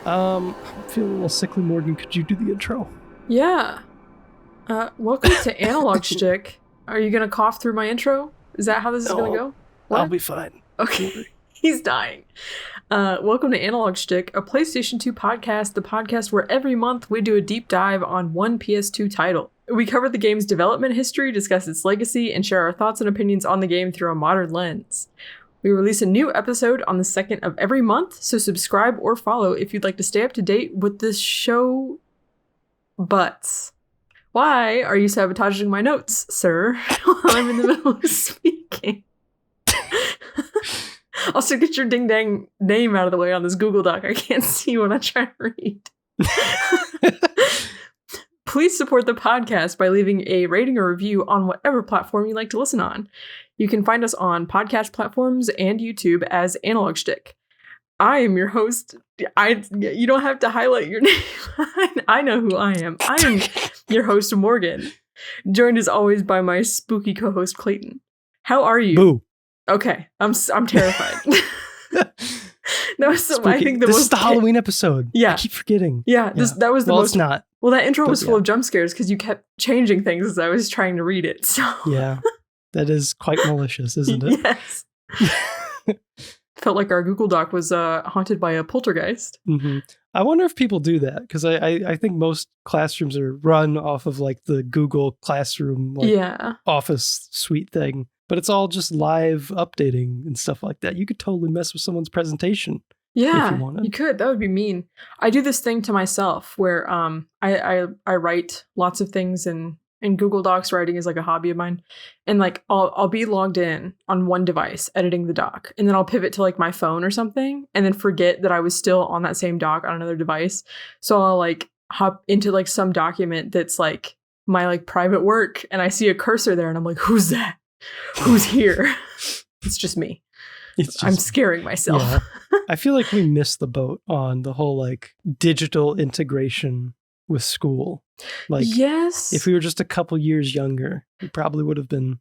I'm feeling a little sickly. Morgan, could you do the intro? Yeah. Welcome to Analog Schtick. Are you going to cough through my intro? Is that how this is going to go? What? I'll be fine. Okay. He's dying. Welcome to Analog Schtick, a PlayStation 2 podcast, the podcast where every month we do a deep dive on one PS2 title. We cover the game's development history, discuss its legacy, and share our thoughts and opinions on the game through a modern lens. We release a new episode on the 2nd of every month, so subscribe or follow if you'd like to stay up to date with this show. But why are you sabotaging my notes, sir, while I'm in the middle of speaking? Also, get your ding-dang name out of the way on this Google Doc. I can't see what I'm trying to read. Please support the podcast by leaving a rating or review on whatever platform you like to listen on. You can find us on podcast platforms and YouTube as Analog Schtick. I am your host. You don't have to highlight your name. I know who I am. I am your host, Morgan, joined as always by my spooky co-host, Clayton. How are you? Boo. Okay, I'm terrified. No, so I think this is the Halloween episode. Yeah, I keep forgetting. Yeah, that was the most. It's not. Well, that intro was full of jump scares because you kept changing things as I was trying to read it. So yeah, that is quite malicious, isn't it? Yes. Felt like our Google Doc was haunted by a poltergeist. Mm-hmm. I wonder if people do that because I think most classrooms are run off of like the Google Classroom office suite thing. But it's all just live updating and stuff like that. You could totally mess with someone's presentation. Yeah, if you wanted. You could. That would be mean. I do this thing to myself where I write lots of things in Google Docs. Writing is like a hobby of mine. And like I'll be logged in on one device editing the doc. And then I'll pivot to like my phone or something and then forget that I was still on that same doc on another device. So I'll like hop into like some document that's like my like private work and I see a cursor there and I'm like, who's that? Who's here? It's just me. I'm scaring myself. Yeah. I feel like we missed the boat on the whole like digital integration with school. Like, yes, if we were just a couple years younger, we probably would have been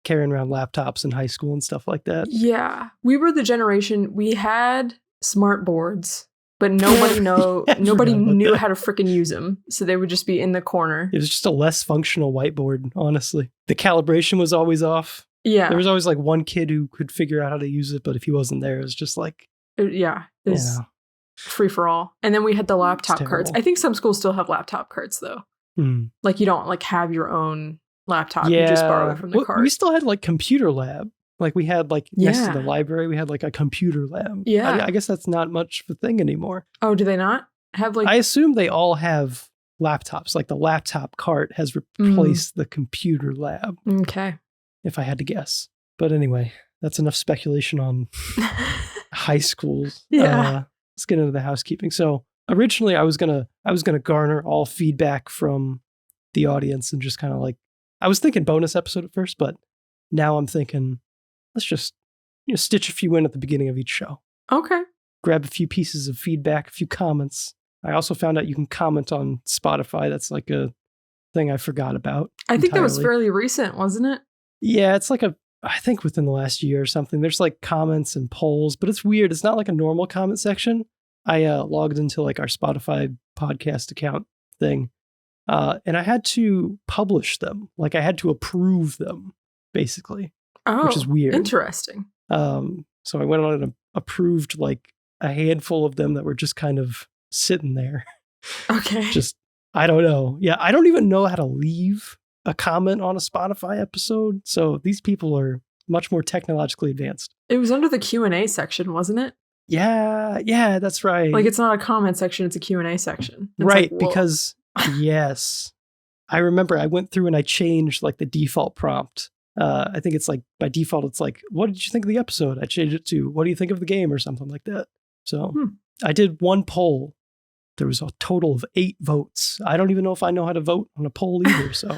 carrying around laptops in high school and stuff like that. Yeah, we were the generation. We had smart boards, but nobody knew how to freaking use them. So they would just be in the corner. It was just a less functional whiteboard, honestly. The calibration was always off. Yeah. There was always like one kid who could figure out how to use it, but if he wasn't there, it was just like... free for all. And then we had the laptop carts. I think some schools still have laptop carts, though. Like you don't like have your own laptop. You just borrow it from the cart. We still had like computer lab. Like we had like next to the library, we had like a computer lab. Yeah. I guess that's not much of a thing anymore. Oh, do they not have like... I assume they all have laptops. Like the laptop cart has replaced the computer lab. Okay. If I had to guess. But anyway, that's enough speculation on high schools. Yeah. Let's get into the housekeeping. So originally I was gonna garner all feedback from the audience and just kind of like, I was thinking bonus episode at first, but now I'm thinking, let's just stitch a few in at the beginning of each show. Okay. Grab a few pieces of feedback, a few comments. I also found out you can comment on Spotify. That's like a thing I forgot about. I think that was fairly recent, wasn't it? Yeah, it's like I think within the last year or something. There's like comments and polls, but it's weird. It's not like a normal comment section. I logged into like our Spotify podcast account thing, and I had to publish them. Like I had to approve them, basically. Oh, which is weird. Interesting. So I went on and approved like a handful of them that were just kind of sitting there. Okay. I don't know. Yeah, I don't even know how to leave a comment on a Spotify episode. So these people are much more technologically advanced. It was under the Q&A section, wasn't it? Yeah, that's right. Like it's not a comment section, it's a Q&A section. It's right, like, because yes. I remember I went through and I changed like the default prompt. I think it's like by default it's like, what did you think of the episode? I changed it to, what do you think of the game or something like that. So I did one poll. There was a total of 8 votes. I don't even know if I know how to vote on a poll either. So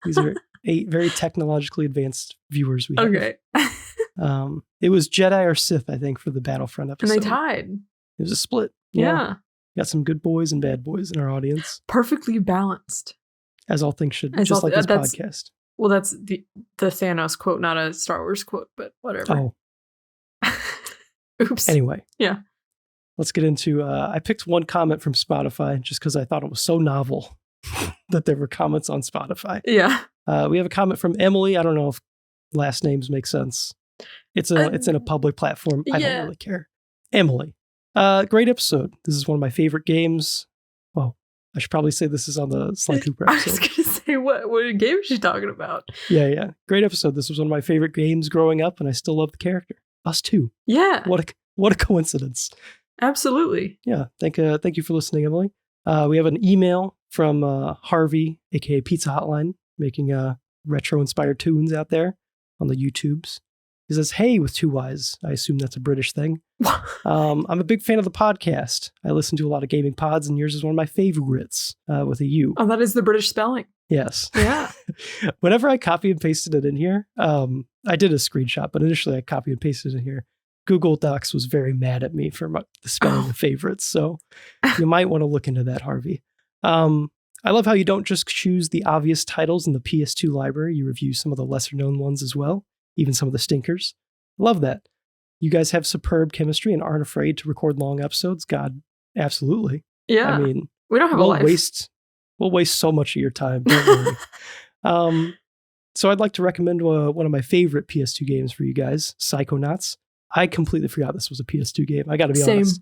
these are 8 very technologically advanced viewers we have. Okay. It was Jedi or Sith, I think, for the Battlefront episode. And they tied. It was a split. Yeah. Got some good boys and bad boys in our audience. Perfectly balanced. As all things should be, just like this podcast. Well, that's the Thanos quote, not a Star Wars quote, but whatever. Oh. Oops. Anyway. Yeah. let's get into, I picked one comment from Spotify just because I thought it was so novel that there were comments on Spotify. Yeah. We have a comment from Emily. I don't know if last names make sense. It's in a public platform. I don't really care. Emily, great episode. This is one of my favorite games. Well, I should probably say this is on the Sly Cooper episode. I was going to say, what game is she talking about? Yeah. Great episode. This was one of my favorite games growing up, and I still love the character. Us too. Yeah. What a coincidence. Absolutely. Yeah. Thank you for listening, Emily. We have an email from Harvey, aka Pizza Hotline, making retro-inspired tunes out there on the YouTubes. He says, "Hey," with 2 Y's. I assume that's a British thing. I'm a big fan of the podcast. I listen to a lot of gaming pods, and yours is one of my favorites with a U. Oh, that is the British spelling. Yes. Yeah. Whenever I copy and pasted it in here, I did a screenshot, but initially I copy and pasted it in here. Google Docs was very mad at me for the spelling of favorites, so you might want to look into that, Harvey. I love how you don't just choose the obvious titles in the PS2 library. You review some of the lesser-known ones as well, even some of the stinkers. Love that. You guys have superb chemistry and aren't afraid to record long episodes. God, absolutely. Yeah. I mean, we don't have a life. We'll waste so much of your time. Don't worry. So I'd like to recommend one of my favorite PS2 games for you guys, Psychonauts. I completely forgot this was a PS2 game. I got to be honest.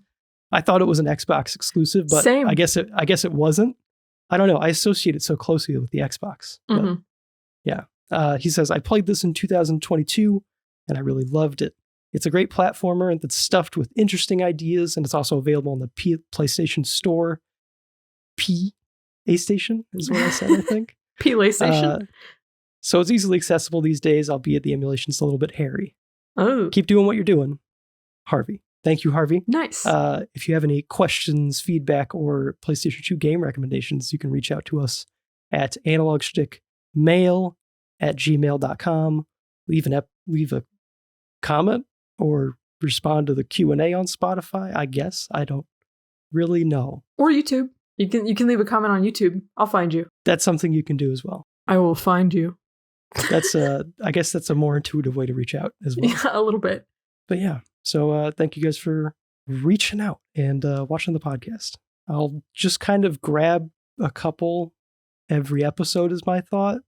I thought it was an Xbox exclusive, but I guess it wasn't. I don't know. I associate it so closely with the Xbox. Mm-hmm. But yeah. He says, I played this in 2022 and I really loved it. It's a great platformer and that's stuffed with interesting ideas, and it's also available on the PlayStation Store. PlayStation is what I said, I think. PlayStation. So it's easily accessible these days, albeit the emulation's a little bit hairy. Oh. Keep doing what you're doing, Harvey. Thank you, Harvey. Nice. If you have any questions, feedback, or PlayStation 2 game recommendations, you can reach out to us at analogschtickmail@gmail.com. Leave a comment or respond to the Q&A on Spotify, I guess. I don't really know. Or YouTube. You can leave a comment on YouTube. I'll find you. That's something you can do as well. I will find you. I guess that's a more intuitive way to reach out as well. Yeah, a little bit. But yeah, so thank you guys for reaching out and watching the podcast. I'll just kind of grab a couple every episode is my thought,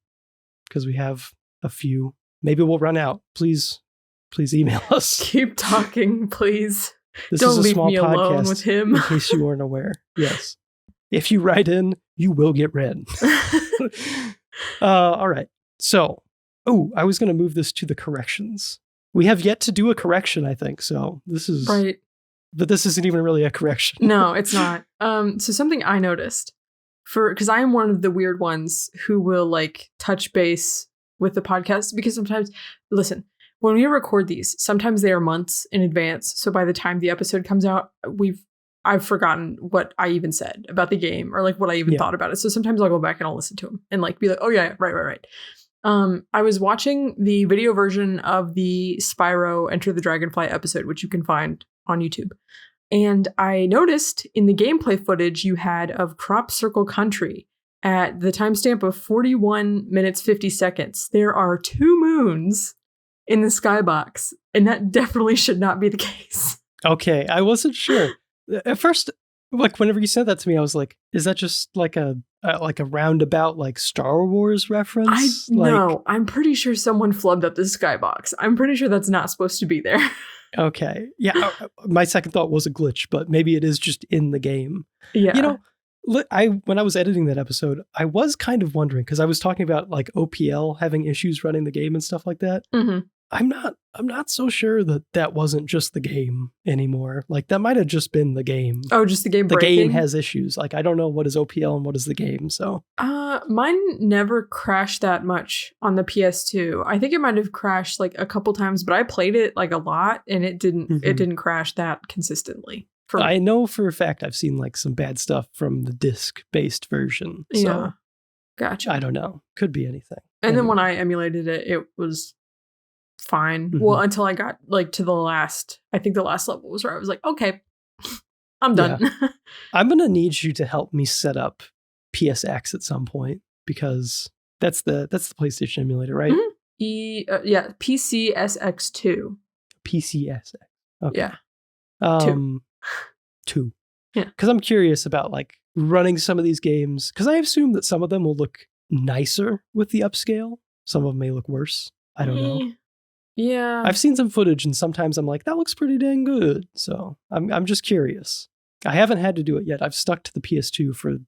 because we have a few. Maybe we'll run out. Please email us. Keep talking, please. This Don't is a leave small me podcast, alone with him. in case you weren't aware. Yes. If you write in, you will get read. All right. So, I was going to move this to the corrections. We have yet to do a correction, I think. So this is right. But this isn't even really a correction. No, it's not. So something I noticed, because I am one of the weird ones who will like touch base with the podcast, because sometimes, listen, when we record these, sometimes they are months in advance. So by the time the episode comes out, I've forgotten what I even said about the game, or like what I even thought about it. So sometimes I'll go back and I'll listen to them and like be like, oh yeah, right. I was watching the video version of the Spyro Enter the Dragonfly episode, which you can find on YouTube. And I noticed in the gameplay footage you had of Crop Circle Country at the timestamp of 41 minutes, 50 seconds, there are 2 moons in the skybox. And that definitely should not be the case. Okay, I wasn't sure. At first, like whenever you said that to me, I was like, is that just like a roundabout like Star Wars reference? No, I'm pretty sure someone flubbed up the skybox. I'm pretty sure that's not supposed to be there. Okay. Yeah. My second thought was a glitch, but maybe it is just in the game. Yeah. You know, when I was editing that episode, I was kind of wondering, because I was talking about like OPL having issues running the game and stuff like that. Mm-hmm. I'm not so sure that wasn't just the game anymore. Like that might have just been the game. Oh, just the game breaking? The game has issues. Like I don't know what is OPL and what is the game. So mine never crashed that much on the PS2. I think it might have crashed like a couple times, but I played it like a lot and it didn't crash that consistently. I know for a fact I've seen like some bad stuff from the disc-based version. So yeah. Gotcha. I don't know. Could be anything. And then when I emulated it, it was fine. Mm-hmm. Well, until I got like to the last level was where I was like, okay, I'm done. Yeah. I'm going to need you to help me set up PSX at some point, because that's the PlayStation emulator, right? Mm-hmm. Yeah, PCSX2. PCSX. Okay. Yeah. 2. 2. Yeah. Because I'm curious about like running some of these games, because I assume that some of them will look nicer with the upscale. Some of them may look worse. I don't know. Yeah. I've seen some footage and sometimes I'm like, that looks pretty dang good. So I'm just curious. I haven't had to do it yet. I've stuck to the PS2 for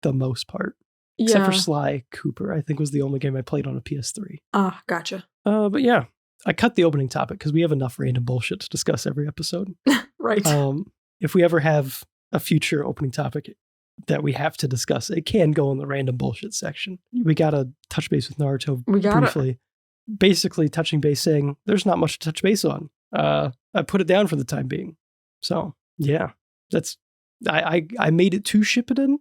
the most part. Except for Sly Cooper, I think was the only game I played on a PS3. Ah, gotcha. But yeah, I cut the opening topic because we have enough random bullshit to discuss every episode. Right. If we ever have a future opening topic that we have to discuss, it can go in the random bullshit section. We got to touch base with Naruto briefly. Basically touching base saying there's not much to touch base on. I put it down for the time being. So yeah, that's I made it to Shippuden.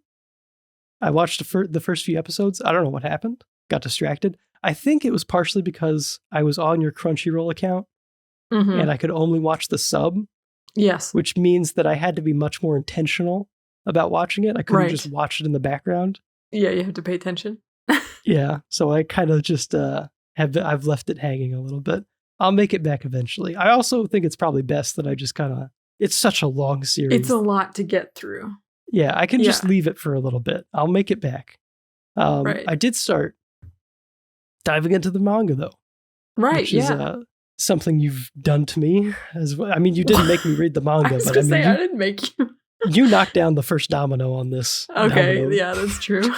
I watched the first few episodes. I don't know what happened. Got distracted. I think it was partially because I was on your Crunchyroll account and I could only watch the sub. Yes. Which means that I had to be much more intentional about watching it. I couldn't just watch it in the background. Yeah, you have to pay attention. Yeah. So I kind of just I've left it hanging a little bit. I'll make it back eventually. I also think it's probably best that I just kind of, it's such a long series. It's a lot to get through. Yeah, I can just leave it for a little bit. I'll make it back. I did start diving into the manga though. Right, which is something you've done to me as well. I mean, you didn't make me read the manga, but I mean, I didn't make you. You knocked down the first domino on this. Okay, domino. yeah, that's true.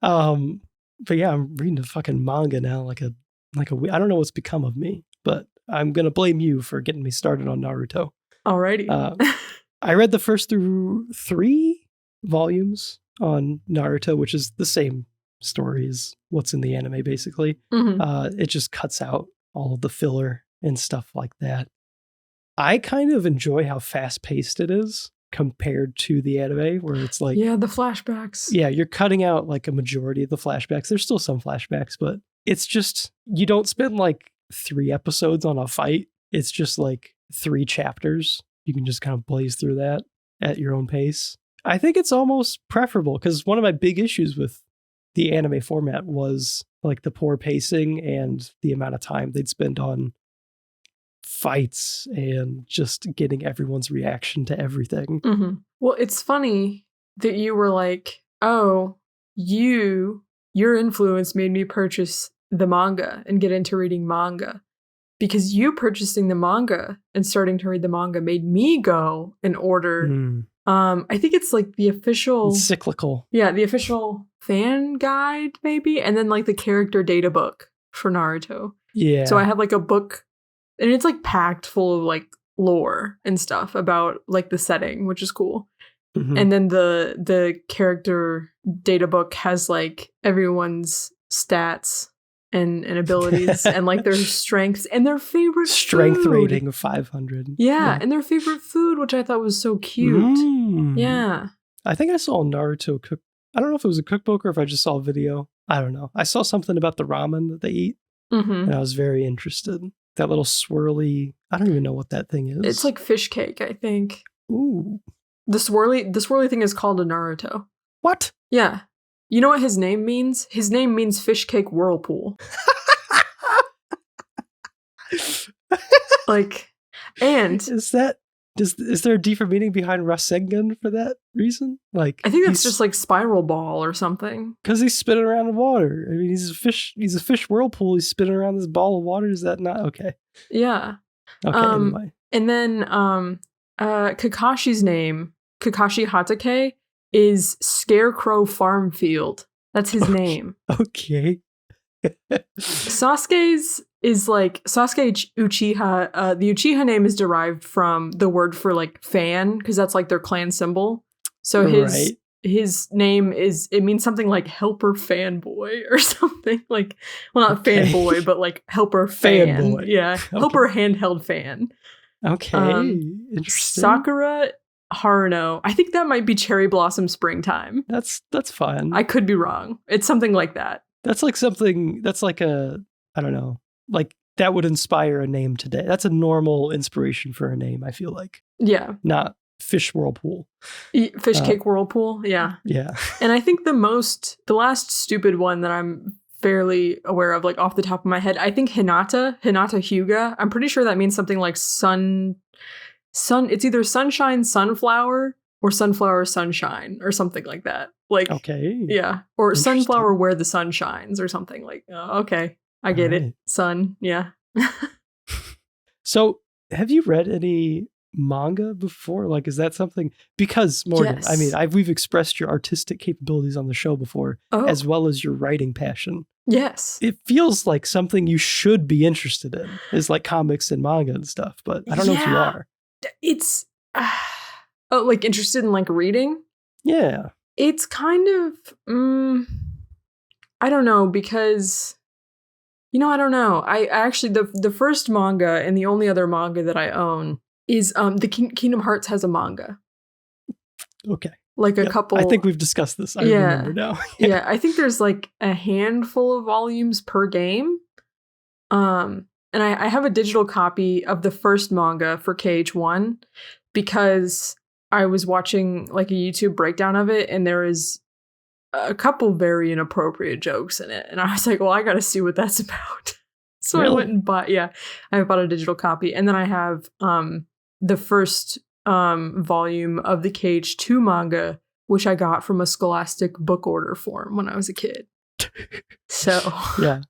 But yeah, I'm reading the fucking manga now like a I don't know what's become of me, but I'm going to blame you for getting me started on Naruto. Alrighty. I read the first through 3 volumes on Naruto, which is the same story as what's in the anime, basically. It just cuts out all of the filler and stuff like that. I kind of enjoy how fast-paced it is compared to the anime, where it's like... Yeah, the flashbacks. Yeah, you're cutting out like a majority of the flashbacks. There's still some flashbacks, but it's just... You don't spend like 3 episodes on a fight. It's just like 3 chapters. You can just kind of blaze through that at your own pace. I think it's almost preferable, because one of my big issues with the anime format was like the poor pacing and the amount of time they'd spend on fights and just getting everyone's reaction to everything. Well, it's funny that you were like, oh, your influence made me purchase the manga and get into reading manga. Because you purchasing the manga and starting to read the manga made me go and order. I think it's like the official... It's cyclical. Yeah, the official fan guide, maybe. And then like the character data book for Naruto. Yeah. So I have like a book, and it's like packed full of like lore and stuff about like the setting, which is cool. And then the character data book has like everyone's stats and abilities and like their strengths and their favorite strength food. Rating of 500. Yeah, and their favorite food, which I thought was so cute. Yeah. I think I saw Naruto cook. I don't know if it was a cookbook or if I just saw a video. I don't know. I saw something about the ramen that they eat, and I was very interested. That little swirly, I don't even know what that thing is. It's like fish cake, I think. Ooh. The swirly thing is called a Naruto. What? Yeah. You know what his name means? His name means fish cake whirlpool. Like, and is there a deeper meaning behind Rasengan for that reason? Like, I think that's just like spiral ball or something. Because he's spinning around in water. I mean, he's a fish whirlpool. He's spinning around this ball of water. Is that not okay? Yeah. Okay. Anyway. And then Kakashi's name, Kakashi Hatake, is Scarecrow Farm Field. That's his name. Okay. Sasuke's is like Sasuke Uchiha. The Uchiha name is derived from the word for like fan, because that's like their clan symbol. So his name means something like helper fanboy or something, like, well, not fanboy, but like helper fanboy. Yeah, helper handheld fan. Okay, interesting. Sakura Haruno. I think that might be Cherry Blossom Springtime. That's fine. I could be wrong. It's something like that. That's like something. That's like I don't know. Like that would inspire a name today. That's a normal inspiration for a name, I feel like. Yeah. Not fish whirlpool. Fish cake whirlpool. Yeah. Yeah. And I think the last stupid one that I'm fairly aware of, like off the top of my head, I think Hinata Hyuga. I'm pretty sure that means something like sun it's either sunshine sunflower or sunflower sunshine or something like that. Like, okay. Yeah. Or sunflower where the sun shines or something like, oh, okay. I get it. Sun. Yeah. So have you read any manga before? Like, is that something? Because Morgan, Yes. I mean, we've expressed your artistic capabilities on the show before, as well as your writing passion. Yes. It feels like something you should be interested in is like comics and manga and stuff, but I don't know if you are. It's like interested in like reading? Yeah. It's kind of I don't know, because I don't know. I actually the first manga and the only other manga that I own is the Kingdom Hearts has a manga. Okay. Like a couple. I think we've discussed this. I remember now. Yeah, I think there's like a handful of volumes per game. And I have a digital copy of the first manga for KH1 because I was watching like a YouTube breakdown of it, and there is a couple very inappropriate jokes in it. And I was like, well, I got to see what that's about. So really? I went and bought a digital copy. And then I have the first volume of the KH2 manga, which I got from a Scholastic book order form when I was a kid. So yeah.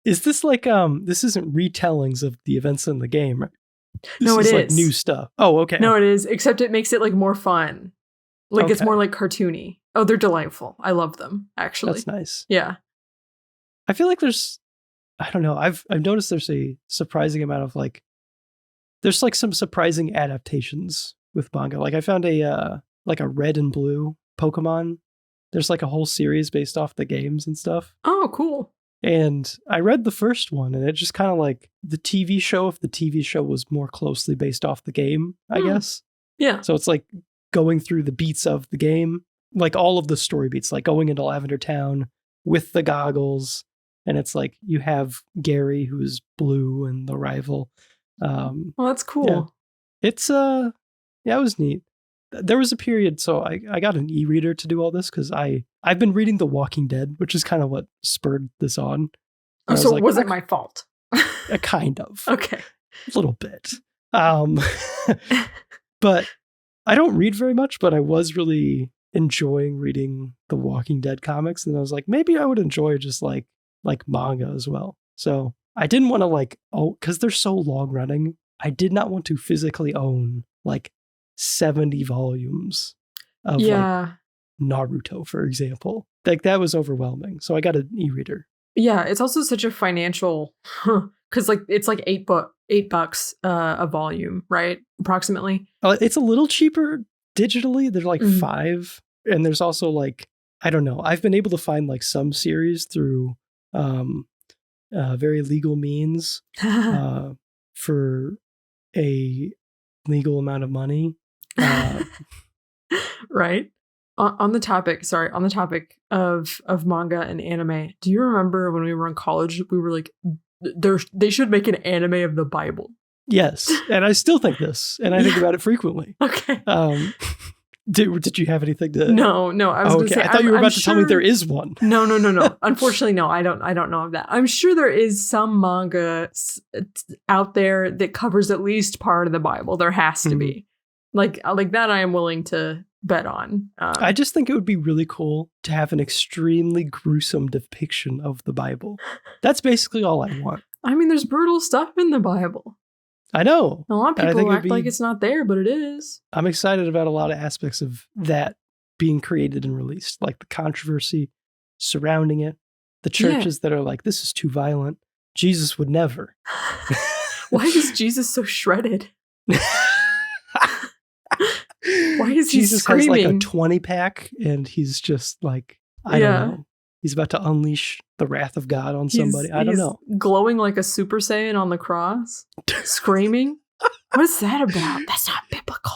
Is this like this isn't retellings of the events in the game, right? No, it is like new stuff. Oh, okay. No, it is, except it makes it like more fun. Like it's more like cartoony. Oh, they're delightful. I love them, actually. That's nice. Yeah. I feel like I don't know. I've noticed there's a surprising amount of like there's like some surprising adaptations with manga. Like I found a red and blue Pokemon. There's like a whole series based off the games and stuff. Oh, cool. And I read the first one, and it just kind of like the TV show, if the TV show was more closely based off the game, I guess. Yeah. So it's like going through the beats of the game, like all of the story beats, like going into Lavender Town with the goggles. And it's like you have Gary, who's blue, and the rival. Well, that's cool. Yeah. It's it was neat. There was a period, so I got an e-reader to do all this because I've been reading The Walking Dead, which is kind of what spurred this on. Oh, so was it my fault? Kind of. Okay. A little bit. But I don't read very much, but I was really enjoying reading the Walking Dead comics, and I was like, maybe I would enjoy just like manga as well. So I didn't want to because they're so long running, I did not want to physically own like 70 volumes of like Naruto, for example. Like that was overwhelming. So I got an e-reader. Yeah, it's also such a financial because like it's like $8 a volume, right? Approximately. It's a little cheaper digitally. They're like $5, and there's also like I don't know. I've been able to find like some series through very legal means for a legal amount of money. Right. On the topic of manga and anime, do you remember when we were in college, we were like, they should make an anime of the Bible? Yes. And I still think this, and I think about it frequently. Okay. Did you have anything to? No. I was going to say. I thought you were about to tell me there is one. No. Unfortunately, no. I don't know of that. I'm sure there is some manga out there that covers at least part of the Bible. There has to be. Like that. I am willing to bet on. I just think it would be really cool to have an extremely gruesome depiction of the Bible. That's basically all I want. I mean, there's brutal stuff in the Bible. I know. A lot of people act like it's not there, but it is. I'm excited about a lot of aspects of that being created and released, like the controversy surrounding it, the churches that are like, this is too violent. Jesus would never. Why is Jesus so shredded? Why is Jesus he screaming? has like a 20-pack, and he's just like, I don't know. He's about to unleash the wrath of God on somebody. I don't know. Glowing like a Super Saiyan on the cross, screaming. What is that about? That's not biblical.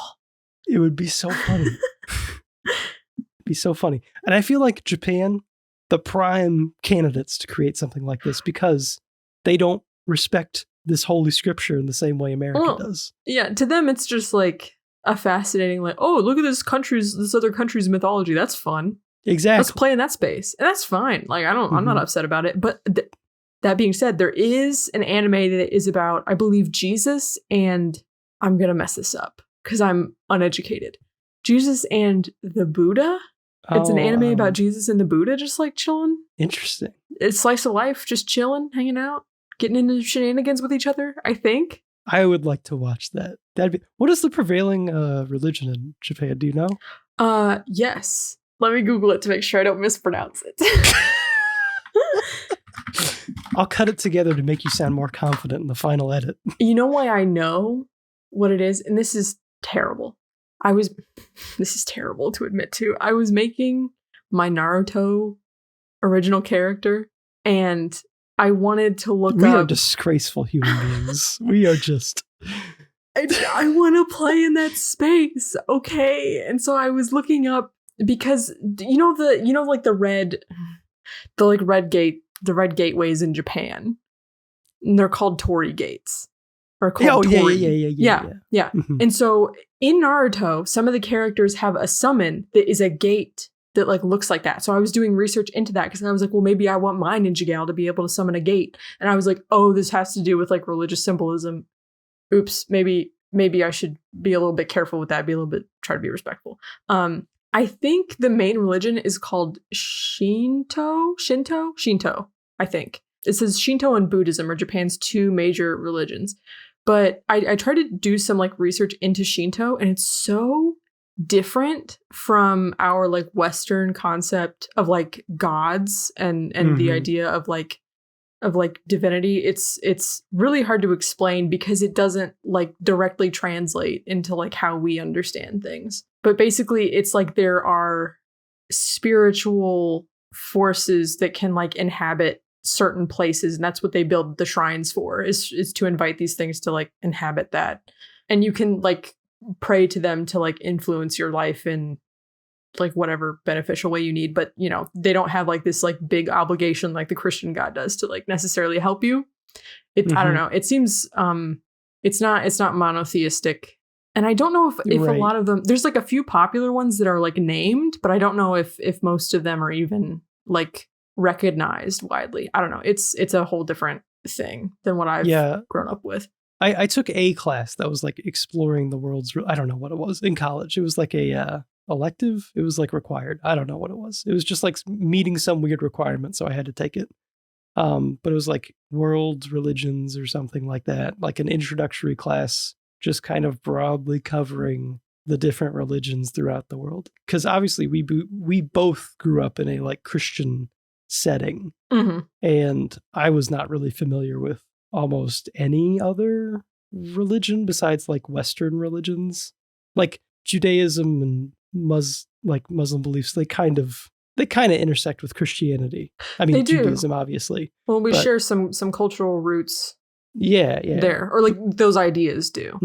It would be so funny. Be so funny. And I feel like Japan, the prime candidates to create something like this, because they don't respect this holy scripture in the same way America does. Yeah, to them it's just like a fascinating, like, oh, look at this other country's mythology. That's fun. Exactly. Let's play in that space. And that's fine. Like, I'm not upset about it. But that being said, there is an anime that is about, I believe, Jesus and I'm going to mess this up because I'm uneducated. Jesus and the Buddha. It's an anime about Jesus and the Buddha just like chilling. Interesting. It's slice of life, just chilling, hanging out, getting into shenanigans with each other, I think. I would like to watch that. What is the prevailing religion in Japan? Do you know? Yes. Let me Google it to make sure I don't mispronounce it. I'll cut it together to make you sound more confident in the final edit. You know why I know what it is? And this is terrible. This is terrible to admit to. I was making my Naruto original character and I wanted to look up. We are disgraceful human beings. We are just. I want to play in that space. Okay. And so I was looking up because the red gateways in Japan. And they're called Torii gates. Or called Torii. Yeah. Mm-hmm. And so in Naruto, some of the characters have a summon that is a gate that like looks like that. So I was doing research into that because I was like, well, maybe I want my ninja gal to be able to summon a gate. And I was like, oh, this has to do with like religious symbolism. Oops, maybe I should be a little bit careful with that. Try to be respectful. I think the main religion is called Shinto, I think. It says Shinto and Buddhism are Japan's two major religions. But I tried to do some like research into Shinto, and it's so different from our like Western concept of like gods and the idea of like divinity. It's really hard to explain because it doesn't like directly translate into like how we understand things. But basically it's like there are spiritual forces that can like inhabit certain places, and that's what they build the shrines for, is to invite these things to like inhabit that. And you can like pray to them to like influence your life in like whatever beneficial way you need, but you know, they don't have like this like big obligation like the Christian God does to like necessarily help you. I don't know, it seems it's not monotheistic. And I don't know if right. A lot of them, there's like a few popular ones that are like named, but I don't know if most of them are even like recognized widely. I don't know. It's a whole different thing than what I've grown up with. I took a class that was like exploring the world's, I don't know what it was, in college. It was like a elective. It was like required. I don't know what it was. It was just like meeting some weird requirement, so I had to take it. But it was like world religions or something like that, like an introductory class, just kind of broadly covering the different religions throughout the world. Because obviously we both grew up in a like Christian setting, and I was not really familiar with almost any other religion besides like Western religions, like Judaism and Muslim beliefs. They kind of intersect with Christianity. I mean, Judaism, obviously. Well, we share some cultural roots. Yeah. There, or like those ideas do.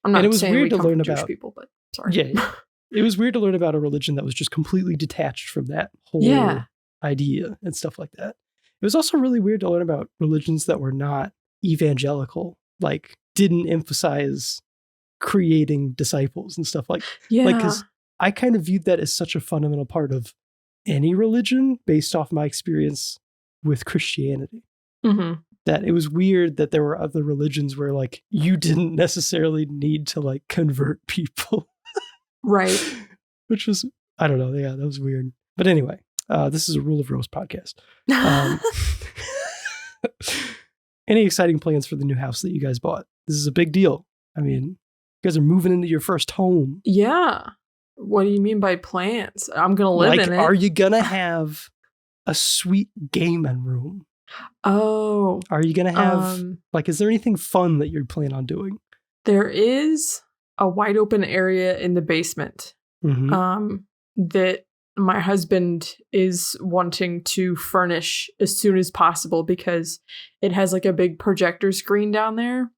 I'm not saying weird to learn about Jewish people, but sorry. Yeah. It was weird to learn about a religion that was just completely detached from that whole idea and stuff like that. It was also really weird to learn about religions that were not evangelical, like didn't emphasize creating disciples and stuff like because I kind of viewed that as such a fundamental part of any religion based off my experience with Christianity. That it was weird that there were other religions where like you didn't necessarily need to like convert people. Right. Which was, I don't know. Yeah, that was weird. But anyway, this is a Rule of Rose podcast. Any exciting plans for the new house that you guys bought? This is a big deal. I mean, you guys are moving into your first home. Yeah. What do you mean by plans? I'm going to live in it. Are you going to have a sweet gaming room? Oh. Are you going to have, is there anything fun that you're planning on doing? There is a wide open area in the basement that my husband is wanting to furnish as soon as possible because it has like a big projector screen down there.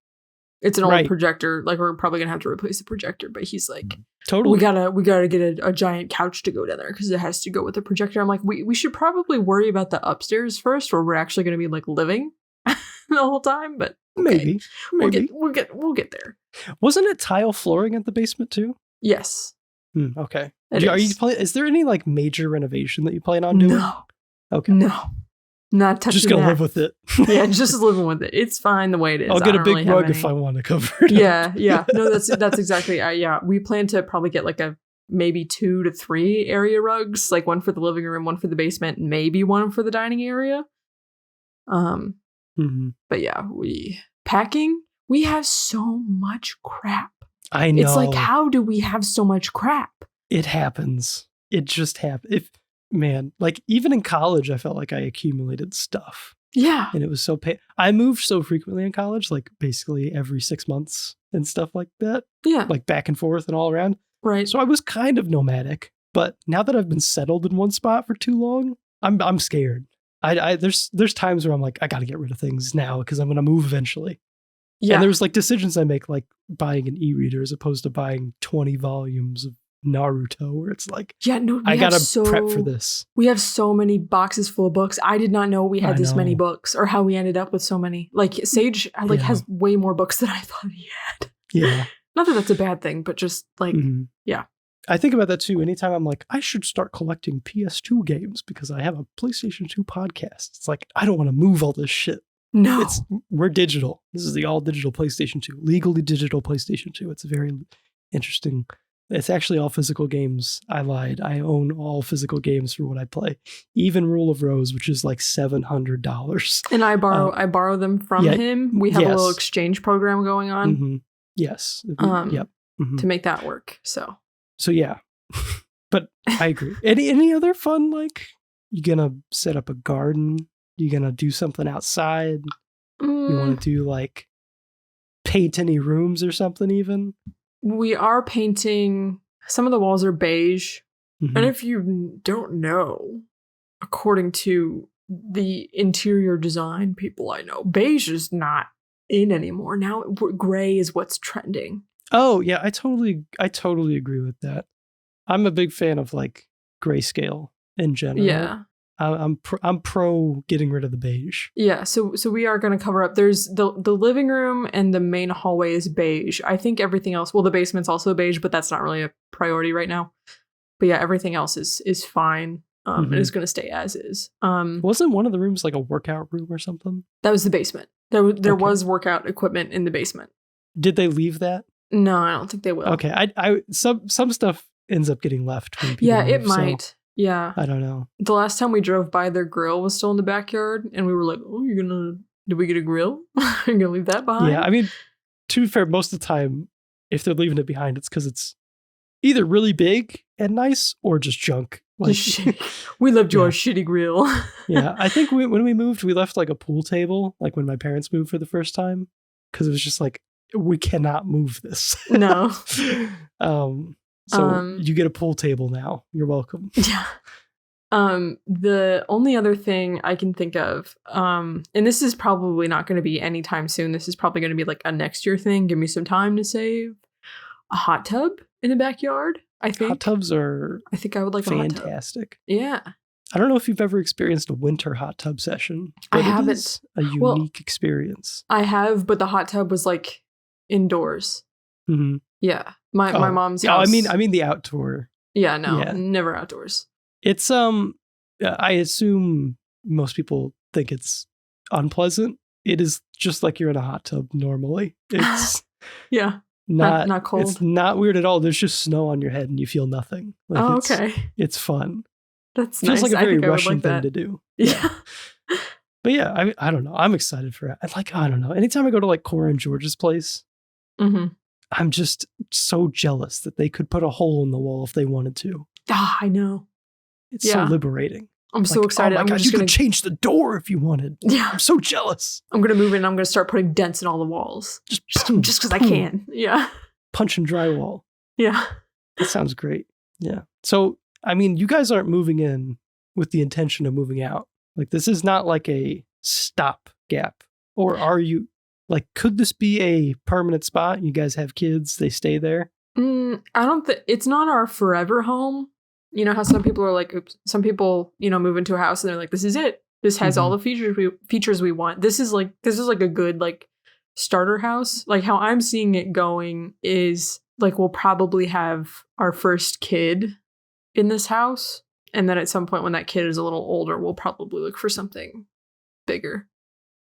It's an old projector. Like we're probably gonna have to replace the projector, but he's like, totally. We gotta get a giant couch to go down there because it has to go with the projector. I'm like, we should probably worry about the upstairs first, where we're actually gonna be like living the whole time. But okay. Maybe we'll get there. Wasn't it tile flooring at the basement too? Yes. Okay. Is there any like major renovation that you plan on doing? No. Okay. No. Not touching Just gonna that. live with it. Yeah, just living with it. It's fine the way it is. I'll get a big really rug if I want to cover it. Yeah. No, that's exactly. Yeah, we plan to probably get like a maybe 2 to 3 area rugs, like one for the living room, one for the basement, maybe one for the dining area. But yeah, we have so much crap. I know. It's like, how do we have so much crap? It happens. It just happens. Man, like even in college, I felt like I accumulated stuff. Yeah. And it was so I moved so frequently in college, like basically every 6 months and stuff like that. Yeah. Like back and forth and all around. Right. So I was kind of nomadic, but now that I've been settled in one spot for too long, I'm scared. There's times where I'm like, I got to get rid of things now because I'm going to move eventually. Yeah. And there's like decisions I make, like buying an e-reader as opposed to buying 20 volumes of Naruto, where it's like, I got to prep for this. We have so many boxes full of books. I did not know we had this many books or how we ended up with so many. Like Sage has way more books than I thought he had. Yeah. Not that that's a bad thing, but just like, yeah. I think about that too. Anytime I'm like, I should start collecting PS2 games because I have a PlayStation 2 podcast. It's like, I don't want to move all this shit. No. We're digital. This is the all digital PlayStation 2, legally digital PlayStation 2. It's very interesting. It's actually all physical games. I lied. I own all physical games for what I play. Even Rule of Rose, which is like $700. And I borrow them from him. We have a little exchange program going on. Yes. To make that work. So yeah. But I agree. Any other fun, like you gonna set up a garden? You gonna do something outside? You want to do like paint any rooms or something even? We are painting. Some of the walls are beige. And if you don't know, according to the interior design people I know, beige is not in anymore. Now gray is what's trending. Oh yeah, I totally agree with that. I'm a big fan of like grayscale in general. Yeah. I'm pro getting rid of the beige. Yeah, so we are going to cover up. There's the living room and the main hallway is beige. I think everything else, well, the basement's also beige, but that's not really a priority right now. But yeah, everything else is fine. And is going to stay as is. Wasn't one of the rooms like a workout room or something? That was the basement. There was workout equipment in the basement. Did they leave that? No, I don't think they will. Okay, I some stuff ends up getting left when people move, it might. So. Yeah. I don't know. The last time we drove by, their grill was still in the backyard, and we were like, oh, did we get a grill? You're going to leave that behind? Yeah, I mean, to be fair, most of the time, if they're leaving it behind, it's because it's either really big and nice or just junk. Like, we left your shitty grill. Yeah, I think when we moved, we left like a pool table, like when my parents moved for the first time, because it was just like, we cannot move this. No. So you get a pool table now. You're welcome. Yeah. The only other thing I can think of, and this is probably not going to be anytime soon. This is probably going to be like a next year thing. Give me some time to save. A hot tub in the backyard, I think. Hot tubs are I think I would like fantastic. A hot tub. Yeah. I don't know if you've ever experienced a winter hot tub session. But I haven't. It is a unique experience. I have, but the hot tub was like indoors. Yeah. My mom's house. I mean the outdoor. Yeah, no. Yeah. Never outdoors. It's I assume most people think it's unpleasant. It is just like you're in a hot tub normally. It's not cold. It's not weird at all. There's just snow on your head and you feel nothing. Like okay. It's fun. That's feels nice. like a very Russian thing to do. Yeah. But yeah, I don't know. I'm excited for it. I don't know. Anytime I go to like Cora and George's place, I'm just so jealous that they could put a hole in the wall if they wanted to. I know. It's so liberating. I'm so excited. Oh my gosh, you could change the door if you wanted. Yeah. I'm so jealous. I'm going to move in and I'm going to start putting dents in all the walls. Just because I can. Yeah. Punch and drywall. Yeah. That sounds great. Yeah. So, I mean, you guys aren't moving in with the intention of moving out. Like, this is not like a stopgap. Or are you, like, could this be a permanent spot? You guys have kids, they stay there? I don't think, it's not our forever home. You know how some people are like, some people, move into a house and they're like, this is it. This has all the features we want. This is like a good, like, starter house. Like, how I'm seeing it going is, like, we'll probably have our first kid in this house. And then at some point when that kid is a little older, we'll probably look for something bigger.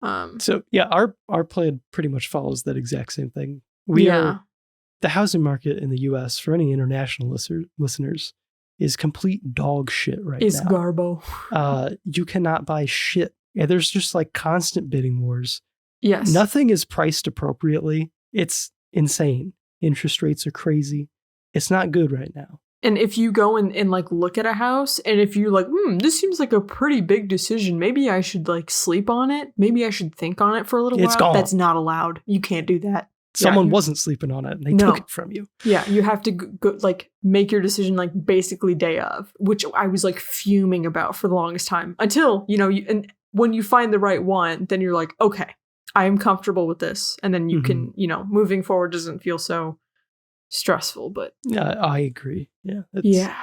So yeah, our plan pretty much follows that exact same thing. The housing market in the US for any international listeners is complete dog shit right now. It's garbo. You cannot buy shit. Yeah, there's just like constant bidding wars. Yes. Nothing is priced appropriately. It's insane. Interest rates are crazy. It's not good right now. And if you go and like look at a house, and if you're like, this seems like a pretty big decision, maybe I should like sleep on it. Maybe I should think on it for a little while. Gone. That's not allowed. You can't do that. Someone wasn't sleeping on it and they took it from you. Yeah, you have to go, like make your decision like basically day of, which I was like fuming about for the longest time until, and when you find the right one, then you're like, okay, I am comfortable with this. And then you can, moving forward doesn't feel so stressful, but. Yeah, I agree. Yeah.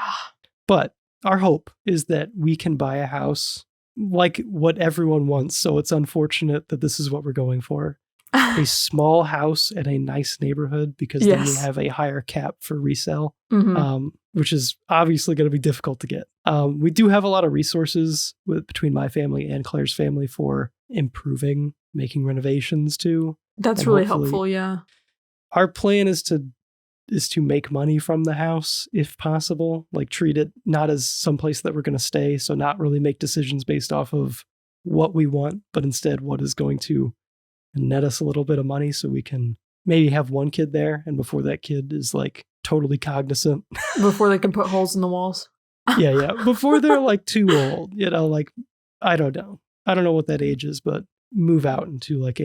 But our hope is that we can buy a house like what everyone wants. So it's unfortunate that this is what we're going for. A small house in a nice neighborhood, because then we have a higher cap for resale, which is obviously going to be difficult to get. We do have a lot of resources between my family and Claire's family for improving, making renovations too. That's really helpful. Yeah. Our plan is to make money from the house if possible, like treat it not as someplace that we're going to stay. So not really make decisions based off of what we want, but instead what is going to net us a little bit of money so we can maybe have one kid there. And before that kid is like totally cognizant. Before they can put holes in the walls. Yeah. Before they're like too old, like, I don't know. I don't know what that age is, but move out into like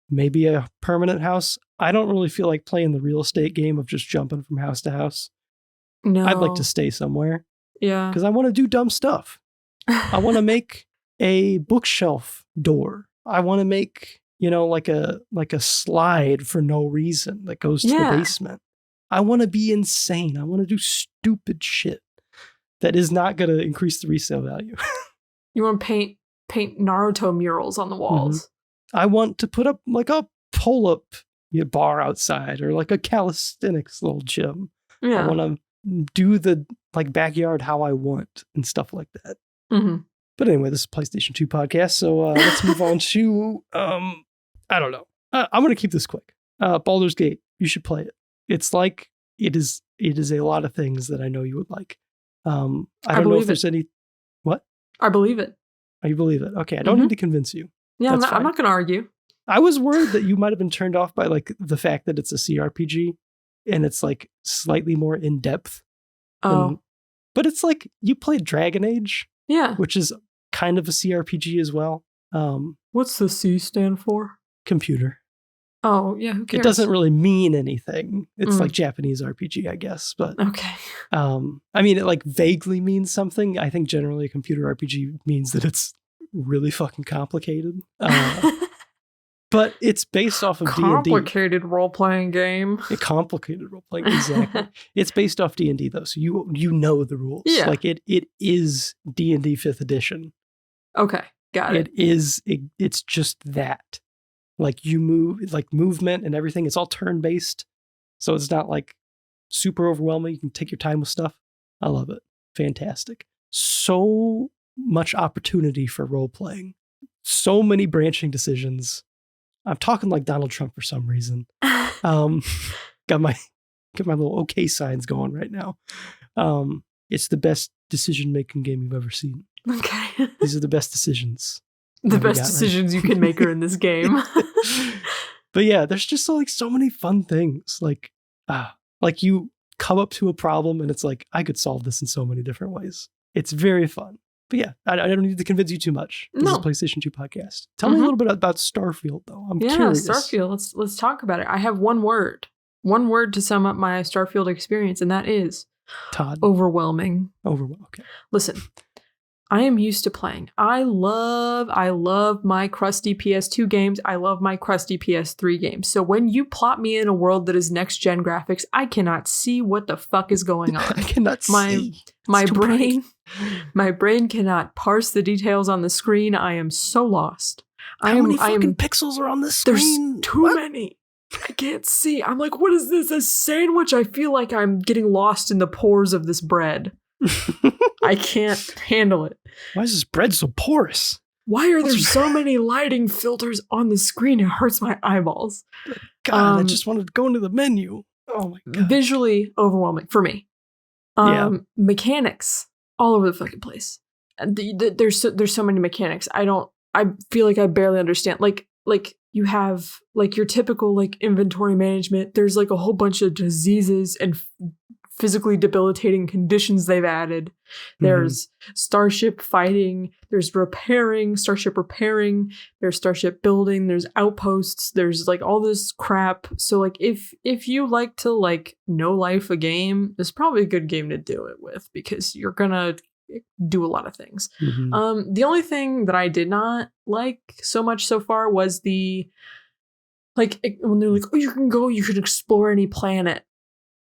maybe a permanent house. I don't really feel like playing the real estate game of just jumping from house to house. No. I'd like to stay somewhere. Yeah. Because I want to do dumb stuff. I want to make a bookshelf door. I want to make, like a slide for no reason that goes to the basement. I want to be insane. I want to do stupid shit that is not going to increase the resale value. You want to paint Naruto murals on the walls. I want to put up like a pull-up bar outside, or like a calisthenics little gym. Yeah. I want to do the like backyard how I want and stuff like that. But anyway, this is a PlayStation 2 podcast, so let's move on to I don't know. I'm going to keep this quick. Baldur's Gate. You should play it. It's like it is a lot of things that I know you would like. I don't know if there's any. What? I believe it. Oh, you believe it? Okay, I don't need to convince you. Yeah, I'm not going to argue. I was worried that you might have been turned off by like the fact that it's a CRPG and it's like slightly more in depth. Oh, but it's like you played Dragon Age. Yeah, which is kind of a CRPG as well. What's the C stand for? Computer. Oh, yeah, who cares? It doesn't really mean anything. It's like Japanese RPG, I guess. But okay. I mean, it like vaguely means something. I think generally a computer RPG means that it's really fucking complicated. But it's based off of D&D. Complicated role-playing game. A complicated role-playing, exactly. It's based off D&D, though, so you know the rules. Yeah. Like, it is D&D 5th edition. Okay, got it. It's just that. Like, you move, like, movement and everything, it's all turn-based, so it's not, like, super overwhelming. You can take your time with stuff. I love it. Fantastic. So much opportunity for role-playing. So many branching decisions. I'm talking like Donald Trump for some reason. Got my little okay signs going right now. It's the best decision-making game you've ever seen. Okay. These are the best decisions. The best decisions you can make are in this game. But yeah, there's just like so many fun things. Like you come up to a problem and it's like, I could solve this in so many different ways. It's very fun. But yeah, I don't need to convince you too much. This is a PlayStation 2 podcast. Tell me a little bit about Starfield, though. I'm curious. Starfield. Let's talk about it. I have one word to sum up my Starfield experience, and that is Todd. Overwhelming. Okay. Listen, I am used to playing. I love my crusty PS2 games. I love my crusty PS3 games. So when you plot me in a world that is next-gen graphics, I cannot see what the fuck is going on. I cannot see. My brain cannot parse the details on the screen. I am so lost. How many fucking pixels are on this screen? There's too many. I can't see. I'm like, what is this? A sandwich? I feel like I'm getting lost in the pores of this bread. I can't handle it. Why is this bread so porous? Why are there so many lighting filters on the screen? It hurts my eyeballs. God, I just wanted to go into the menu. Oh my God. Visually overwhelming for me. Mechanics all over the fucking place. There's so many mechanics. I feel like I barely understand. Like you have like your typical like inventory management. There's like a whole bunch of diseases and physically debilitating conditions they've added. There's starship fighting, there's starship repairing, there's starship building, there's outposts, there's like all this crap. So like if you like to like no life a game, it's probably a good game to do it with because you're gonna do a lot of things. The only thing that I did not like so much so far was the like when they're like, oh, you can explore any planet.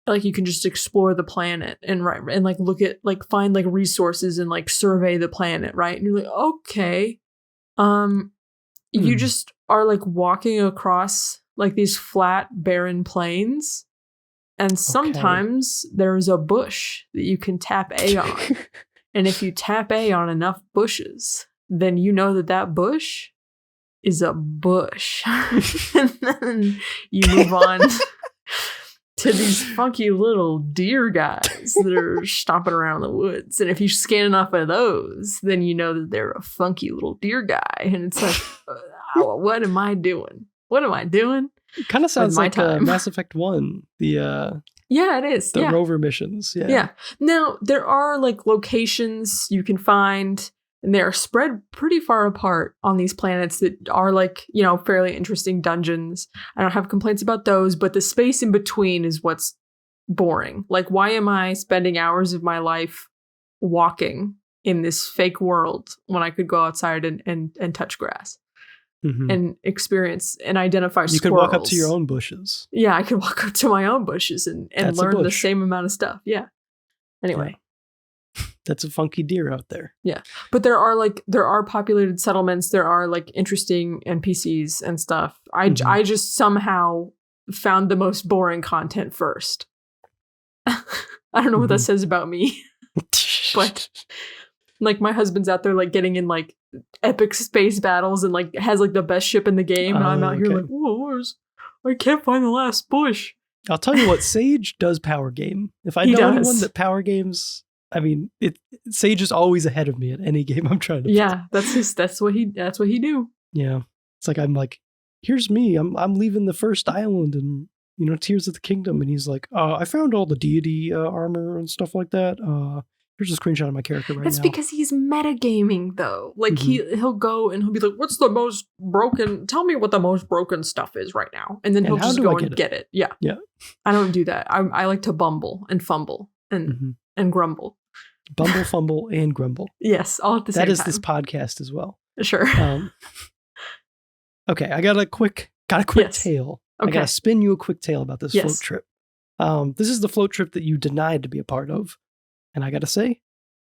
Like you can just explore the planet and like look at like find like resources and like survey the planet, right? And you're like, okay. You just are like walking across like these flat barren plains. And sometimes there's a bush that you can tap A on. And if you tap A on enough bushes, then you know that bush is a bush. And then you move on to these funky little deer guys that are stomping around the woods. And if you scan enough of those, then you know that they're a funky little deer guy. And it's like, what am I doing? What am I doing? It kind of sounds like Mass Effect 1, yeah, it is. The rover missions. Yeah. Now, there are like locations you can find, and they're spread pretty far apart on these planets that are like, you know, fairly interesting dungeons. I don't have complaints about those, but the space in between is what's boring. Like, why am I spending hours of my life walking in this fake world when I could go outside and touch grass? And experience and identify squirrels. You could walk up to your own bushes. Yeah, I could walk up to my own bushes and learn the same amount of stuff. Yeah. Anyway. Yeah. That's a funky deer out there. Yeah. But there are populated settlements. There are like interesting NPCs and stuff. I just somehow found the most boring content first. I don't know what that says about me. But like my husband's out there like getting in like epic space battles and like has like the best ship in the game, and I'm out here like, whoa, I can't find the last bush. I'll tell you what, Sage does power game. If I know anyone that power games, I mean, Sage is always ahead of me at any game I'm trying to play. That's what he do. Yeah, it's like I'm like, here's me, I'm leaving the first island and you know Tears of the Kingdom, and he's like, I found all the deity armor and stuff like that. Here's a screenshot of my character right now. That's because he's metagaming, though. Like, he'll go and he'll be like, what's the most broken? Tell me what the most broken stuff is right now. And then he'll just go and get it. Yeah. Yeah. I don't do that. I like to bumble and fumble and grumble. Bumble, fumble, and grumble. Yes, all at the same time. That is this podcast as well. Sure. Okay, I got a quick tale. Okay. I got to spin you a quick tale about this float trip. This is the float trip that you denied to be a part of. And I got to say,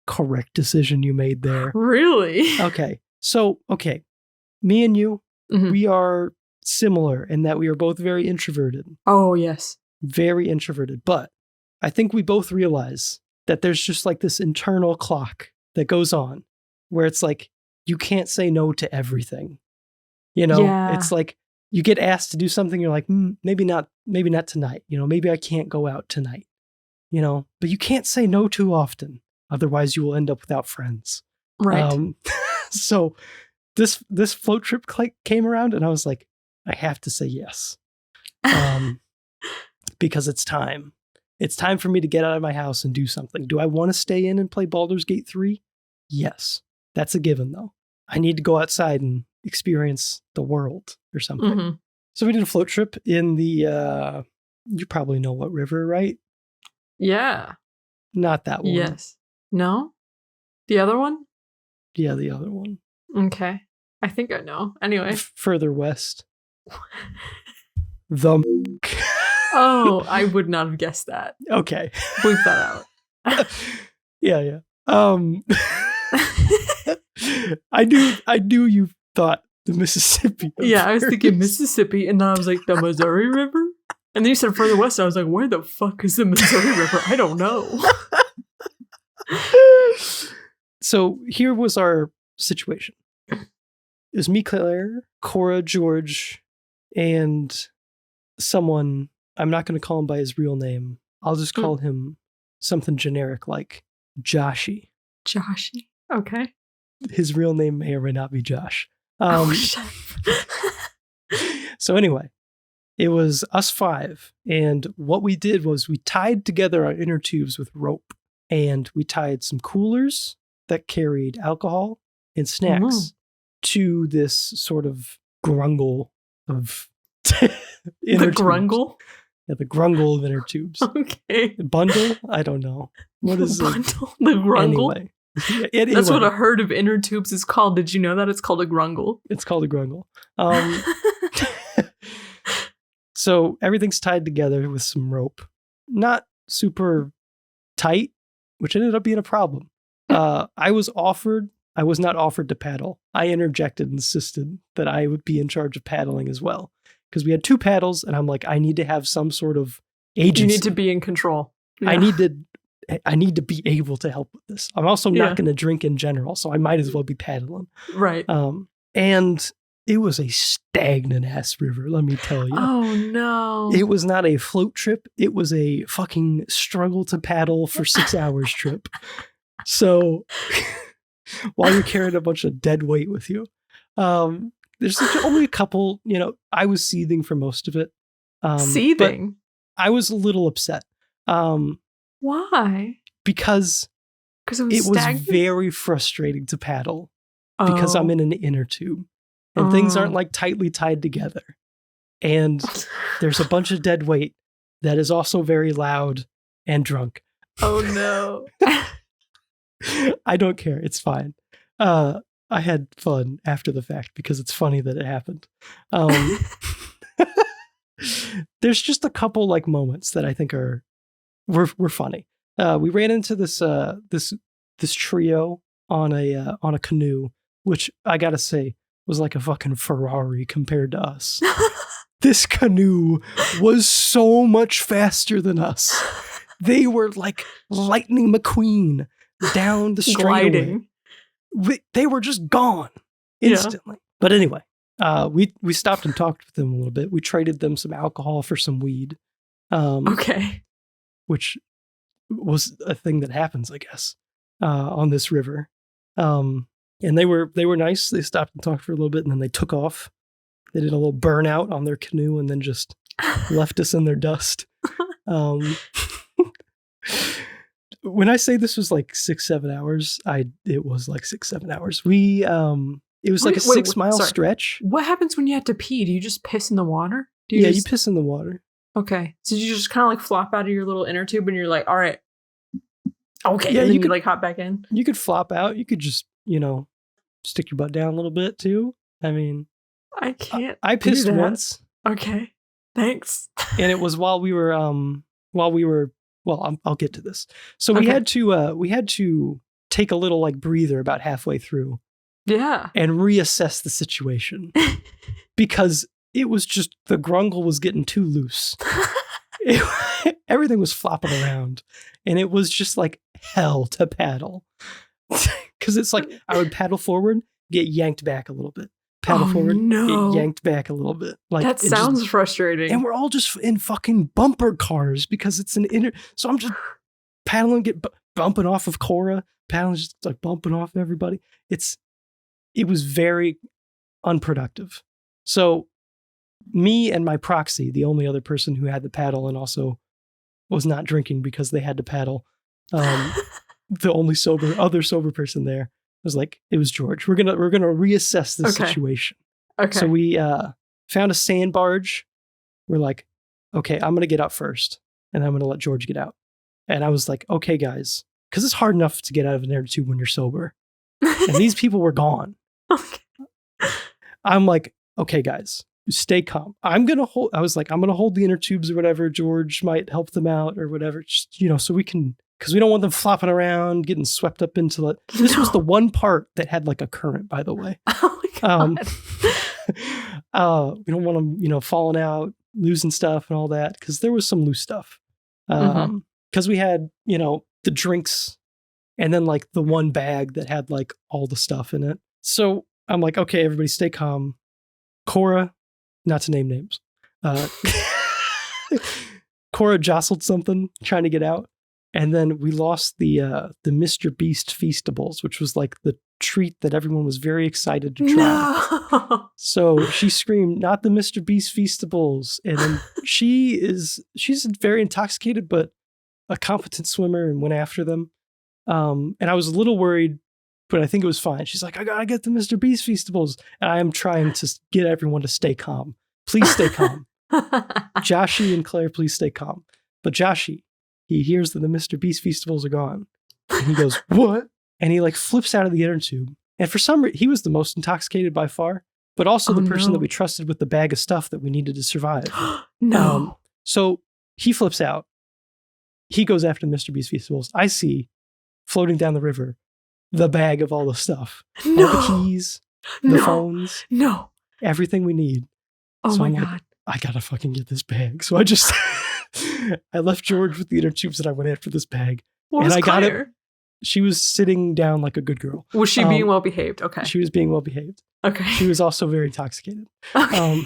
correct decision you made there. Really? Okay. So, me and you, we are similar in that we are both very introverted. Oh, yes. Very introverted. But I think we both realize that there's just like this internal clock that goes on where it's like, you can't say no to everything. You know, it's like you get asked to do something. You're like, maybe not tonight. You know, maybe I can't go out tonight. You know, but you can't say no too often. Otherwise, you will end up without friends. Right. So this float trip came around, and I was like, I have to say yes, because it's time. It's time for me to get out of my house and do something. Do I want to stay in and play Baldur's Gate 3? Yes, that's a given, though. I need to go outside and experience the world or something. So we did a float trip in the. You probably know what river, right? Yeah. Not that one. Yes. No? The other one? Yeah, the other one. Okay. I think I know. Anyway. Further west. The Oh, I would not have guessed that. Okay. Bleep that out. Yeah. I knew you thought the Mississippi. Yeah, I was thinking Mississippi, and then I was like, the Missouri River? And then you said further west. I was like, where the fuck is the Missouri River? I don't know. So here was our situation. it was me, Claire, Cora, George, and someone. I'm not going to call him by his real name. I'll just call him something generic like Joshy. Joshy. Okay. His real name may or may not be Josh. Shut up. So anyway, it was us 5. And what we did was we tied together our inner tubes with rope. And we tied some coolers that carried alcohol and snacks to this sort of grungle of inner tubes. Grungle? Yeah, the grungle of inner tubes. Okay. Bundle? I don't know. What is bundle? The grungle? Anyway. That's what a herd of inner tubes is called. Did you know that? It's called a grungle. It's called a grungle. So everything's tied together with some rope. Not super tight, which ended up being a problem. I was not offered to paddle. I interjected and insisted that I would be in charge of paddling as well. Because we had 2 paddles, and I'm like, I need to have some sort of agency. You need to be in control. Yeah. I need to be able to help with this. I'm also not going to drink in general, so I might as well be paddling. Right. And it was a stagnant ass river, let me tell you. Oh no. It was not a float trip. It was a fucking struggle to paddle for 6 hours trip. So while you're carrying a bunch of dead weight with you, there's only a couple, I was seething for most of it. Seething? I was a little upset. Why? Because it was very frustrating to paddle because I'm in an inner tube and things aren't like tightly tied together. And there's a bunch of dead weight that is also very loud and drunk. Oh no. I don't care. It's fine. I had fun after the fact because it's funny that it happened. There's just a couple like moments that I think were funny. We ran into this trio on a canoe, which I gotta say was like a fucking Ferrari compared to us. This canoe was so much faster than us. They were like Lightning McQueen down the straightaway. They were just gone instantly. Yeah. But anyway, we stopped and talked with them a little bit. We traded them some alcohol for some weed. Okay. Which was a thing that happens, I guess, on this river. And they were nice. They stopped and talked for a little bit, and then they took off. They did a little burnout on their canoe and then just left us in their dust. When I say this was like 6-7 hours, it was like 6-7 hours. It was like a 6-mile stretch. What happens when you have to pee? Do you just piss in the water? You piss in the water. Okay. So you just kind of like flop out of your little inner tube and you're like, all right. Okay. Yeah, and then you like hop back in. You could flop out. You could just, stick your butt down a little bit too. I mean, I can't. I pissed once. Okay. Thanks. And it was while we were, I'll get to this. So we had to take a little like breather about halfway through. Yeah. And reassess the situation because it was just, the grungle was getting too loose. Everything was flopping around and it was just like hell to paddle. Because it's like I would paddle forward, get yanked back a little bit. Paddle forward, get yanked back a little bit. Like that sounds frustrating. And we're all just in fucking bumper cars because it's an inner. So I'm just paddling, bumping off of Cora, paddling, just like bumping off everybody. It was very unproductive. So me and my proxy, the only other person who had the paddle and also was not drinking because they had to paddle, the only other sober person there was like, it was George. We're gonna reassess this situation. Okay. So we found a sand barge. We're like, okay, I'm gonna get out first, and I'm gonna let George get out. And I was like, okay, guys, because it's hard enough to get out of an inner tube when you're sober, and these people were gone. Okay. I'm like, okay, guys, stay calm. I'm gonna hold the inner tubes or whatever. George might help them out or whatever. Just so we can. Because we don't want them flopping around, getting swept up into it. This was the one part that had like a current, by the way. Oh my God. We don't want them, falling out, losing stuff and all that. Because there was some loose stuff. Because we had, the drinks and then like the one bag that had like all the stuff in it. So I'm like, okay, everybody stay calm. Cora, not to name names, Cora jostled something trying to get out. And then we lost the Mr. Beast Feastables, which was like the treat that everyone was very excited to try. No. So she screamed, not the Mr. Beast Feastables. And then she's very intoxicated, but a competent swimmer, and went after them. And I was a little worried, but I think it was fine. She's like, I gotta get the Mr. Beast Feastables. And I am trying to get everyone to stay calm. Please stay calm. Joshi and Claire, please stay calm. But Joshi, he hears that the Mr. Beast Feastables are gone. And he goes, what? And he like flips out of the inner tube. And for some reason, he was the most intoxicated by far, but also the person that we trusted with the bag of stuff that we needed to survive. No. So he flips out. He goes after the Mr. Beast Feastables. I see floating down the river the bag of all the stuff. No. All the keys, the phones. No. Everything we need. Oh so my I'm God. like, I gotta fucking get this bag. So I just, I left George with the inner tubes and I went after this bag. What was I got Claire? it. She was sitting down like a good girl. Was she being well behaved? Okay. She was being well behaved. Okay. She was also very intoxicated. Okay.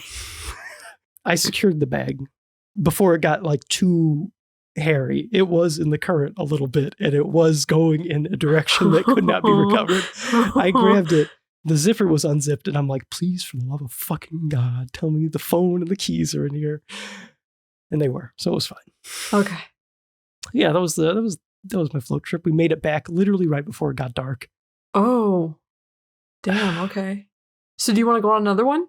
I secured the bag before it got like too hairy. It was in the current a little bit, and it was going in a direction that could not be recovered. I grabbed it. The zipper was unzipped, and I'm like, please, for the love of fucking God, tell me the phone and the keys are in here. And they were, so it was fine. Okay. Yeah, that was my float trip. We made it back literally right before it got dark. Oh. Damn, okay. So do you want to go on another one?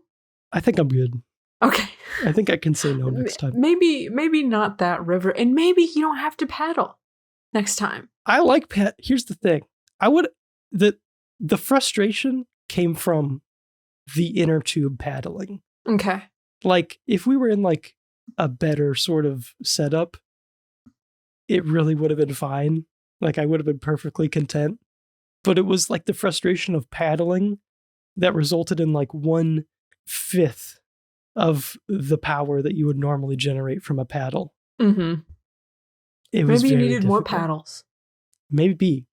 I think I'm good. Okay. I think I can say no next time. Maybe not that river, and maybe you don't have to paddle next time. I like here's the thing. The frustration came from the inner tube paddling. Okay. Like if we were in like a better sort of setup, it really would have been fine. Like I would have been perfectly content. But it was like the frustration of paddling that resulted in like 1/5 of the power that you would normally generate from a paddle. Mm-hmm. It was maybe you very needed more difficult. paddles. Maybe.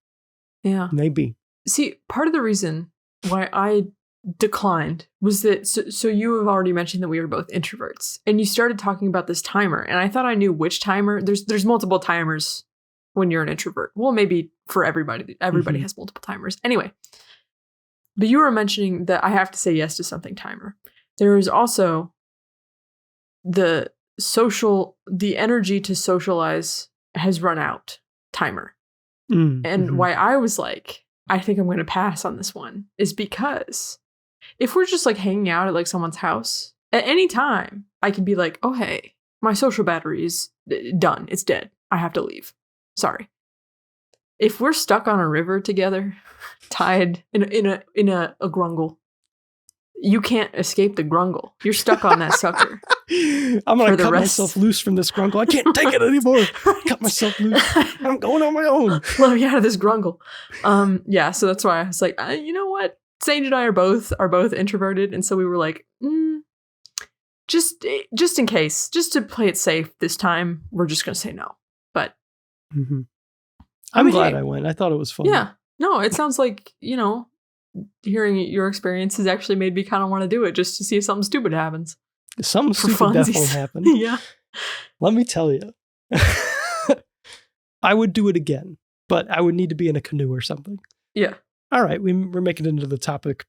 Yeah. Maybe. See, part of the reason why I declined was that so you have already mentioned that we were both introverts, and you started talking about this timer, and I thought I knew which timer. There's multiple timers when you're an introvert. Well, maybe for everybody has multiple timers. Anyway, but you were mentioning that I have to say yes to something timer. There is also the energy to socialize has run out timer. And why I was like, I think I'm going to pass on this one is because if we're just like hanging out at like someone's house at any time, I can be like, oh, hey, my social battery is done. It's dead. I have to leave. Sorry. If we're stuck on a river together, tied in a grungle, you can't escape the grungle. You're stuck on that sucker. I'm going to cut myself loose from this grungle. I can't take it anymore. Right. Cut myself loose. I'm going on my own. Let me out of this grungle. Yeah, so that's why I was like, you know what? Sage and I are both introverted, and so we were like, just in case, just to play it safe this time, we're just going to say no. But I'm glad I went. I thought it was fun. Yeah. No, it sounds like, hearing your experience has actually made me kind of want to do it just to see if something stupid happens. Something stupid definitely happened. Yeah. Let me tell you. I would do it again, but I would need to be in a canoe or something. Yeah. All right. We're making it into the topic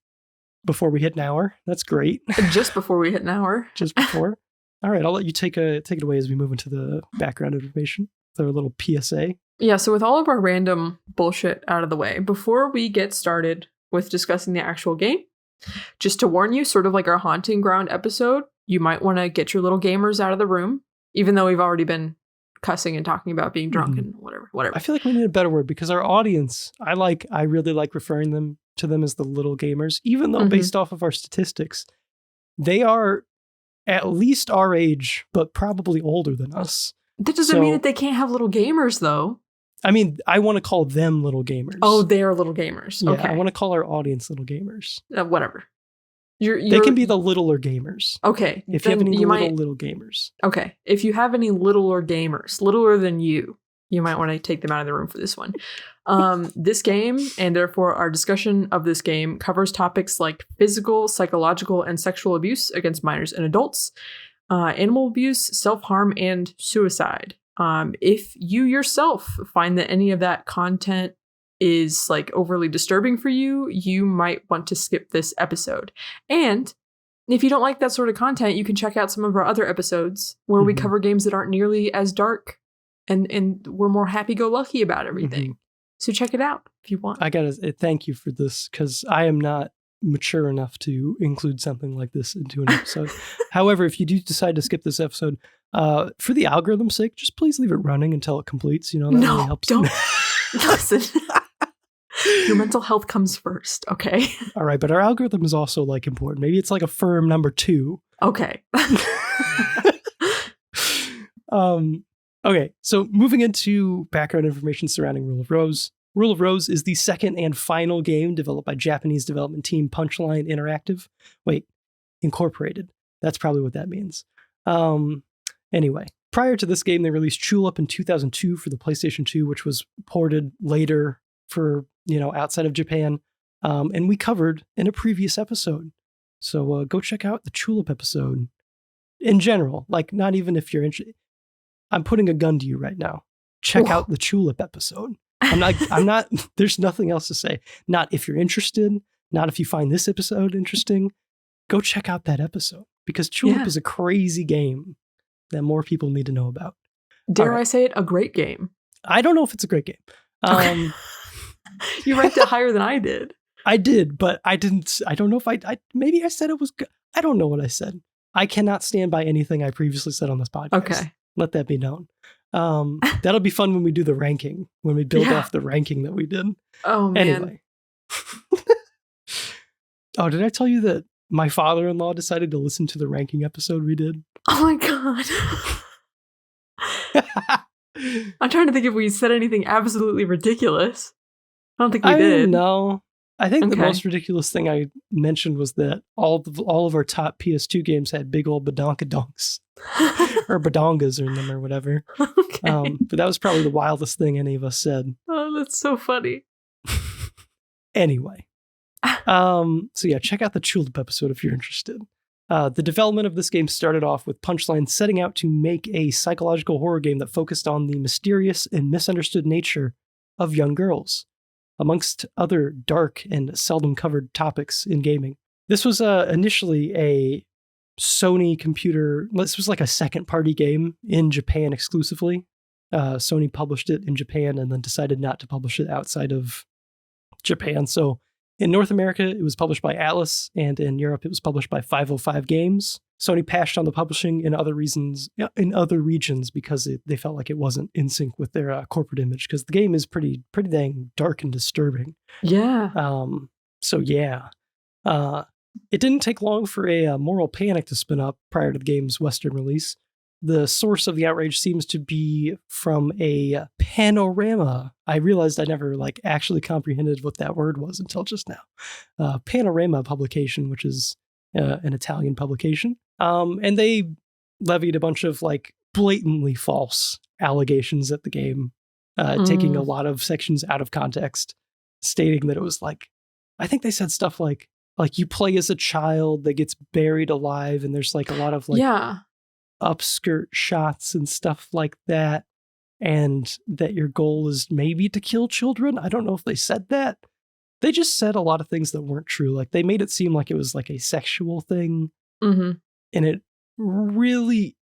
before we hit an hour. That's great. Just before we hit an hour. Just before. All right. I'll let you take it away as we move into the background information. Our little PSA. Yeah. So with all of our random bullshit out of the way, before we get started with discussing the actual game, just to warn you, sort of like our Haunting Ground episode, you might want to get your little gamers out of the room, even though we've already been cussing and talking about being drunk and whatever. I feel like we need a better word because our audience, I really like referring to them as the little gamers, even though based off of our statistics, they are at least our age, but probably older than us. That doesn't mean that they can't have little gamers, though. I mean, I want to call them little gamers. Oh, they are little gamers. Yeah, okay. I want to call our audience little gamers. Whatever. They can be the littler gamers. Okay. If you have any little gamers. Okay. If you have any littler gamers, littler than you you might want to take them out of the room for this one. This game, and therefore our discussion of this game, covers topics like physical, psychological, and sexual abuse against minors and adults, animal abuse, self-harm, and suicide. If you yourself find that any of that content is like overly disturbing for you, you might want to skip this episode. And if you don't like that sort of content, you can check out some of our other episodes where we cover games that aren't nearly as dark and we're more happy-go-lucky about everything. So check it out if you want. I gotta thank you for this, because I am not mature enough to include something like this into an episode. However, if you do decide to skip this episode, for the algorithm's sake, just please leave it running until it completes. That really helps. Don't listen. Your mental health comes first, okay? All right, but our algorithm is also like important. Maybe it's like a firm number 2. Okay. Okay, so moving into background information surrounding Rule of Rose. Rule of Rose is the second and final game developed by Japanese development team Punchline Incorporated. That's probably what that means. Anyway, prior to this game, they released Tulip in 2002 for the PlayStation 2, which was ported later for, outside of Japan. And we covered in a previous episode. So go check out the Tulip episode. In general, like not even if you're interested. I'm putting a gun to you right now. Check out the Tulip episode. I'm not, there's nothing else to say. Not if you're interested, not if you find this episode interesting. Go check out that episode, because Tulip is a crazy game that more people need to know about. Dare I say it, a great game? I don't know if it's a great game. You ranked it higher than I did. I did, but I didn't. I don't know if maybe I said it was good. I don't know what I said. I cannot stand by anything I previously said on this podcast. Okay. Let that be known. That'll be fun when we do the ranking, when we build off the ranking that we did. Oh, man. Anyway. Oh, did I tell you that my father-in-law decided to listen to the ranking episode we did? Oh my God. I'm trying to think if we said anything absolutely ridiculous. I don't think we did. No. I think the most ridiculous thing I mentioned was that all of our top PS2 games had big old badonkadonks or badongas in them or whatever. Okay. But that was probably the wildest thing any of us said. Oh, that's so funny. Anyway. So yeah, check out the Tulip episode if you're interested. The development of this game started off with Punchline setting out to make a psychological horror game that focused on the mysterious and misunderstood nature of young girls, amongst other dark and seldom covered topics in gaming. This was initially a Sony computer. This was like a second-party game in Japan exclusively. Sony published it in Japan and then decided not to publish it outside of Japan. So in North America, it was published by Atlas, and in Europe, it was published by 505 Games. Sony passed on the publishing in other regions because they felt like it wasn't in sync with their corporate image, because the game is pretty dang dark and disturbing. Yeah. So yeah. It didn't take long for a moral panic to spin up prior to the game's Western release. The source of the outrage seems to be from a panorama. I realized I never actually comprehended what that word was until just now. Panorama publication, which is an Italian publication. And they levied a bunch of blatantly false allegations at the game, taking a lot of sections out of context, stating that it was I think they said stuff like you play as a child that gets buried alive, and there's a lot of upskirt shots and stuff like that, and that your goal is maybe to kill children. I don't know if they said that. They just said a lot of things that weren't true. They made it seem like it was a sexual thing. Mm-hmm. And it really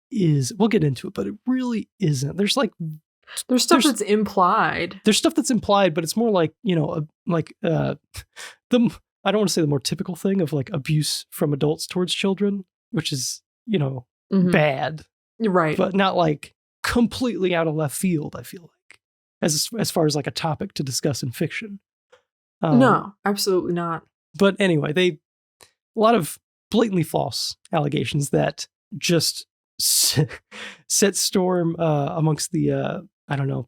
is. We'll get into it, but it really isn't. There's stuff that's implied. There's stuff that's implied, but it's more I don't want to say the more typical thing of abuse from adults towards children, which is, bad. Right. But not completely out of left field, I feel as far as a topic to discuss in fiction. No, absolutely not. But anyway, a lot of blatantly false allegations that just set storm amongst the,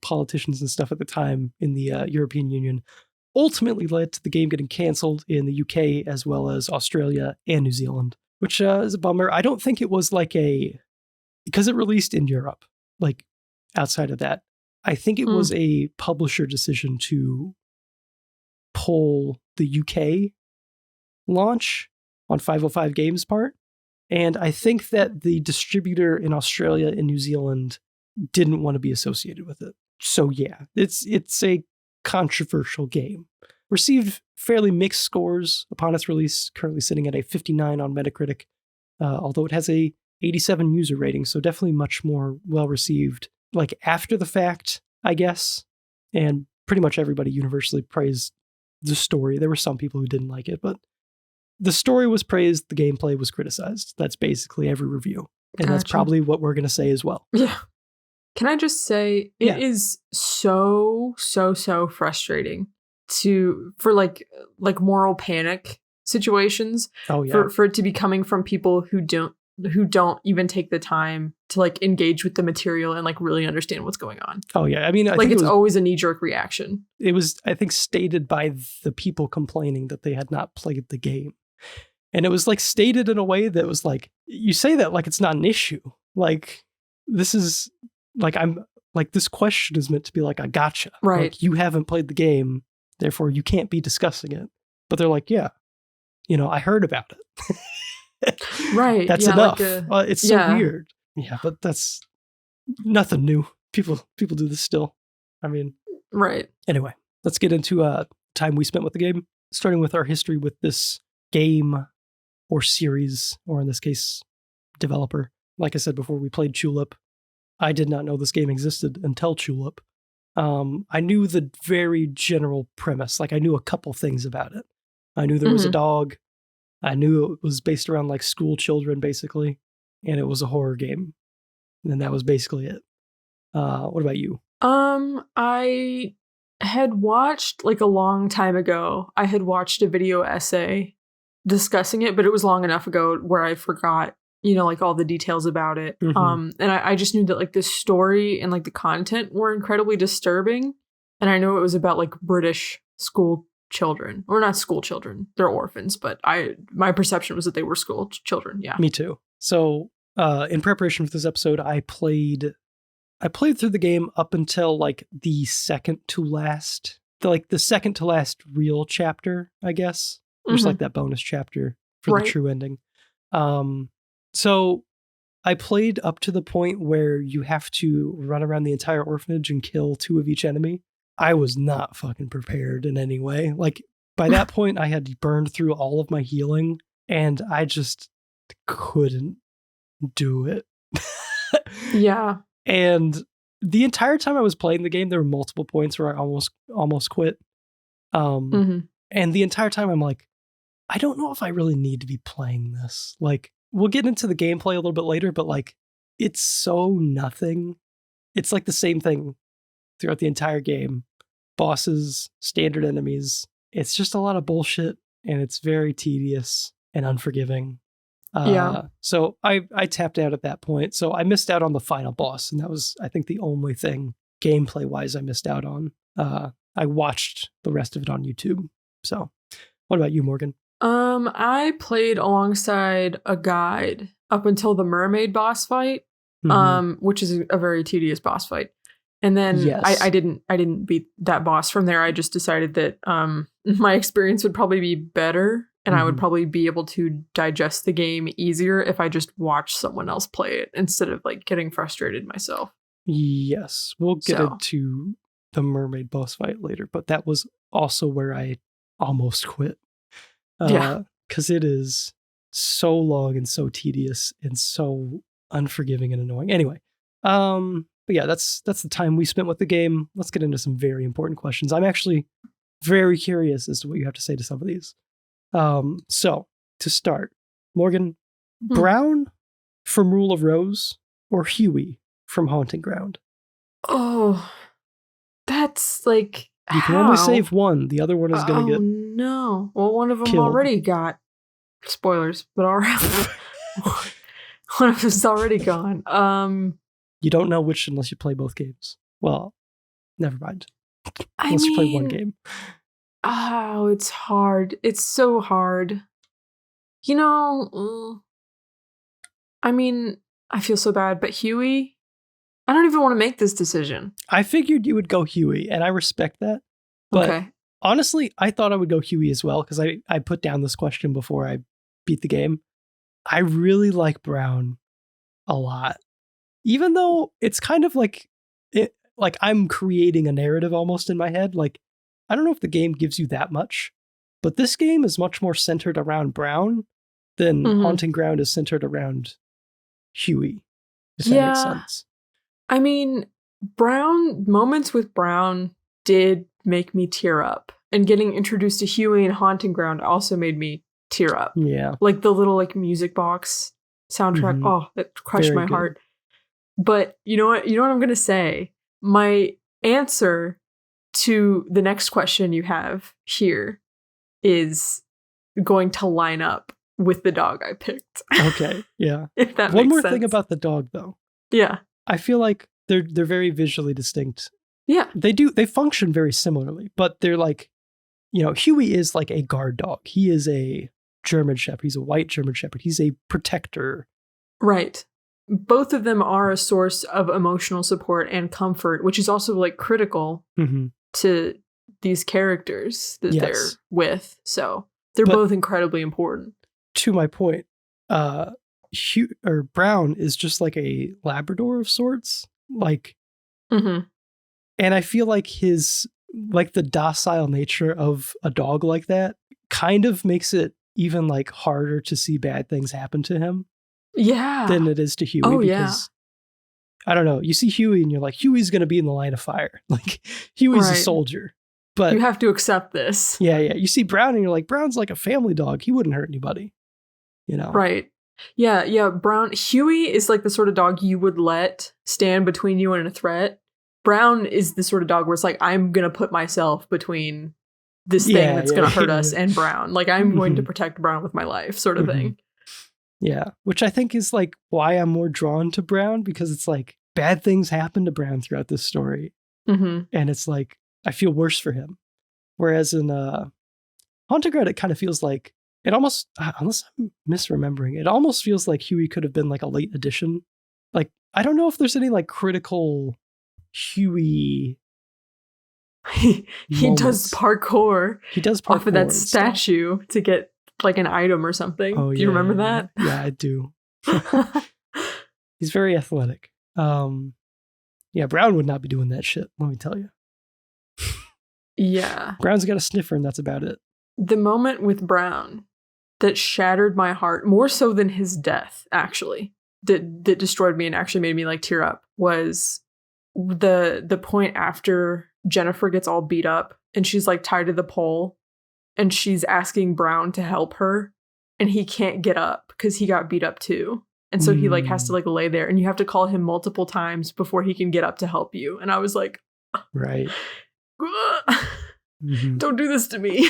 politicians and stuff at the time in the European Union, ultimately led to the game getting canceled in the UK as well as Australia and New Zealand, which is a bummer. I don't think it was because it released in Europe, outside of that. I think it was a publisher decision to pull the UK launch on 505 Games' part. And I think that the distributor in Australia and New Zealand didn't want to be associated with it. So yeah, it's a controversial game. Received fairly mixed scores upon its release, currently sitting at a 59 on Metacritic, although it has a 87 user rating, so definitely much more well-received. Like after the fact, I guess, and pretty much everybody universally praised the story. There were some people who didn't like it, but the story was praised, the gameplay was criticized. That's basically every review. And that's probably what we're going to say as well. Yeah. Can I just say, it is so frustrating for like moral panic situations. Oh, yeah. For it to be coming from people who don't even take the time to like engage with the material and like really understand what's going on. Oh yeah. I mean, I think it's always a knee-jerk reaction. It was, I think, stated by the people complaining that they had not played the game. And it was like stated in a way that was like, you say that like it's not an issue. Like this is like, I'm like, this question is meant to be like, I gotcha. Right. Like, you haven't played the game, therefore you can't be discussing it. But they're like, yeah, I heard about it. Right. That's enough. It's so weird. Yeah, but that's nothing new. People do this still. I mean, right. Anyway, let's get into time we spent with the game, starting with our history with this game or series, or in this case, developer. Like I said before, we played Tulip. I did not know this game existed until Tulip. I knew the very general premise. Like I knew a couple things about it. I knew there was a dog. I knew it was based around like school children, basically, and it was a horror game. And that was basically it. What about you? I had watched like a long time ago. I had watched a video essay discussing it, but it was long enough ago where I forgot, like all the details about it. And I just knew that like the story and like the content were incredibly disturbing. And I know it was about like British school children, or not school children, they're orphans, but my perception was that they were school children. Yeah, me too. So in preparation for this episode, I played through the game up until like the second to last real chapter, I guess. There's like that bonus chapter for the true ending. So I played up to the point where you have to run around the entire orphanage and kill 2 of each enemy. I was not fucking prepared in any way. Like by that point, I had burned through all of my healing and I just couldn't do it. Yeah. And the entire time I was playing the game, there were multiple points where I almost quit. And the entire time I'm like, I don't know if I really need to be playing this. Like, we'll get into the gameplay a little bit later, but like, it's so nothing. It's like the same thing throughout the entire game. Bosses, standard enemies. It's just a lot of bullshit, and it's very tedious and unforgiving. So I tapped out at that point. So I missed out on the final boss, and that was, I think, the only thing gameplay-wise I missed out on. I watched the rest of it on YouTube. So, what about you, Morgan? I played alongside a guide up until the mermaid boss fight, which is a very tedious boss fight. And then I didn't beat that boss from there. I just decided that my experience would probably be better and I would probably be able to digest the game easier if I just watched someone else play it instead of like getting frustrated myself. Yes, we'll get into the mermaid boss fight later, but that was also where I almost quit. Because it is so long and so tedious and so unforgiving and annoying. Anyway, but yeah, that's the time we spent with the game. Let's get into some very important questions. I'm actually very curious as to what you have to say to some of these. So to start, Morgan, Brown from Rule of Rose or Huey from Haunting Ground? Oh, that's like, you can only save one. The other one is going to get no. Well, one of them killed. Already got spoilers, but all right. One of them's already gone. You don't know which unless you play both games. Well, never mind. Unless you play one game. Oh, it's hard. It's so hard. I mean, I feel so bad, but Huey, I don't even want to make this decision. I figured you would go Huey, and I respect that. But Okay. honestly, I thought I would go Huey as well, because I put down this question before I beat the game. I really like Brown a lot. Even though it's kind of like I'm creating a narrative almost in my head. Like, I don't know if the game gives you that much, but this game is much more centered around Brown than Haunting Ground is centered around Huey. If that makes sense. I mean, moments with Brown did make me tear up. And getting introduced to Huey and Haunting Ground also made me tear up. Yeah. Like the little music box soundtrack. Oh, that crushed Very my good. heart. But you know what? You know what I'm going to say? My answer to the next question you have here is going to line up with the dog I picked. Okay, yeah. If that One makes more sense. thing about the dog, though. Yeah. I feel like they're very visually distinct. Yeah. They function very similarly, but they're like, Huey is like a guard dog. He is a German Shepherd. He's a white German Shepherd. He's a protector. Right. Both of them are a source of emotional support and comfort, which is also like critical to these characters that they're with. So they're both incredibly important. To my point, Brown is just like a Labrador of sorts. Like, and I feel like the docile nature of a dog like that kind of makes it even like harder to see bad things happen to him. Yeah. Than it is to Huey, because I don't know. You see Huey and you're like, Huey's going to be in the line of fire. Like, Huey's a soldier. But you have to accept this. Yeah. You see Brown and you're like, Brown's like a family dog. He wouldn't hurt anybody. Right. Yeah. Huey is like the sort of dog you would let stand between you and a threat. Brown is the sort of dog where it's like, I'm going to put myself between this thing that's going to hurt us and Brown. Like, I'm going to protect Brown with my life, sort of thing. Yeah, which I think is like why I'm more drawn to Brown, because it's like bad things happen to Brown throughout this story. And it's like, I feel worse for him. Whereas in Haunting Ground, it kind of feels like, it almost, unless I'm misremembering, it almost feels like Huey could have been like a late addition. Like, I don't know if there's any like critical Huey. He does parkour. He does parkour off of that statue to get like an item or something. Do you remember that? Yeah, I do. He's very athletic. Brown would not be doing that shit, let me tell you. Yeah. Brown's got a sniffer and that's about it. The moment with Brown that shattered my heart, more so than his death, actually, that destroyed me and actually made me like tear up, was the point after Jennifer gets all beat up and she's like tied to the pole. And she's asking Brown to help her, and he can't get up because he got beat up too. And so he like has to like lay there, and you have to call him multiple times before he can get up to help you. And I was like, right. Don't do this to me.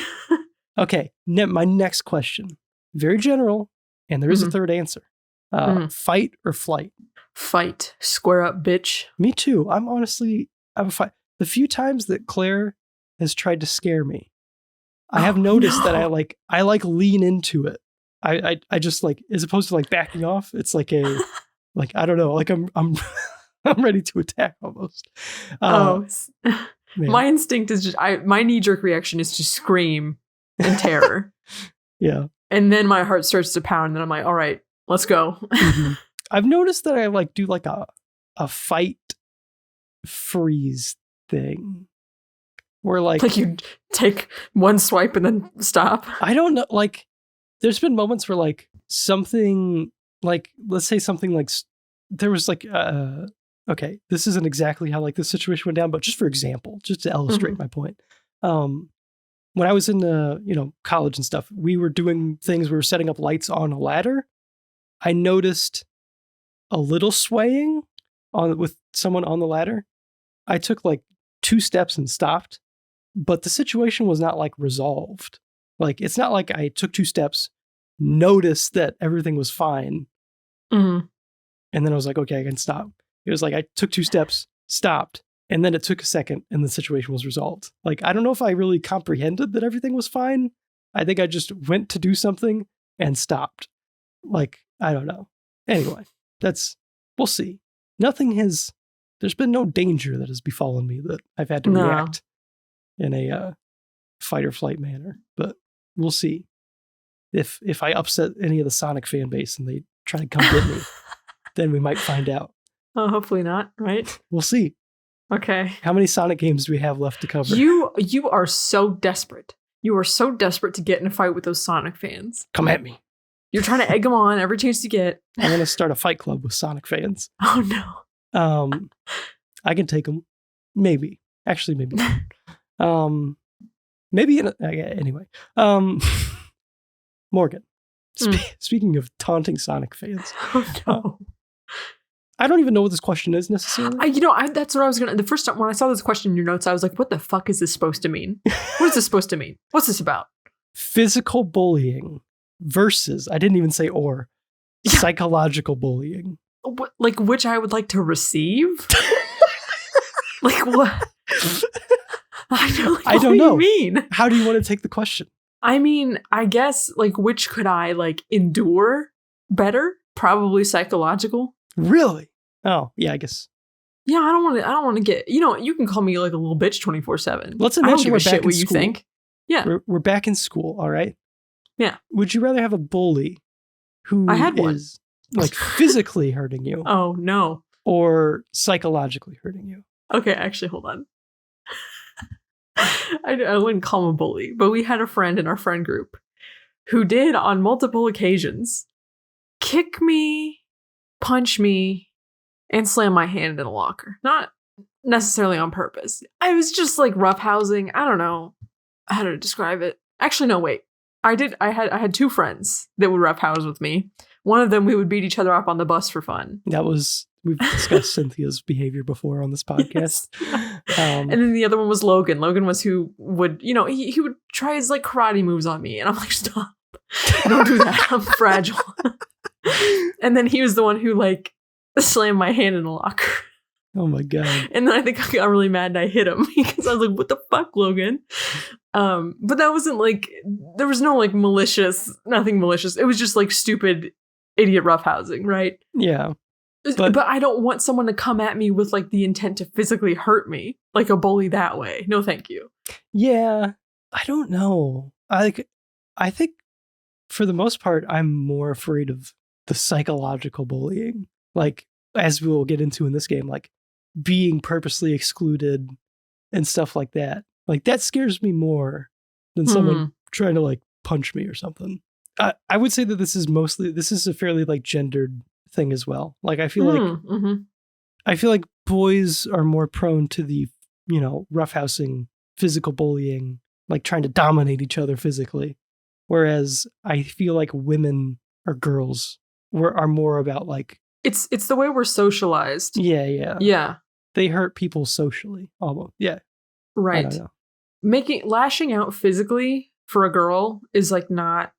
Okay. My next question, very general, and there is a third answer. Fight or flight? Fight. Square up, bitch. Me too. I'm a fight. The few times that Claire has tried to scare me, I have noticed that I lean into it. I just like, as opposed to like backing off, it's like like, I don't know, like I'm I'm ready to attack almost. My instinct is my knee-jerk reaction is to scream in terror. Yeah. And then my heart starts to pound and I'm like, all right, let's go. I've noticed that I like do like a fight freeze thing. Where like you take one swipe and then stop. I don't know. Like, there's been moments where like something like, let's say something like there was like, okay, this isn't exactly how like this situation went down, but just for example, just to illustrate my point. When I was in college and stuff, we were doing things. We were setting up lights on a ladder. I noticed a little swaying with someone on the ladder. I took like 2 steps and stopped. But the situation was not like resolved. Like, it's not like I took 2 steps, noticed that everything was fine. And then I was like, okay, I can stop. It was like, I took 2 steps, stopped. And then it took a second and the situation was resolved. Like, I don't know if I really comprehended that everything was fine. I think I just went to do something and stopped. Like, I don't know. Anyway, we'll see. Nothing has there's been no danger that has befallen me that I've had to react in a fight or flight manner. But we'll see if I upset any of the Sonic fan base and they try to come get me. Then we might find out. Oh, hopefully not, right? We'll see. Okay. How many Sonic games do we have left to cover? You are so desperate. You are so desperate to get in a fight with those Sonic fans. Come at me. You're trying to egg them on every chance you get. I'm going to start a fight club with Sonic fans. Oh, no. I can take them. Maybe. Actually, maybe not. Maybe anyway. Morgan, speaking of taunting Sonic fans. Oh, no. I don't even know what this question is necessarily. That's what I was going to... The first time when I saw this question in your notes, I was like, what the fuck is this supposed to mean? What is this supposed to mean? What's this about? Physical bullying versus, I didn't even say or, psychological bullying. What, like, which I would like to receive? Like, what? I don't know. What do you mean? How do you want to take the question? I mean, I guess, like, which could I, like, endure better? Probably psychological. Really? Oh, yeah, I guess. Yeah, I don't want to get, you can call me like a little bitch 24/7. Let's imagine we're back in school. You think. Yeah. We're back in school, all right? Yeah. Would you rather have a bully who is like physically hurting you? Oh, no. Or psychologically hurting you? Okay, actually, hold on. I wouldn't call him a bully, but we had a friend in our friend group who did on multiple occasions kick me, punch me, and slam my hand in a locker. Not necessarily on purpose. I was just like roughhousing. I don't know how to describe it. Actually, no, wait. I had two friends that would roughhouse with me. One of them, we would beat each other up on the bus for fun. We've discussed Cynthia's behavior before on this podcast. Yes. And then the other one was Logan. Logan was who would, he would try his like karate moves on me. And I'm like, stop. Don't do that. I'm fragile. And then he was the one who like slammed my hand in the locker. Oh my God. And then I think I got really mad and I hit him because I was like, what the fuck, Logan? But that wasn't like, there was no like nothing malicious. It was just like stupid idiot roughhousing, right? Yeah. But I don't want someone to come at me with like the intent to physically hurt me, like a bully that way. No, thank you. Yeah. I don't know. I think for the most part, I'm more afraid of the psychological bullying. Like, as we'll get into in this game, like being purposely excluded and stuff like that. Like, that scares me more than someone trying to like punch me or something. I would say that this is a fairly like gendered thing as well. Like, I feel like boys are more prone to the, roughhousing, physical bullying, like trying to dominate each other physically. Whereas I feel like women or girls are more about like, it's the way we're socialized. Yeah. They hurt people socially almost. Yeah. Right. I don't know. Lashing out physically for a girl is like not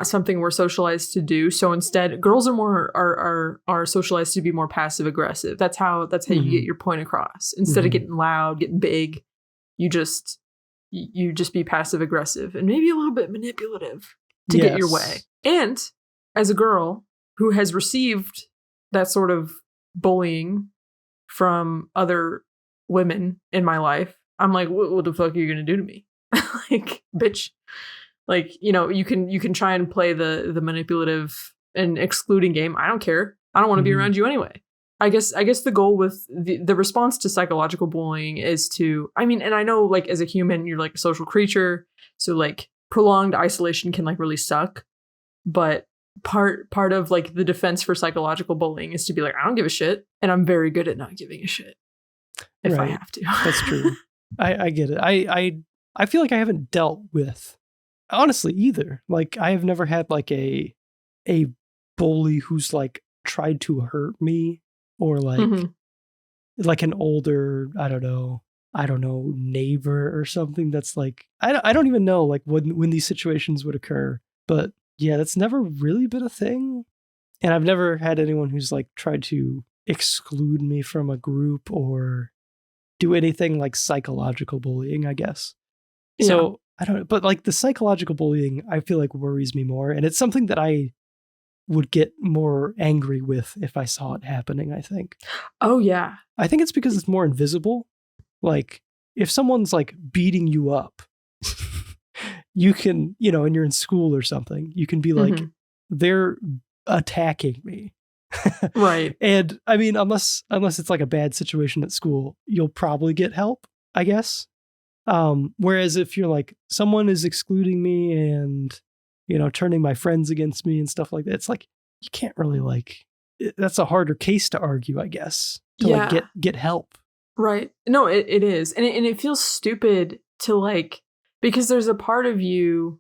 something we're socialized to do. So instead, girls are socialized to be more passive aggressive. That's how you get your point across. Instead of getting loud, getting big, you just be passive aggressive and maybe a little bit manipulative to get your way. And as a girl who has received that sort of bullying from other women in my life, I'm like, what the fuck are you going to do to me? Like, bitch. Like, you can try and play the manipulative and excluding game. I don't care. I don't want to be around you anyway. I guess the goal with the response to psychological bullying is to, and I know like as a human, you're like a social creature. So like prolonged isolation can like really suck. But part of like the defense for psychological bullying is to be like, I don't give a shit. And I'm very good at not giving a shit if I have to. That's true. I get it. I feel like I haven't dealt with, honestly, either. Like, I have never had like a bully who's like tried to hurt me or like an older, I don't know, neighbor or something that's like, I don't even know like when these situations would occur. But yeah, that's never really been a thing. And I've never had anyone who's like tried to exclude me from a group or do anything like psychological bullying, I guess. Yeah. So I don't know, but like the psychological bullying, I feel like worries me more. And it's something that I would get more angry with if I saw it happening, I think. Oh, yeah. I think it's because it's more invisible. Like, if someone's like beating you up, you can, and you're in school or something, you can be like, they're attacking me. Right. And I mean, unless it's like a bad situation at school, you'll probably get help, I guess. Whereas if you're like, someone is excluding me and, turning my friends against me and stuff like that, it's like, you can't really that's a harder case to argue, I guess, to like get help. Right. No, it is. And it feels stupid to because there's a part of you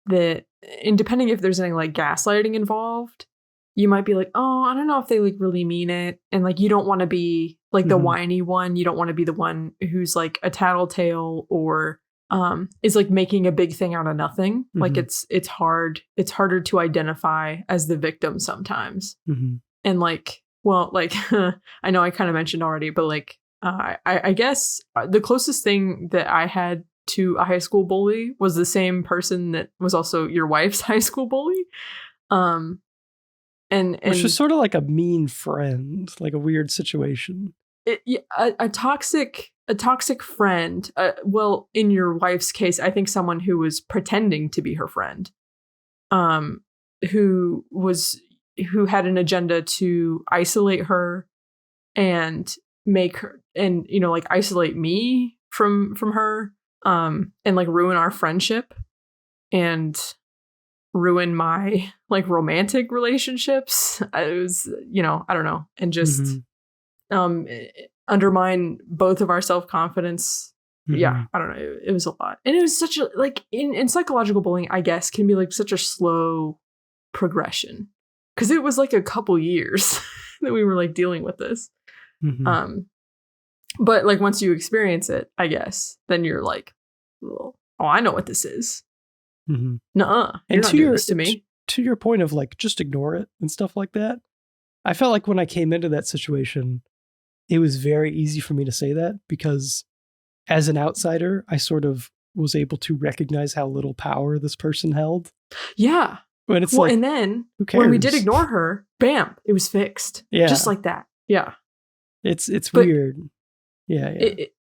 that, and depending if there's any like gaslighting involved, you might be like, oh, I don't know if they like really mean it. And like, you don't want to be like the whiny one. You don't want to be the one who's like a tattletale or is like making a big thing out of nothing. Like it's harder to identify as the victim sometimes. And like, well, like I know I kind of mentioned already, but like I guess the closest thing that I had to a high school bully was the same person that was also your wife's high school bully. And which was sort of like a mean friend, like a weird situation. A toxic friend. Well, in your wife's case, I think someone who was pretending to be her friend, who had an agenda to isolate her and make her, and like isolate me from her, and like ruin our friendship and ruin my like romantic relationships. It was, I don't know, and just undermine both of our self-confidence. Yeah, I don't know. It was a lot. And it was such a, like, in psychological bullying, I guess, can be like such a slow progression. Because it was like a couple years that we were like dealing with this. But like once you experience it, I guess, then you're like, oh, I know what this is. Nuh-uh. You're not doing this to me. To your point of like, just ignore it and stuff like that. I felt like when I came into that situation, it was very easy for me to say that because as an outsider, I sort of was able to recognize how little power this person held. Yeah. When it's and then when we did ignore her, bam, it was fixed. Yeah. Just like that. Yeah. It's weird. Yeah.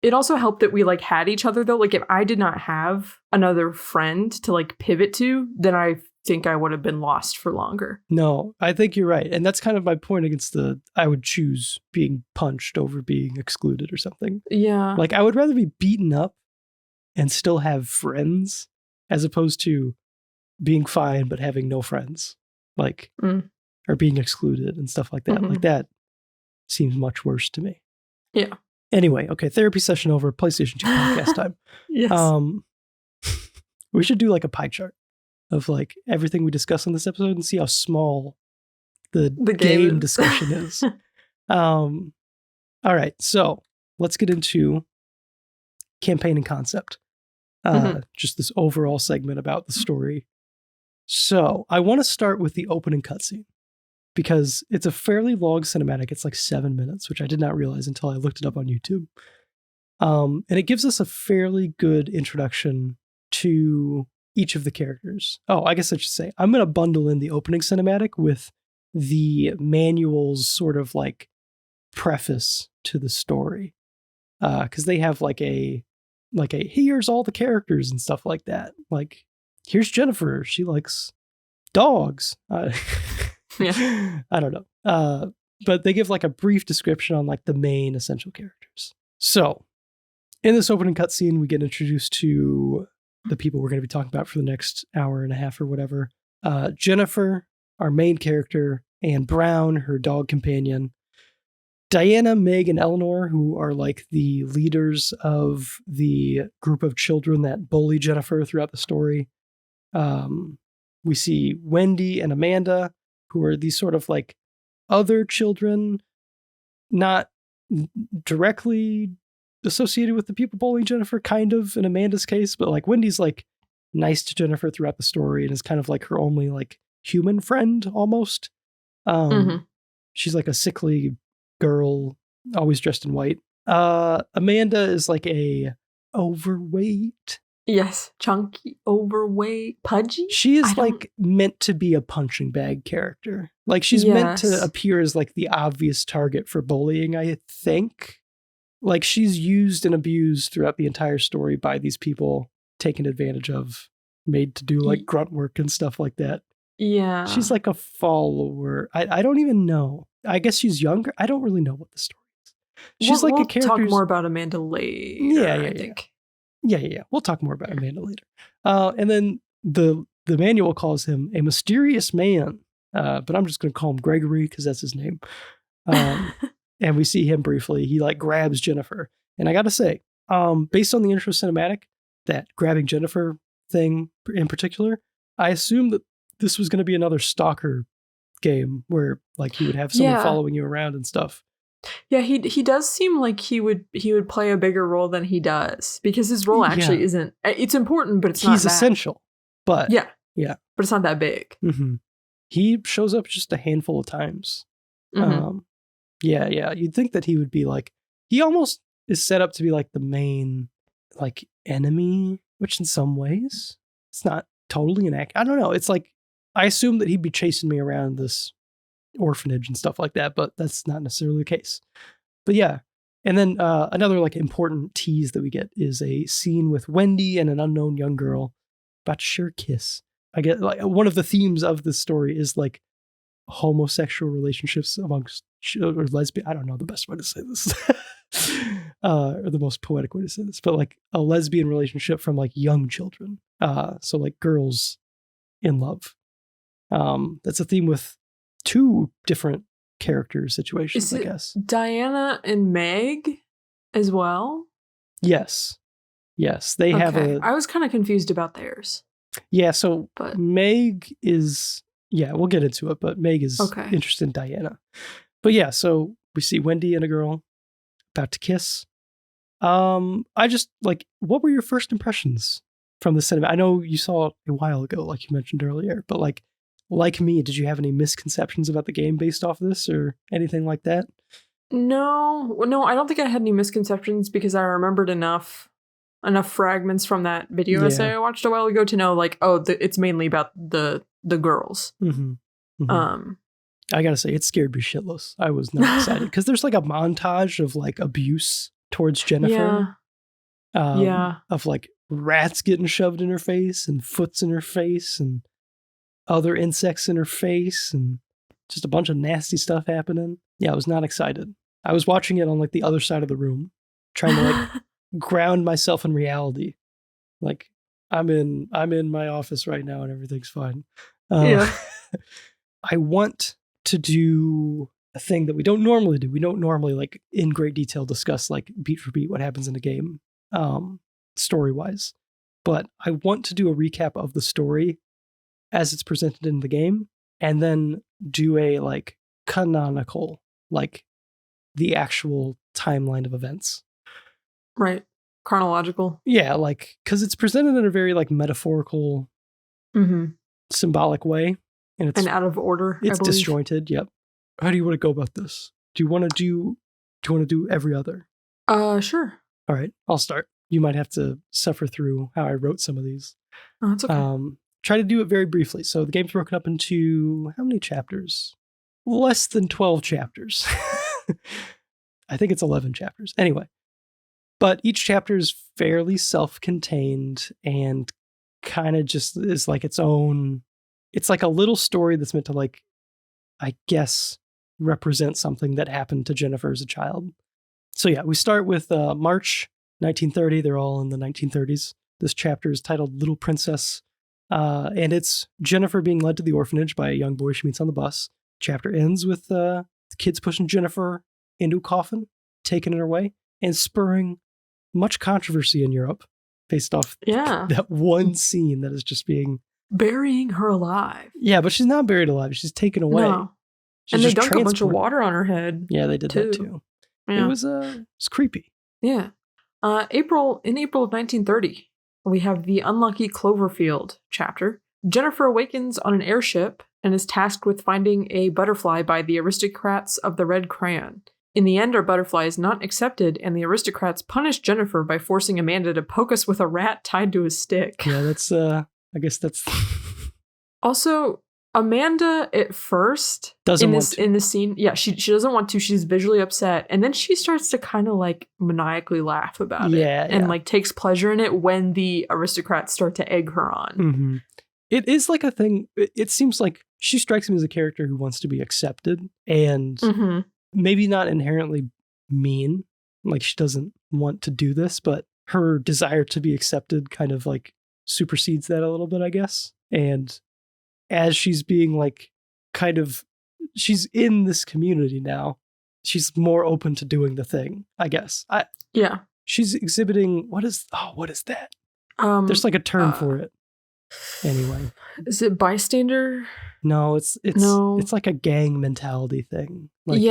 It also helped that we like had each other though. Like if I did not have another friend to like pivot to, then I think I would have been lost for longer. No, I think you're right. And that's kind of my point against I would choose being punched over being excluded or something. Yeah. Like I would rather be beaten up and still have friends as opposed to being fine but having no friends. Like, or being excluded and stuff like that. Like that seems much worse to me. Yeah. Anyway, okay, therapy session over, PlayStation 2 podcast time. Yes. We should do like a pie chart of like everything we discuss on this episode and see how small the game discussion is. All right, so let's get into campaign and concept. Just this overall segment about the story. So I want to start with the opening cutscene because it's a fairly long cinematic. It's like 7 minutes, which I did not realize until I looked it up on YouTube. And it gives us a fairly good introduction to each of the characters. Oh, I guess I should say, I'm going to bundle in the opening cinematic with the manual's sort of like preface to the story. Because they have like a here's all the characters and stuff like that. Like, here's Jennifer. She likes dogs. Yeah. I don't know. But they give like a brief description on like the main essential characters. So in this opening cutscene, we get introduced to the people we're going to be talking about for the next hour and a half or whatever. Jennifer, our main character, and Brown, her dog companion. Diana, Meg, and Eleanor, who are like the leaders of the group of children that bully Jennifer throughout the story. We see Wendy and Amanda, who are these sort of like other children, not directly associated with the people bullying Jennifer, kind of in Amanda's case, but like Wendy's like nice to Jennifer throughout the story and is kind of like her only like human friend almost. She's like a sickly girl, always dressed in white. Amanda is like a overweight Yes, chunky, overweight, pudgy. She is like meant to be a punching bag character. Like she's meant to appear as like the obvious target for bullying, I think. Like she's used and abused throughout the entire story by these people, taken advantage of, made to do like grunt work and stuff like that. Yeah. She's like a follower. I don't even know. I guess she's younger. I don't really know what the story is. She's like a character. We'll talk more about Amanda later, I think. Yeah. We'll talk more about Amanda later. And then the manual calls him a mysterious man, but I'm just going to call him Gregory because that's his name. And we see him briefly. He like grabs Jennifer. And I got to say, based on the intro cinematic, that grabbing Jennifer thing in particular, I assumed that this was going to be another stalker game where like he would have someone following you around and stuff. Yeah, he does seem like he would play a bigger role than he does because his role actually isn't. It's important, but he's essential. But yeah, but it's not that big. Mm-hmm. He shows up just a handful of times. Mm-hmm. You'd think that he would be like, he almost is set up to be like the main like enemy, which in some ways it's not totally an act. I don't know. It's like I assume that he'd be chasing me around this orphanage and stuff like that, but that's not necessarily the case. But yeah. And then another like important tease that we get is a scene with Wendy and an unknown young girl about to share a kiss. I get like one of the themes of this story is like homosexual relationships amongst or lesbian. I don't know the best way to say this, or the most poetic way to say this, but like a lesbian relationship from like young children. So like girls in love. That's a theme with two different character situations, I guess. Diana and Meg as well? Yes. They have I was kind of confused about theirs. Yeah, so Meg is... Yeah, we'll get into it, but Meg is interested in Diana. But yeah, so we see Wendy and a girl about to kiss. I just, like, what were your first impressions from the cinema? I know you saw it a while ago, like you mentioned earlier, but like me, did you have any misconceptions about the game based off this or anything like that? No, I don't think I had any misconceptions because I remembered enough fragments from that video essay I watched a while ago to know like, it's mainly about the girls. Mm-hmm. Mm-hmm. I gotta say, it scared me shitless. I was not excited because there's like a montage of like abuse towards Jennifer. Of like rats getting shoved in her face and foots in her face and other insects in her face and just a bunch of nasty stuff happening. Yeah, I was not excited. I was watching it on like the other side of the room, trying to like ground myself in reality. Like I'm in my office right now and everything's fine. I want to do a thing that we don't normally do. We don't normally like in great detail discuss like beat for beat what happens in a game, story wise. But I want to do a recap of the story as it's presented in the game, and then do a like canonical, like the actual timeline of events. Right. Chronological. Yeah, like, because it's presented in a very like metaphorical, symbolic way. And it's out of order. It's disjointed. Yep. How do you want to go about this? Do you want to do every other? Sure. All right, I'll start. You might have to suffer through how I wrote some of these. Oh, it's okay. Try to do it very briefly. So the game's broken up into how many chapters? Less than 12 chapters. I think it's 11 chapters. Anyway, but each chapter is fairly self-contained and kind of just is like its own. It's like a little story that's meant to like, I guess, represent something that happened to Jennifer as a child. So yeah, we start with March 1930. They're all in the 1930s. This chapter is titled Little Princess. And it's Jennifer being led to the orphanage by a young boy she meets on the bus. Chapter ends with the kids pushing Jennifer into a coffin, taking her away, and spurring much controversy in Europe based off that one scene that is just being... burying her alive. Yeah, but she's not buried alive. She's taken away. No. And they dunked a bunch of water on her head. Yeah, they did that too. Yeah. It was creepy. Yeah. In April of 1930, we have the Unlucky Cloverfield chapter. Jennifer awakens on an airship and is tasked with finding a butterfly by the aristocrats of the Red Crayon. In the end, our butterfly is not accepted, and the aristocrats punish Jennifer by forcing Amanda to poke us with a rat tied to a stick. Yeah, that's, I guess that's... Also, Amanda at first in the scene, yeah, she doesn't want to. She's visually upset, and then she starts to kind of like maniacally laugh about it, and like takes pleasure in it when the aristocrats start to egg her on. Mm-hmm. It is like a thing. It seems like she strikes me as a character who wants to be accepted, and maybe not inherently mean. Like she doesn't want to do this, but her desire to be accepted kind of like supersedes that a little bit, I guess. And as she's being like, she's in this community now, she's more open to doing the thing, I guess. She's exhibiting, what is that? There's like a term for it. Anyway. Is it bystander? No, it's like a gang mentality thing. Like,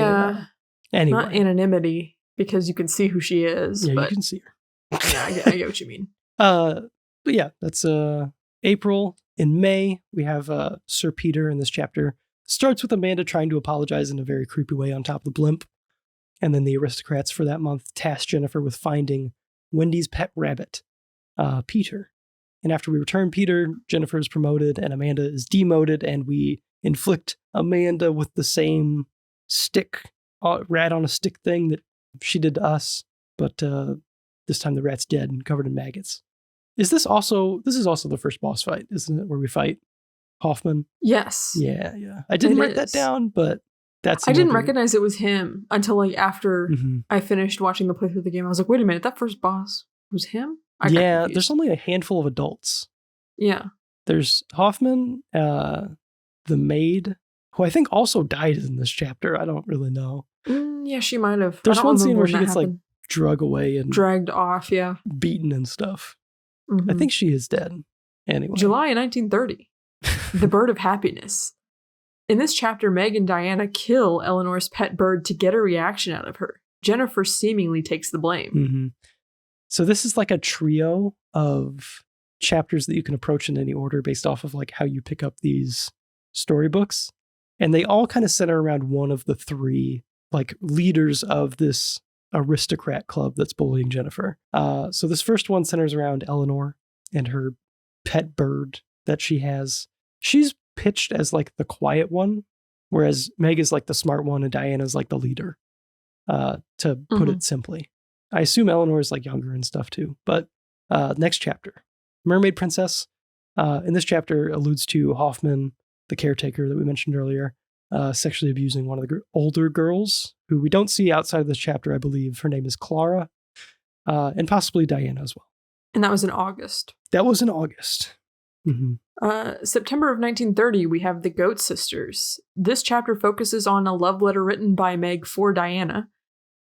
anyway. Not anonymity, because you can see who she is. Yeah, you can see her. Yeah, I get what you mean. But yeah, that's April. In May, we have Sir Peter in this chapter. Starts with Amanda trying to apologize in a very creepy way on top of the blimp. And then the aristocrats for that month task Jennifer with finding Wendy's pet rabbit, Peter. And after we return Peter, Jennifer is promoted and Amanda is demoted, and we inflict Amanda with the same stick, rat on a stick thing that she did to us. But this time the rat's dead and covered in maggots. This is also the first boss fight, isn't it? Where we fight Hoffman? Yes. Yeah. I didn't write that down, but I didn't recognize it was him until like after I finished watching the playthrough of the game. I was like, wait a minute, that first boss was him? There's only a handful of adults. Yeah. There's Hoffman, the maid, who I think also died in this chapter. I don't really know. Yeah, she might have. There's one scene where she gets like drug away and dragged off, beaten and stuff. I think she is dead. Anyway. July 1930. The Bird of Happiness. In this chapter, Meg and Diana kill Eleanor's pet bird to get a reaction out of her. Jennifer seemingly takes the blame. So this is like a trio of chapters that you can approach in any order based off of like how you pick up these storybooks. And they all kind of center around one of the three like leaders of this aristocrat club that's bullying Jennifer. So this first one centers around Eleanor and her pet bird that she has. She's pitched as like the quiet one, whereas Meg is like the smart one and Diana's like the leader, to put it simply. I assume Eleanor is like younger and stuff too. But next chapter, Mermaid Princess. In this chapter alludes to Hoffman, the caretaker that we mentioned earlier, sexually abusing one of the older girls who we don't see outside of this chapter. I believe her name is Clara, and possibly Diana as well. And that was in August. September of 1930, we have the Goat Sisters. This chapter focuses on a love letter written by Meg for Diana.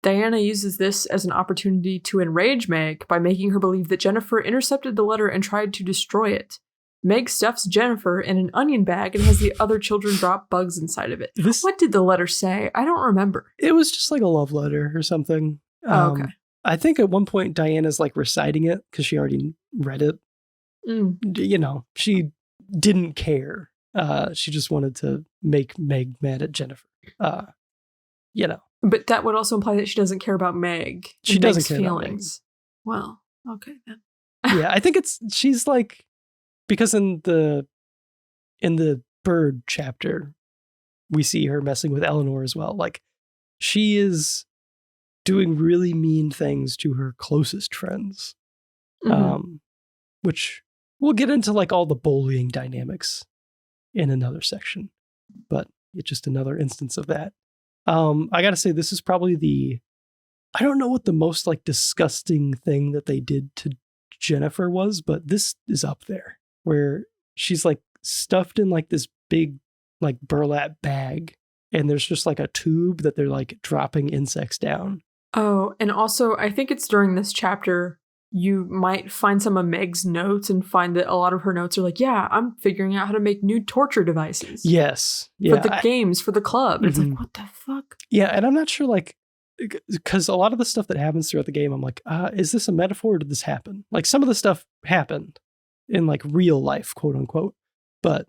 Diana uses this as an opportunity to enrage Meg by making her believe that Jennifer intercepted the letter and tried to destroy it. Meg stuffs Jennifer in an onion bag and has the other children drop bugs inside of it. What did the letter say? I don't remember. It was just like a love letter or something. Okay. I think at one point Diana's like reciting it because she already read it. You know, she didn't care. She just wanted to make Meg mad at Jennifer. You know. But that would also imply that she doesn't care about Meg. She doesn't care feelings. About Meg. Well, okay then. Yeah, I think she's like, because in the bird chapter, we see her messing with Eleanor as well. Like, she is doing really mean things to her closest friends, which we'll get into like all the bullying dynamics in another section, but it's just another instance of that. I gotta say, this is probably I don't know what the most like disgusting thing that they did to Jennifer was, but this is up there, where she's like stuffed in like this big like burlap bag, and there's just like a tube that they're like dropping insects down. Oh, and also I think it's during this chapter you might find some of Meg's notes and find that a lot of her notes are like, yeah, I'm figuring out how to make new torture devices. Yes. Yeah, for the games, for the club. It's like, what the fuck? Yeah, and I'm not sure, like, because a lot of the stuff that happens throughout the game, I'm like, is this a metaphor or did this happen? Like, some of the stuff happened in, like, real life, quote unquote. But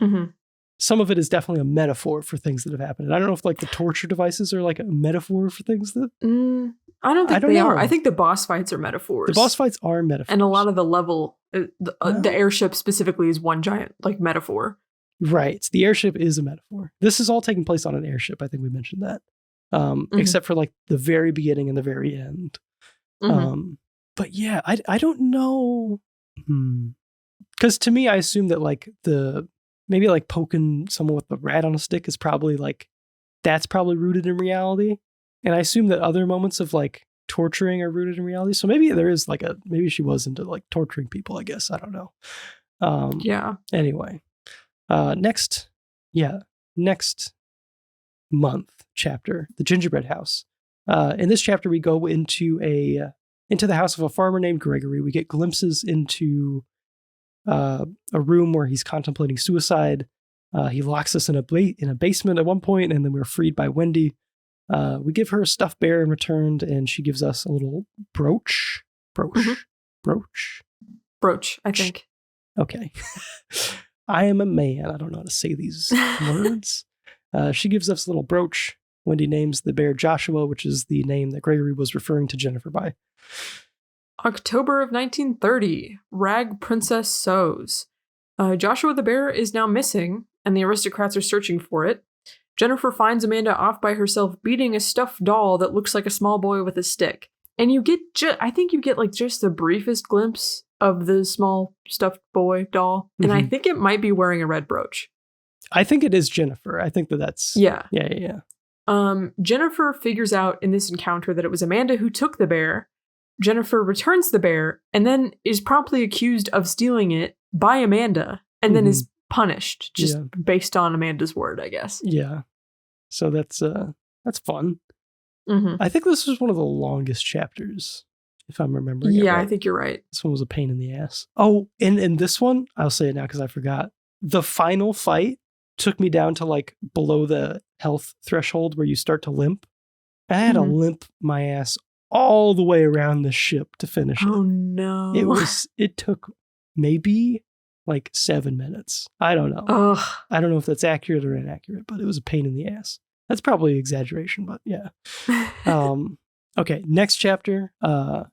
some of it is definitely a metaphor for things that have happened. And I don't know if like the torture devices are like a metaphor for things that... I don't think they know. are. I think the boss fights are metaphors. The boss fights are metaphors. And a lot of the level, the airship specifically is one giant like metaphor. Right. The airship is a metaphor. This is all taking place on an airship. I think we mentioned that. Except for like the very beginning and the very end. But yeah, I don't know. Because to me, I assume that like maybe like poking someone with the rat on a stick is probably like, that's probably rooted in reality. And I assume that other moments of like torturing are rooted in reality. So maybe there is like maybe she was into like torturing people, I guess. I don't know. Yeah. Anyway, next month chapter, the gingerbread house. In this chapter, we go into the house of a farmer named Gregory. We get glimpses into a room where he's contemplating suicide. He locks us in a basement at one point, and then we're freed by Wendy. We give her a stuffed bear in return, and she gives us a little brooch, I think. Okay. I am a man. I don't know how to say these words. She gives us a little brooch. Wendy names the bear Joshua, which is the name that Gregory was referring to Jennifer by. October of 1930, Rag Princess sews. Joshua the bear is now missing, and the aristocrats are searching for it. Jennifer finds Amanda off by herself beating a stuffed doll that looks like a small boy with a stick. And you get, I think you get like just the briefest glimpse of the small stuffed boy doll. And I think it might be wearing a red brooch. I think it is Jennifer. I think that's... Yeah. Yeah. Jennifer figures out in this encounter that it was Amanda who took the bear. Jennifer returns the bear and then is promptly accused of stealing it by Amanda and then is punished just based on Amanda's word, I guess. Yeah. So that's fun. I think this was one of the longest chapters, if I'm remembering it right. I think you're right. This one was a pain in the ass. Oh, in this one, I'll say it now because I forgot. The final fight took me down to like below the health threshold where you start to limp. I had to limp my ass all the way around the ship to finish it. Oh no. It took maybe like 7 minutes. I don't know. Ugh. I don't know if that's accurate or inaccurate, but it was a pain in the ass. That's probably exaggeration, but yeah. Okay, next chapter,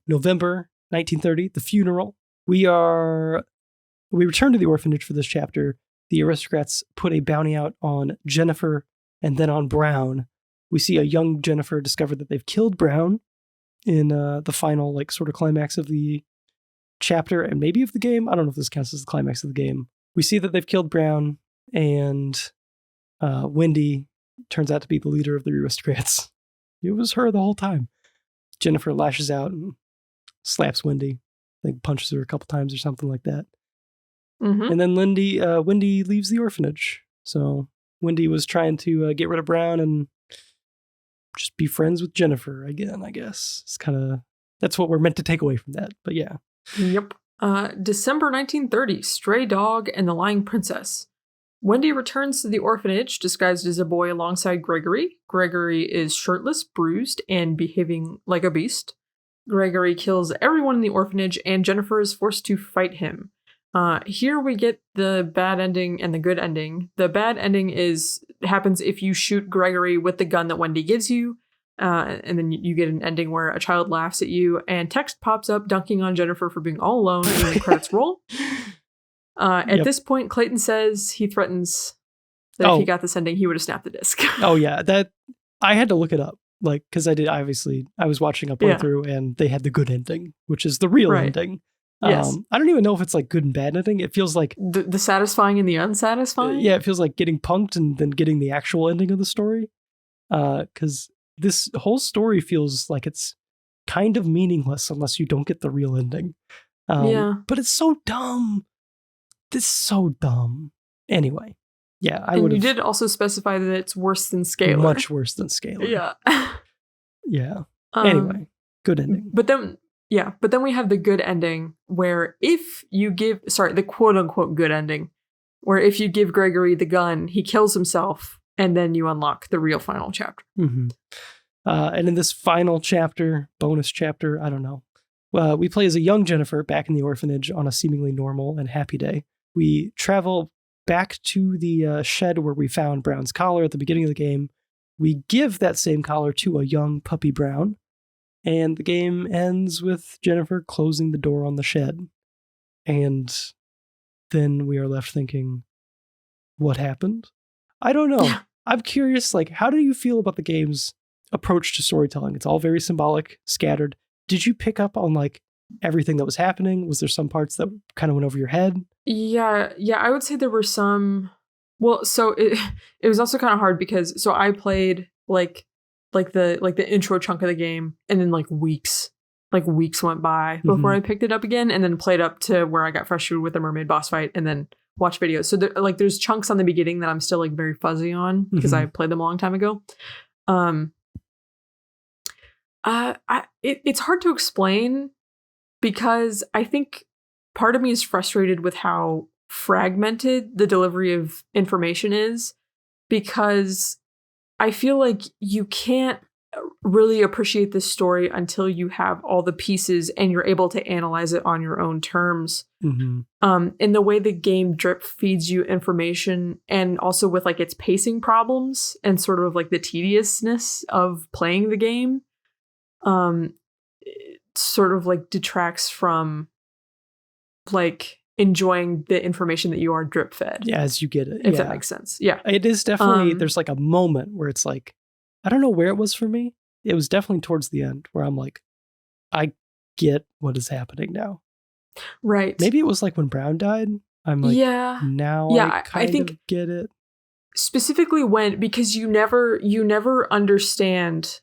November 1930, the funeral. We return to the orphanage for this chapter. The aristocrats put a bounty out on Jennifer and then on Brown. We see a young Jennifer discover that they've killed Brown in the final like sort of climax of the chapter and maybe of the game. I don't know if this counts as the climax of the game. We see that they've killed Brown, and Wendy turns out to be the leader of the aristocrats. It was her the whole time. Jennifer lashes out and slaps Wendy. I think punches her a couple times or something like that. And then Wendy leaves the orphanage. So Wendy was trying to get rid of Brown and just be friends with Jennifer again, I guess. It's that's what we're meant to take away from that. But yeah. Yep. December 1930, Stray Dog and the Lying Princess. Wendy returns to the orphanage disguised as a boy alongside Gregory. Gregory is shirtless, bruised, and behaving like a beast. Gregory kills everyone in the orphanage, and Jennifer is forced to fight him. Here we get the bad ending and the good ending. The bad ending happens if you shoot Gregory with the gun that Wendy gives you, and then you get an ending where a child laughs at you, and text pops up dunking on Jennifer for being all alone, and the credits roll. At this point, Clayton says he threatens that if he got this ending, he would have snapped the disc. Oh yeah, that I had to look it up, like because I was watching a playthrough and they had the good ending, which is the real ending. Yes. I don't even know if it's like good and bad ending. It feels like the satisfying and the unsatisfying. Yeah, it feels like getting punked and then getting the actual ending of the story. Because this whole story feels like it's kind of meaningless unless you don't get the real ending. But it's so dumb. This is so dumb. Anyway, yeah, you did also specify that it's worse than Scalar. Much worse than Scalar. Yeah. Yeah. Anyway, good ending. But then we have the good ending where if you give, the quote unquote good ending, where if you give Gregory the gun, he kills himself, and then you unlock the real final chapter. And in this final chapter, bonus chapter, I don't know, we play as a young Jennifer back in the orphanage on a seemingly normal and happy day. We travel back to the shed where we found Brown's collar at the beginning of the game. We give that same collar to a young puppy Brown, and the game ends with Jennifer closing the door on the shed. And then we are left thinking, what happened? I don't know. I'm curious, like, how do you feel about the game's approach to storytelling? It's all very symbolic, scattered. Did you pick up on, like, everything that was happening? Was there some parts that kind of went over your head? Yeah, I would say there were some. Well, so it was also kind of hard because I played like the intro chunk of the game, and then weeks went by before I picked it up again, and then played up to where I got frustrated with the mermaid boss fight, and then watched videos. So there's chunks on the beginning that I'm still very fuzzy on because I played them a long time ago. It's hard to explain because I think part of me is frustrated with how fragmented the delivery of information is, because I feel like you can't really appreciate this story until you have all the pieces and you're able to analyze it on your own terms. In the way the game drip feeds you information, and also with its pacing problems and sort of the tediousness of playing the game, it sort of detracts from enjoying the information that you are drip fed. Yeah, as you get it. If that makes sense. Yeah. It is definitely, there's a moment where it's I don't know where it was for me. It was definitely towards the end where I'm I get what is happening now. Right. Maybe it was when Brown died. I'm now I think get it. Specifically because you never understand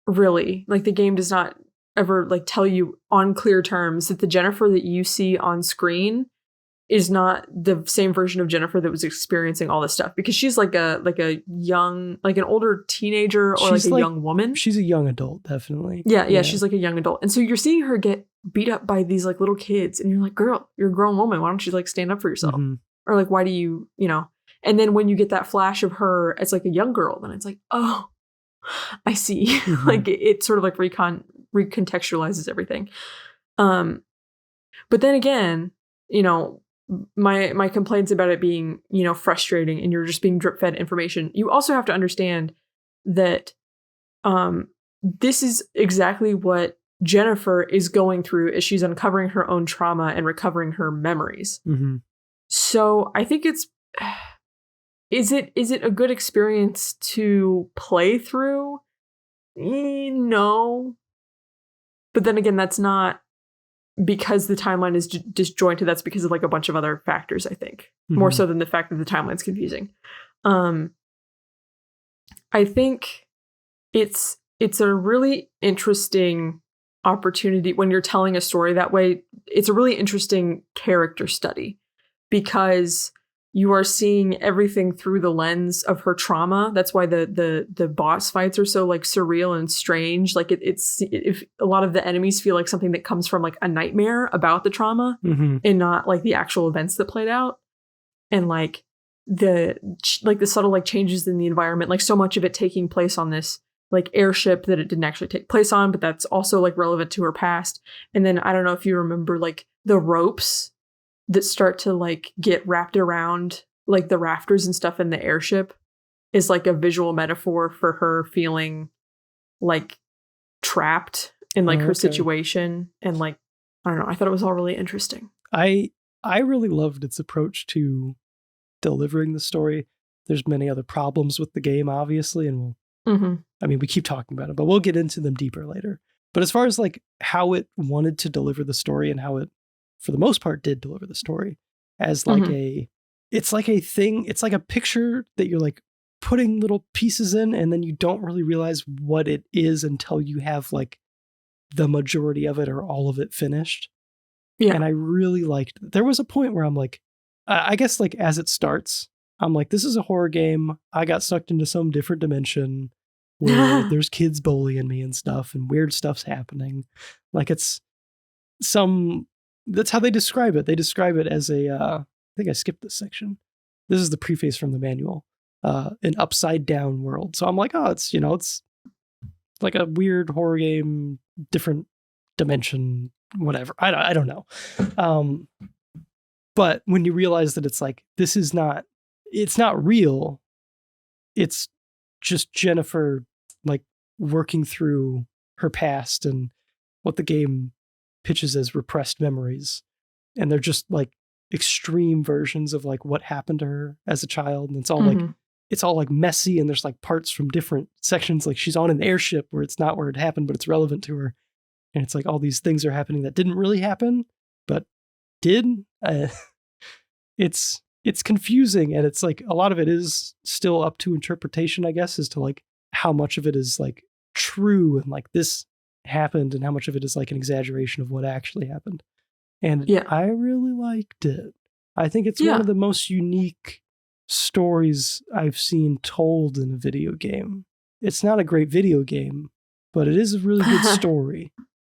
really. The game does not ever tell you on clear terms that the Jennifer that you see on screen is not the same version of Jennifer that was experiencing all this stuff, because she's a young, an older teenager, or she's a young woman. She's a young adult, definitely. Yeah, she's a young adult. And so you're seeing her get beat up by these little kids, and you're girl, you're a grown woman. Why don't you stand up for yourself? Or why do you, and then when you get that flash of her as a young girl, then it's oh, I see. It sort of recontextualizes everything. But then again, my complaints about it being, frustrating and you're just being drip fed information. You also have to understand that this is exactly what Jennifer is going through as she's uncovering her own trauma and recovering her memories. So I think is it a good experience to play through? No. But then again, that's not because the timeline is disjointed. That's because of a bunch of other factors, I think. More so than the fact that the timeline's confusing. I think it's a really interesting opportunity when you're telling a story that way. It's a really interesting character study, because you are seeing everything through the lens of her trauma. That's why the boss fights are so surreal and strange. If a lot of the enemies feel like something that comes from a nightmare about the trauma, and not the actual events that played out. And the subtle changes in the environment, so much of it taking place on this airship that it didn't actually take place on, but that's also relevant to her past. And then I don't know if you remember the ropes that start to get wrapped around the rafters and stuff in the airship is a visual metaphor for her feeling trapped in her situation. And I don't know, I thought it was all really interesting. I really loved its approach to delivering the story. There's many other problems with the game, obviously, and we keep talking about it, but we'll get into them deeper later. But as far as how it wanted to deliver the story, and how it, for the most part, did deliver the story as it's a thing. It's a picture that you're putting little pieces in, and then you don't really realize what it is until you have the majority of it or all of it finished. Yeah. And I really liked, there was a point where I'm I guess as it starts, I'm this is a horror game. I got sucked into some different dimension where there's kids bullying me and stuff, and weird stuff's happening. It's some, that's how they describe it. They describe it as I think I skipped this section. This is the preface from the manual, an upside down world. So I'm oh, it's, it's a weird horror game, different dimension, whatever. I don't know. But when you realize that it's like, it's not real. It's just Jennifer like working through her past and what the game pitches as repressed memories. And they're just like extreme versions of like what happened to her as a child. And it's all like messy, and there's like parts from different sections. Like she's on an airship where it's not where it happened, but it's relevant to her. And it's like all these things are happening that didn't really happen, but did. It's confusing, and it's like a lot of it is still up to interpretation, I guess, as to like how much of it is like true and like this happened and how much of it is like an exaggeration of what actually happened. And I really liked it. I think it's one of the most unique stories I've seen told in a video game. It's not a great video game, but it is a really good story.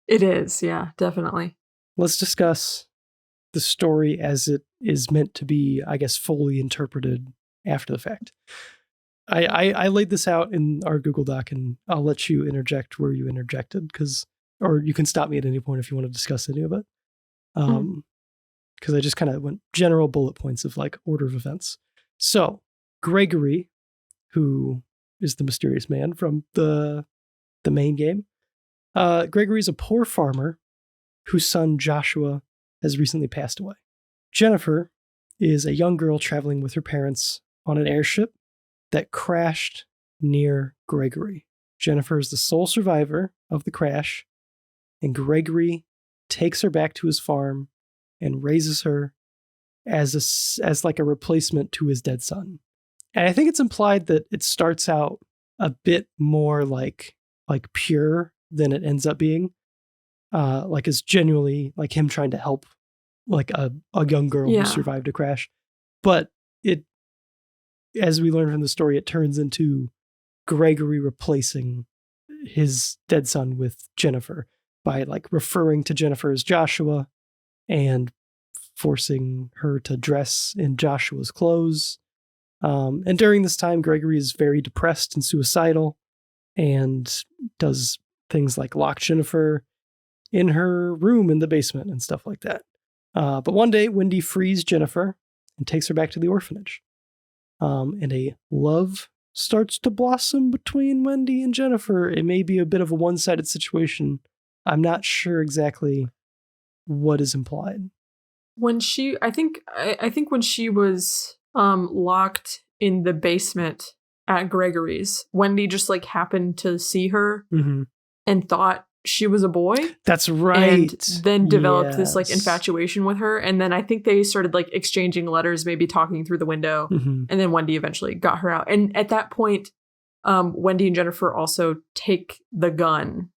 It is, yeah, definitely. Let's discuss the story as it is meant to be, I guess, fully interpreted after the fact. I laid this out in our Google Doc, and I'll let you interject where you interjected, or you can stop me at any point if you want to discuss any of it. Because I just kind of went general bullet points of like order of events. So Gregory, who is the mysterious man from the main game, Gregory's a poor farmer whose son Joshua has recently passed away. Jennifer is a young girl traveling with her parents on an airship that crashed near Gregory. Jennifer is the sole survivor of the crash, and Gregory takes her back to his farm and raises her as like a replacement to his dead son. And I think it's implied that it starts out a bit more like pure than it ends up being. Like it's genuinely like him trying to help like a young girl who survived a crash. But it, as we learn from the story, it turns into Gregory replacing his dead son with Jennifer by like referring to Jennifer as Joshua and forcing her to dress in Joshua's clothes. And during this time, Gregory is very depressed and suicidal and does things like lock Jennifer in her room in the basement and stuff like that. But one day, Wendy frees Jennifer and takes her back to the orphanage. And a love starts to blossom between Wendy and Jennifer. It may be a bit of a one-sided situation. I'm not sure exactly what is implied. I think when she was locked in the basement at Gregory's, Wendy just like happened to see her and thought she was a boy. That's right. And then developed this like infatuation with her. And then I think they started like exchanging letters, maybe talking through the window. And then Wendy eventually got her out. And at that point, Wendy and Jennifer also take the gun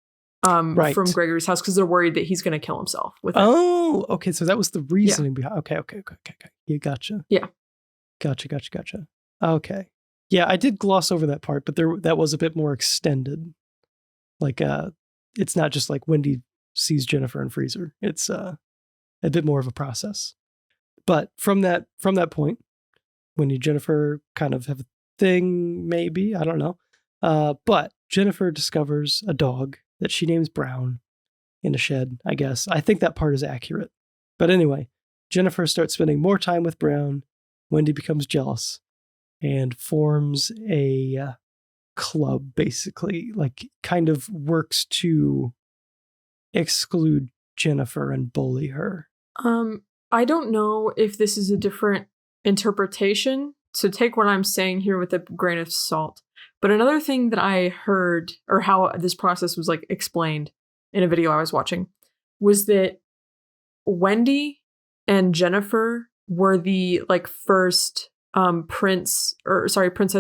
from Gregory's house because they're worried that he's going to kill himself with it. Oh, okay. So that was the reasoning behind. Okay. You gotcha. Yeah. Gotcha. Okay. Yeah, I did gloss over that part, but that was a bit more extended. Like, it's not just like Wendy sees Jennifer and frees her. It's a bit more of a process. But from that point, Wendy and Jennifer kind of have a thing, maybe, I don't know. But Jennifer discovers a dog that she names Brown in a shed, I guess. I think that part is accurate. But anyway, Jennifer starts spending more time with Brown. Wendy becomes jealous and forms a club, basically, like kind of works to exclude Jennifer and bully her. I don't know if this is a different interpretation, so take what I'm saying here with a grain of salt. But another thing that I heard, or how this process was like explained in a video I was watching, was that Wendy and Jennifer were the like first princess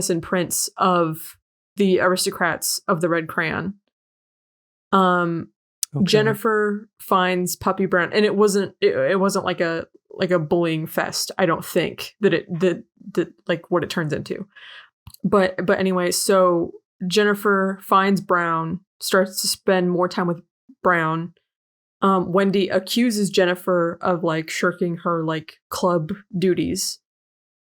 and prince of the aristocrats of the Red Crayon. Jennifer finds Puppy Brown, and it wasn't like a bullying fest. I don't think that like what it turns into. But anyway, so Jennifer finds Brown, starts to spend more time with Brown. Wendy accuses Jennifer of like shirking her like club duties,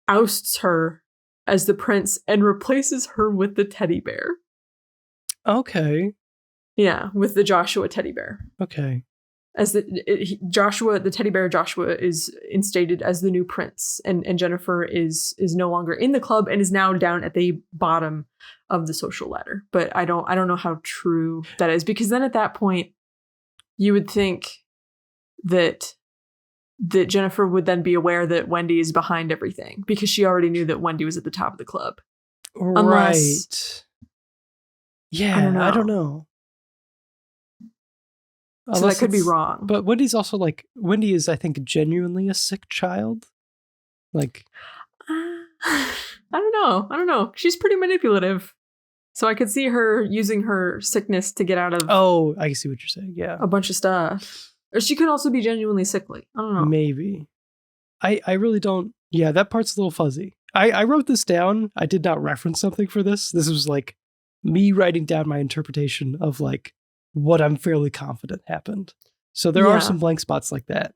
ousts her as the prince, and replaces her with the teddy bear. Okay. Yeah, with the Joshua teddy bear. Okay. Joshua, the teddy bear Joshua, is instated as the new prince, and Jennifer is no longer in the club and is now down at the bottom of the social ladder. But I don't know how true that is, because then at that point you would think that Jennifer would then be aware that Wendy is behind everything, because she already knew that Wendy was at the top of the club. Right. Yeah, I don't know. So that could be wrong. But Wendy's also like, Wendy is, I think, genuinely a sick child. Like, I don't know. She's pretty manipulative. So I could see her using her sickness to get out of... Oh, I see what you're saying, yeah. A bunch of stuff. Or she could also be genuinely sickly. I don't know. Maybe. I really don't... Yeah, that part's a little fuzzy. I wrote this down. I did not reference something for this. This was like me writing down my interpretation of like what I'm fairly confident happened. So there are some blank spots like that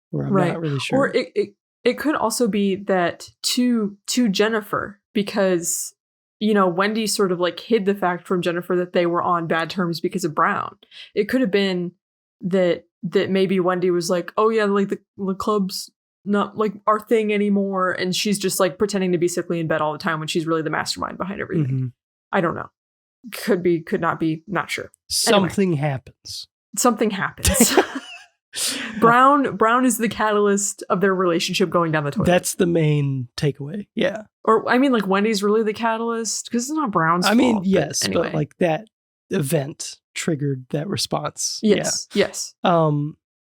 where I'm not really sure. Or it could also be that to Jennifer, because, you know, Wendy sort of like hid the fact from Jennifer that they were on bad terms because of Brown. It could have been that maybe Wendy was like, oh yeah, like the club's not like our thing anymore, and she's just like pretending to be sickly in bed all the time when she's really the mastermind behind everything. Mm-hmm. I don't know. Could be, could not be, not sure. Something happens. Something happens. Brown is the catalyst of their relationship going down the toilet. That's the main takeaway. Yeah. Or I mean, like, Wendy's really the catalyst because it's not Brown's fault. I mean, yes, but, anyway. but like that event triggered that response. Yes. Yeah. Yes.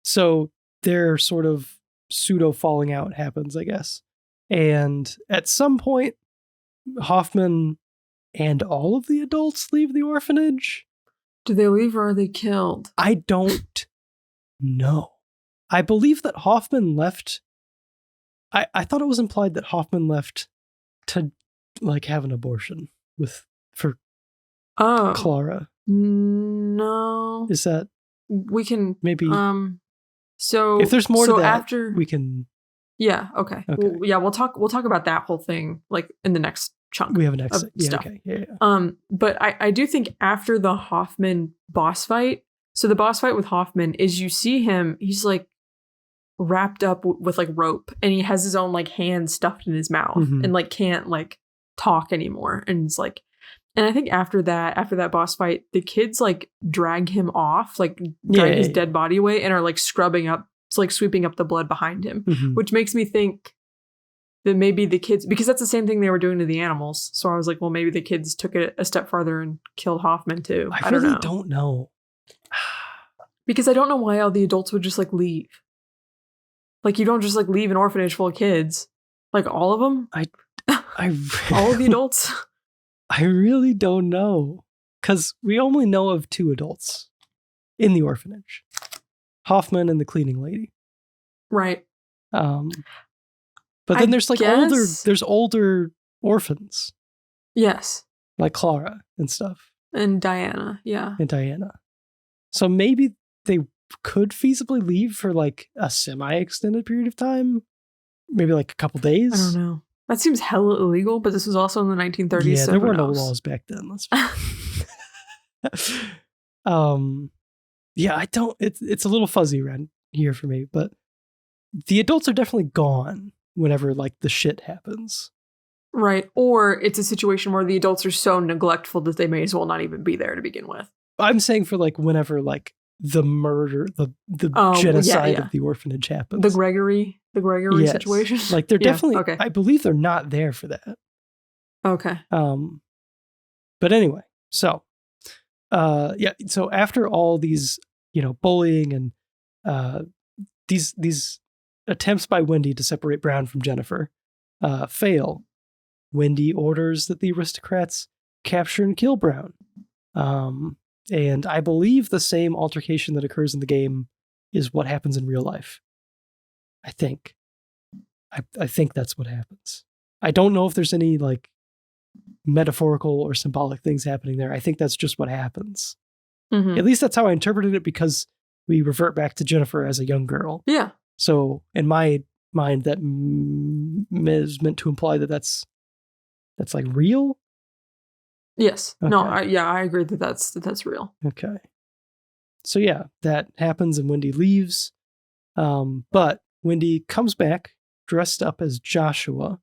So their sort of pseudo falling out happens, I guess. And at some point, Hoffman and all of the adults leave the orphanage. Do they leave or are they killed? I don't know. I believe that Hoffman left. I thought it was implied that Hoffman left to like have an abortion for Clara. No. Is that we can maybe so if there's more to that, after we can. Yeah. Okay. We'll talk about that whole thing like in the next chunk. We have a next stuff. Okay. Yeah. But I do think after the Hoffman boss fight, so the boss fight with Hoffman is you see him, he's like wrapped up with like rope, and he has his own like hand stuffed in his mouth and like can't like talk anymore. And it's like, and I think after that boss fight, the kids like drag him off, like drag his dead body away, and are like scrubbing up, it's like sweeping up the blood behind him, which makes me think that maybe the kids, because that's the same thing they were doing to the animals. So I was like, well, maybe the kids took it a step farther and killed Hoffman too. I really don't know. Because I don't know why all the adults would just like leave. Like, you don't just like leave an orphanage full of kids. Like all of them? All of the adults? I really don't know. Because we only know of 2 adults in the orphanage. Hoffman and the cleaning lady. Right. But then there's like older orphans. Yes. Like Clara and stuff. And Diana, yeah. And Diana. So maybe they could feasibly leave for like a semi-extended period of time. Maybe like a couple days. I don't know. That seems hella illegal, but this was also in the 1930s. Yeah, so there were no laws back then. Yeah, I don't. It's a little fuzzy around here for me, but the adults are definitely gone whenever like the shit happens. Right, or it's a situation where the adults are so neglectful that they may as well not even be there to begin with. I'm saying for like whenever like the murder, the genocide of the orphanage happens. The Gregory situation. Like they're definitely. Okay. I believe they're not there for that. Okay. But anyway, so so after all these, bullying and these attempts by Wendy to separate Brown from Jennifer fail, Wendy orders that the aristocrats capture and kill Brown. And I believe the same altercation that occurs in the game is what happens in real life. I think. I think that's what happens. I don't know if there's any like metaphorical or symbolic things happening there. I think that's just what happens. At least that's how I interpreted it, because we revert back to Jennifer as a young girl. Yeah. So in my mind, that is meant to imply that that's like real. Yes. Okay. No. I agree that that's real. Okay. So yeah, that happens and Wendy leaves. But Wendy comes back dressed up as Joshua.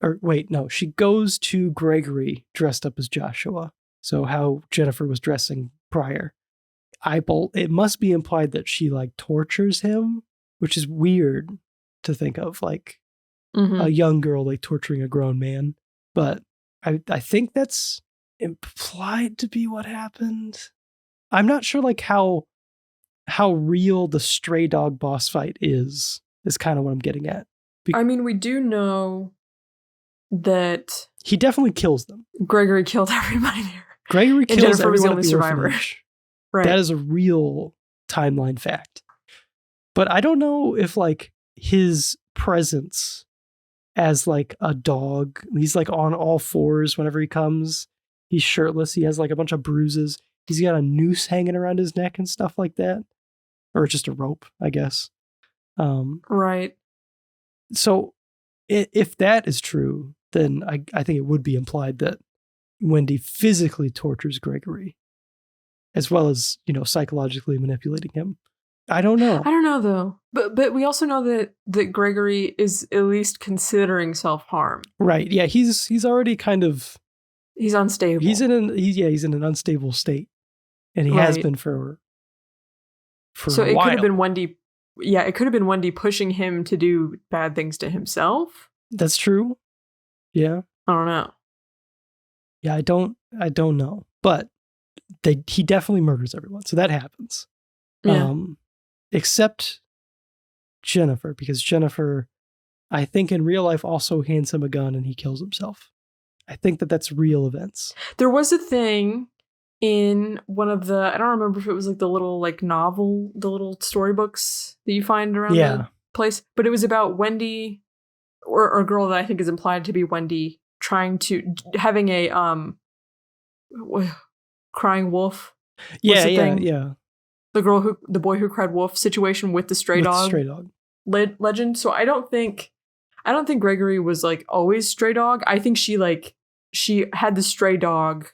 Or wait, no, she goes to Gregory dressed up as Joshua. So how Jennifer was dressing prior. It must be implied that she like tortures him, which is weird to think of, like a young girl like torturing a grown man. But I think that's implied to be what happened. I'm not sure like how real the stray dog boss fight is kind of what I'm getting at. I mean, we do know that he definitely kills them. Gregory killed everybody there. Gregory kills Jennifer was the everyone only at the survivor. orphanage. Right. That is a real timeline fact. But I don't know if like his presence as like a dog, he's like on all fours whenever he comes. He's shirtless. He has like a bunch of bruises. He's got a noose hanging around his neck and stuff like that. Or just a rope, I guess. Right. So if that is true, then I think it would be implied that Wendy physically tortures Gregory, as well as, psychologically manipulating him. I don't know. I don't know though. But we also know that Gregory is at least considering self-harm. Right. Yeah, he's already kind of, he's unstable. He's in an unstable state. And he has been for so a while. Could have been Wendy. Yeah, it could have been Wendy pushing him to do bad things to himself. That's true. Yeah. I don't know. Yeah, I don't know. But he definitely murders everyone. So that happens. Yeah. Except Jennifer, because Jennifer, I think in real life also hands him a gun and he kills himself. I think that's real events. There was a thing in one of the, I don't remember if it was like the little like novel, the little storybooks that you find around the place, but it was about Wendy or a girl that I think is implied to be Wendy having a crying wolf. Yeah. The boy who cried wolf situation with the stray dog legend. So I don't think Gregory was like always stray dog. I think she had the stray dog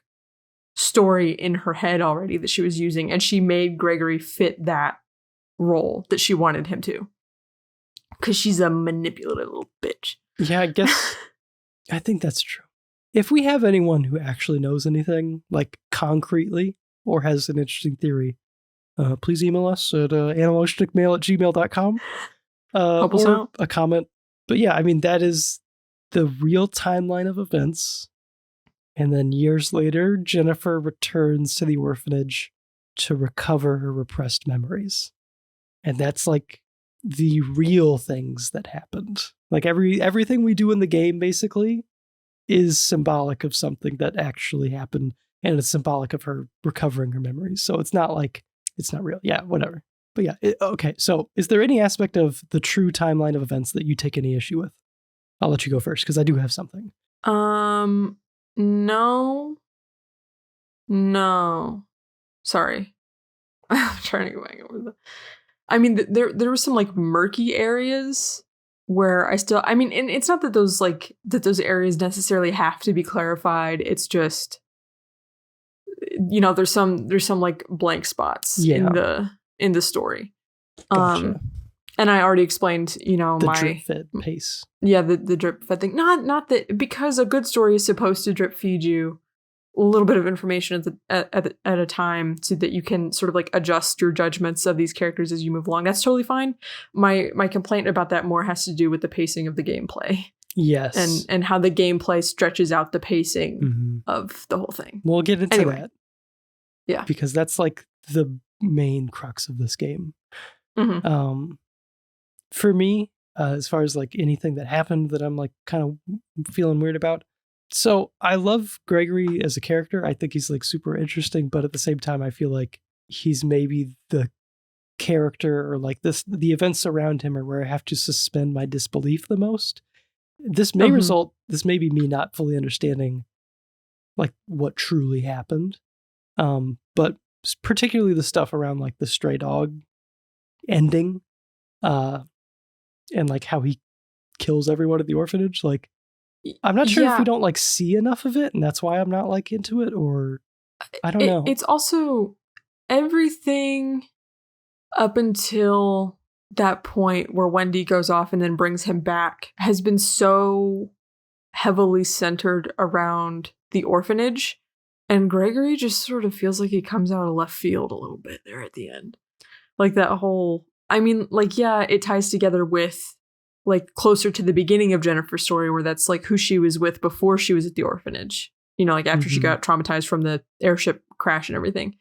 story in her head already that she was using, and she made Gregory fit that role that she wanted him to, because she's a manipulative little bitch. Yeah, I guess I think that's true. If we have anyone who actually knows anything like concretely or has an interesting theory, please email us at analogschtickmail@gmail.com Help us or out. a comment. But yeah, I mean, that is the real timeline of events. And then years later, Jennifer returns to the orphanage to recover her repressed memories. And that's like the real things that happened. Like everything we do in the game basically is symbolic of something that actually happened, and it's symbolic of her recovering her memories. So it's not real. Yeah, whatever. But yeah, okay. So is there any aspect of the true timeline of events that you take any issue with? I'll let you go first because I do have something. No. Sorry. I'm trying to go back over the... I mean, there were some like murky areas where and it's not that those areas necessarily have to be clarified. It's just, there's some like blank spots in the story. Gotcha. And I already explained, the drip fed pace. Yeah, the drip fed thing. Not that, because a good story is supposed to drip feed you a little bit of information at a time so that you can sort of like adjust your judgments of these characters as you move along. That's totally fine. My complaint about that more has to do with the pacing of the gameplay. Yes. And how the gameplay stretches out the pacing of the whole thing. We'll get into that. Yeah. Because that's like the main crux of this game. Mm-hmm. For me, as far as like anything that happened that I'm like kind of feeling weird about. So I love Gregory as a character. I think he's like super interesting, but at the same time, I feel like he's maybe the character or like the events around him are where I have to suspend my disbelief the most. This may this may be me not fully understanding like what truly happened. But particularly the stuff around like the stray dog ending, and like how he kills everyone at the orphanage. Like, I'm not sure if we don't like see enough of it, and that's why I'm not like into it, or I don't know. It's also everything up until that point where Wendy goes off and then brings him back has been so heavily centered around the orphanage. And Gregory just sort of feels like he comes out of left field a little bit there at the end. Like that whole, I mean, like, yeah, it ties together with like closer to the beginning of Jennifer's story where that's like who she was with before she was at the orphanage. You know, like after she got traumatized from the airship crash and everything.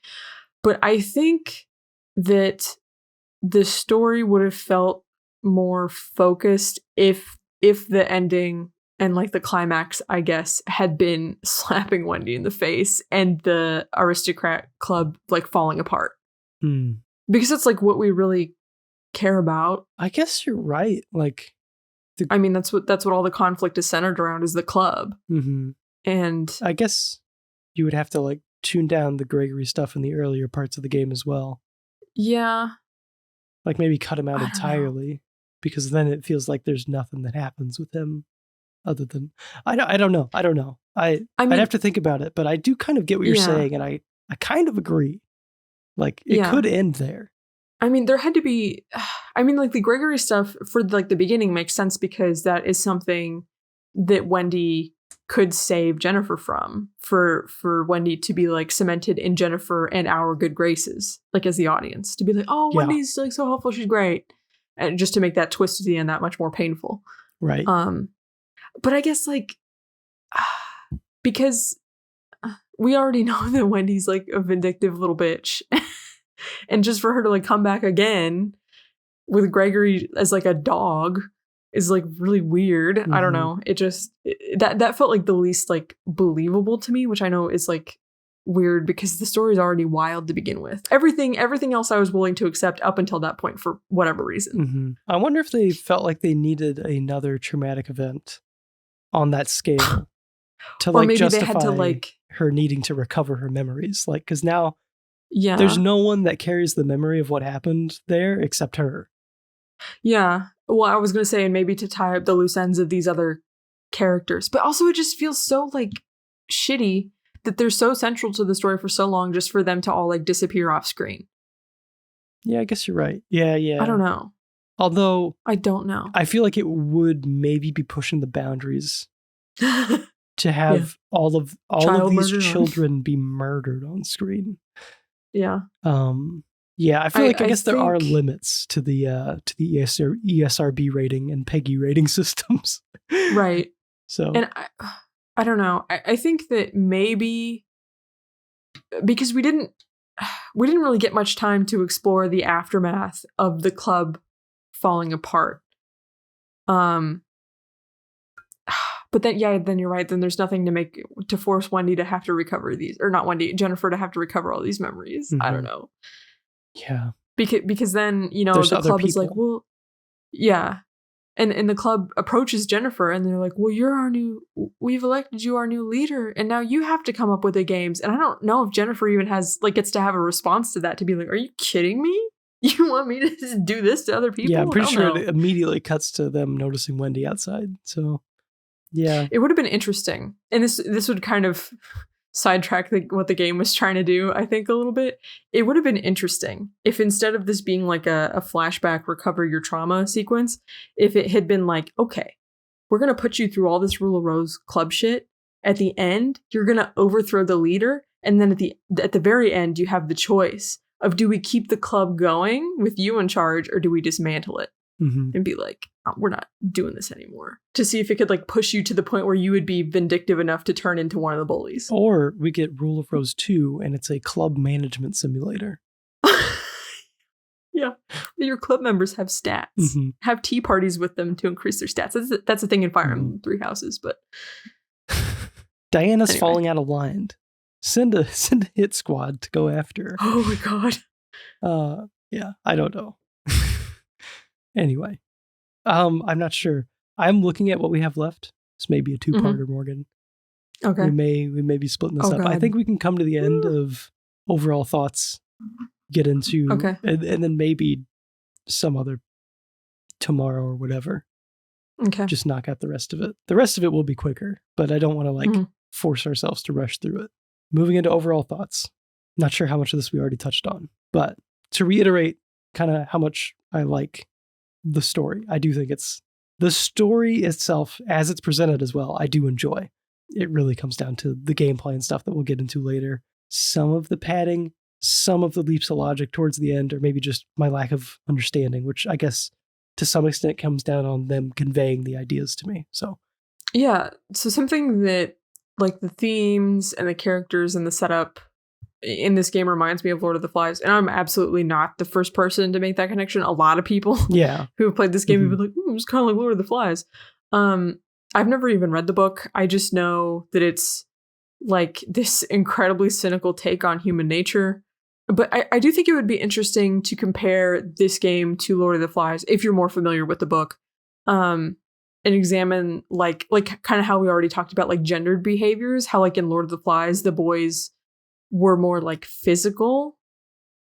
But I think that the story would have felt more focused if the ending and like the climax, I guess, had been slapping Wendy in the face and the aristocrat club like falling apart. Because it's like what we really care about. I guess you're right. Like, I mean, that's what all the conflict is centered around is the club. And I guess you would have to like tune down the Gregory stuff in the earlier parts of the game as well. Yeah. Like maybe cut him out entirely, because then it feels like there's nothing that happens with him other than I don't know. I mean, I'd have to think about it, but I do kind of get what you're saying, and I kind of agree. Like it could end there. I mean, there had to be. I mean, like the Gregory stuff for like the beginning makes sense because that is something that Wendy could save Jennifer from, for Wendy to be like cemented in Jennifer and our good graces, like as the audience, to be like, oh, Wendy's like so helpful, she's great, and just to make that twist at the end that much more painful, right? But I guess like because we already know that Wendy's like a vindictive little bitch, and just for her to like come back again with Gregory as like a dog is like really weird. I don't know. It just that felt like the least like believable to me, which I know is like weird because the story is already wild to begin with. Everything else I was willing to accept up until that point for whatever reason. I wonder if they felt like they needed another traumatic event on that scale to like maybe justify they had to, like, her needing to recover her memories. Like, because now there's no one that carries the memory of what happened there except her. Yeah. Well, I was going to say, and maybe to tie up the loose ends of these other characters, but also it just feels so like shitty that they're so central to the story for so long just for them to all like disappear off screen. Yeah, I guess you're right. Yeah. I don't know. Although I don't know. I feel like it would maybe be pushing the boundaries to have all of these children be murdered on screen. Yeah. Yeah, I feel like I guess there are limits to the ESRB rating and PEGI rating systems. Right. So, and I don't know. I think that maybe because we didn't really get much time to explore the aftermath of the club falling apart. But then you're right. Then there's nothing to force Wendy to have to recover these, or not Wendy, Jennifer to have to recover all these memories. I don't know. Yeah. Because then, you know, the club is like, well, yeah. And the club approaches Jennifer and they're like, well, we've elected you our new leader. And now you have to come up with the games. And I don't know if Jennifer even gets to have a response to that, to be like, are you kidding me? You want me to just do this to other people? Yeah, I'm pretty sure it immediately cuts to them noticing Wendy outside. So, yeah. It would have been interesting. And this would kind of sidetrack what the game was trying to do, I think, a little bit. It would have been interesting if instead of this being like a flashback recover your trauma sequence, if it had been like, okay, we're going to put you through all this Rule of Rose club shit. At the end, you're going to overthrow the leader. And then at the very end, you have the choice of, do we keep the club going with you in charge, or do we dismantle it and be like, oh, we're not doing this anymore, to see if it could like push you to the point where you would be vindictive enough to turn into one of the bullies. Or we get Rule of Rose 2 and it's a club management simulator. Yeah. Your club members have stats. Have tea parties with them to increase their stats. That's a thing in Fire Emblem Three Houses, but Diana's falling out of line. Send a hit squad to go after her. Oh my god. Yeah, I don't know. Anyway, I'm not sure. I'm looking at what we have left. This may be a two-parter, Morgan. Okay. We may be splitting this up. God. I think we can come to the end of overall thoughts, get into, and then maybe some other tomorrow or whatever. Okay. Just knock out the rest of it. The rest of it will be quicker, but I don't want to force ourselves to rush through it. Moving into overall thoughts. Not sure how much of this we already touched on, but to reiterate kind of how much I like the story. I do think the story itself, as it's presented as well, I do enjoy. It really comes down to the gameplay and stuff that we'll get into later. Some of the padding, some of the leaps of logic towards the end, or maybe just my lack of understanding, which I guess to some extent comes down on them conveying the ideas to me. So, yeah. So something that like the themes and the characters and the setup in this game reminds me of Lord of the Flies, and I'm absolutely not the first person to make that connection. A lot of people who have played this game have been like, it's kind of like Lord of the Flies. I've never even read the book. I just know that it's like this incredibly cynical take on human nature. But I do think it would be interesting to compare this game to Lord of the Flies if you're more familiar with the book, and examine like kind of how we already talked about like gendered behaviors, how like in Lord of the Flies the boys were more like physical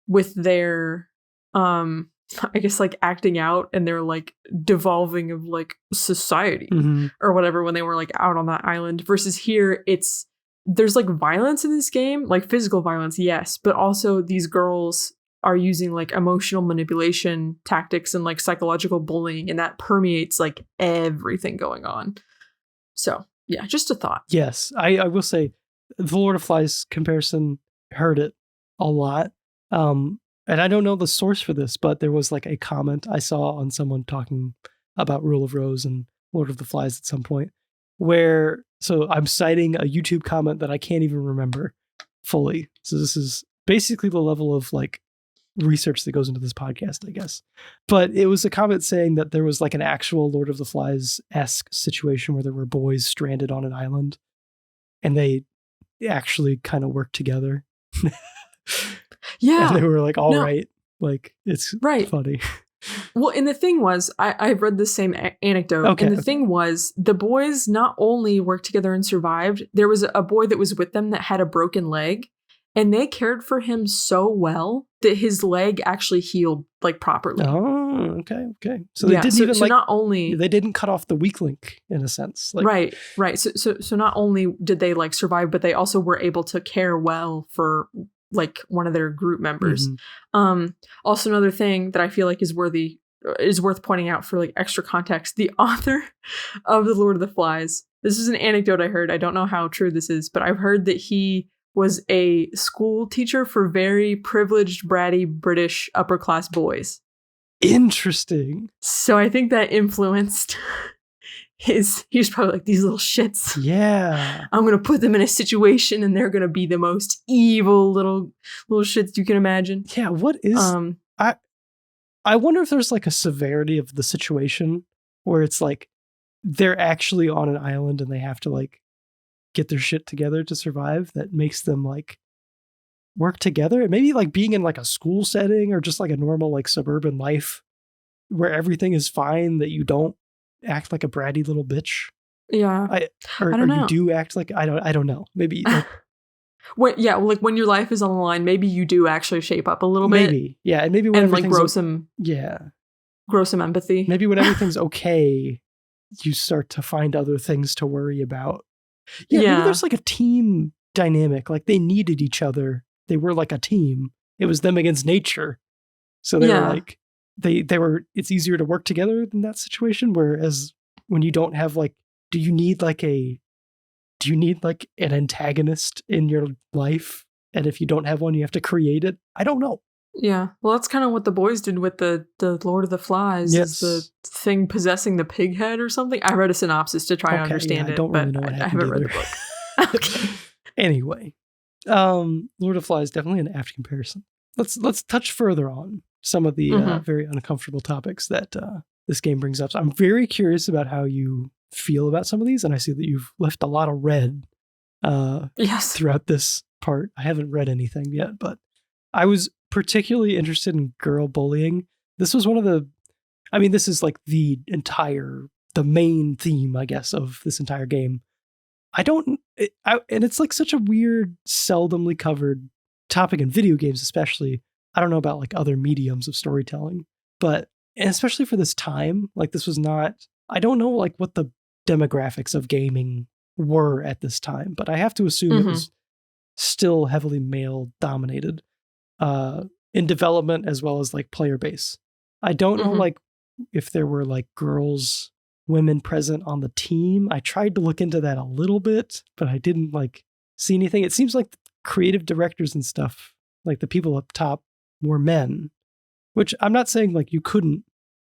with their I guess like acting out and their like devolving of like society or whatever when they were like out on that island, versus here there's like violence in this game, like physical violence, yes, but also these girls are using like emotional manipulation tactics and like psychological bullying, and that permeates like everything going on. So yeah, just a thought. Yes, I will say the Lord of Flies comparison, heard it a lot. And I don't know the source for this, but there was like a comment I saw on someone talking about Rule of Rose and Lord of the Flies at some point, so I'm citing a YouTube comment that I can't even remember fully. So this is basically the level of like research that goes into this podcast, I guess. But it was a comment saying that there was like an actual Lord of the Flies-esque situation where there were boys stranded on an island and they actually kind of worked together. Yeah. And they were like, all right. Like, it's funny. Well, and the thing was, I've read the same anecdote. And the thing was, the boys not only worked together and survived, there was a boy that was with them that had a broken leg. And they cared for him so well that his leg actually healed like properly. Oh, okay. So they didn't even not only they didn't cut off the weak link in a sense. Like, right. So not only did they like survive, but they also were able to care well for like one of their group members. Also another thing that I feel like is worth pointing out for like extra context, the author of the Lord of the Flies, this is an anecdote I heard. I don't know how true this is, but I've heard that he was a school teacher for very privileged, bratty British upper class boys. Interesting. So I think that influenced he's probably like, these little shits. Yeah. I'm going to put them in a situation and they're going to be the most evil little shits you can imagine. Yeah. What is, I wonder if there's like a severity of the situation where it's like, they're actually on an island and they have to like get their shit together to survive, that makes them like work together. And maybe like being in like a school setting or just like a normal like suburban life where everything is fine, that you don't act like a bratty little bitch. Yeah. I don't know. You do act like, I don't know. Maybe like, when your life is on the line, maybe you do actually shape up a little bit. Maybe. Yeah. And maybe when like grow some empathy. Maybe when everything's okay, you start to find other things to worry about. Maybe there's like a team dynamic. Like they needed each other. They were like a team. It was them against nature. So they were like, they were, it's easier to work together in that situation. Whereas when you don't have like, do you need like an antagonist in your life? And if you don't have one, you have to create it. I don't know. Yeah. Well, that's kind of what the boys did with the Lord of the Flies. Yes. Is the thing possessing the pig head or something. I read a synopsis to try to understand it. I don't really know what happened. I haven't read the book. Okay. Anyway, Lord of the Flies, definitely an apt comparison. Let's touch further on some of the very uncomfortable topics that this game brings up. So I'm very curious about how you feel about some of these, and I see that you've left a lot of red throughout this part. I haven't read anything yet, but I was particularly interested in girl bullying. This was this is like the main theme, I guess, of this entire game. And it's like such a weird, seldomly covered topic in video games, especially. I don't know about like other mediums of storytelling, but especially for this time, like this was not, I don't know like what the demographics of gaming were at this time, but I have to assume it was still heavily male dominated. in development as well as like player base. I don't know Mhm. like if there were like women present on the team. I tried to look into that a little bit, but I didn't like see anything. It seems like the creative directors and stuff, like the people up top, were men, which I'm not saying like you couldn't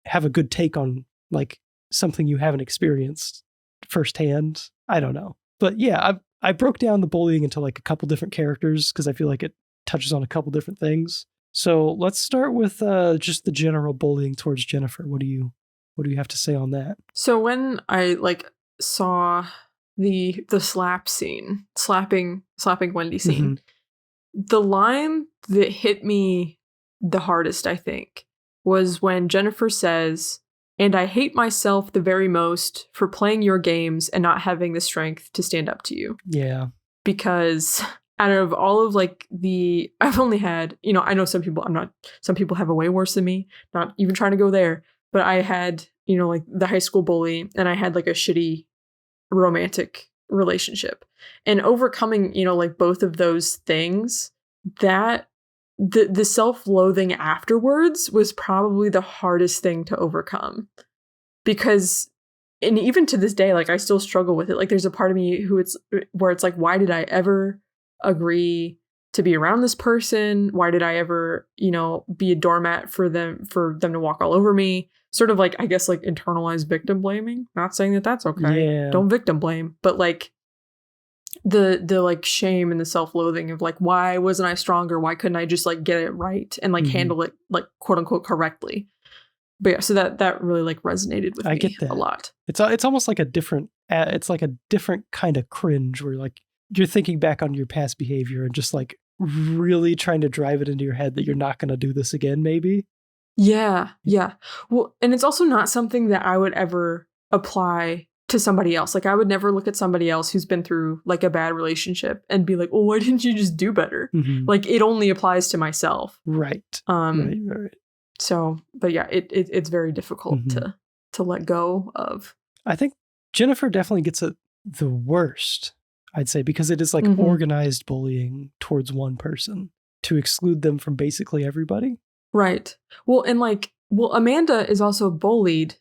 have a good take on like something you haven't experienced firsthand. I don't know. But yeah, I broke down the bullying into like a couple different characters because I feel like it touches on a couple different things. So let's start with just the general bullying towards Jennifer. What do you have to say on that? So when I like saw the slap scene, slapping Wendy scene, the line that hit me the hardest, I think, was when Jennifer says, "And I hate myself the very most for playing your games and not having the strength to stand up to you." Yeah. Because out of all of like I've only had, I know some people have it way worse than me, not even trying to go there, but I had, like the high school bully, and I had like a shitty romantic relationship, and overcoming, like both of those things, that the self-loathing afterwards was probably the hardest thing to overcome, because, and even to this day, like I still struggle with it. Like there's a part of me where it's like, why did I ever agree to be around this person? Why did I ever, be a doormat for them to walk all over me? Sort of like, I guess, like internalized victim blaming. Not saying that that's okay. Yeah. Don't victim blame, but like the like shame and the self-loathing of like, why wasn't I stronger? Why couldn't I just like get it right and like handle it like quote unquote correctly? But yeah, so that really like resonated with me a lot. It's almost like a different kind of cringe where like you're thinking back on your past behavior and just like really trying to drive it into your head that you're not going to do this again, maybe. Yeah. Well, and it's also not something that I would ever apply to somebody else. Like I would never look at somebody else who's been through like a bad relationship and be like, "Oh, why didn't you just do better?" Like it only applies to myself. Right. Right. So, but yeah, it's very difficult to let go of. I think Jennifer definitely gets the worst, I'd say, because it is like organized bullying towards one person to exclude them from basically everybody. Right. Well, and like, Amanda is also bullied,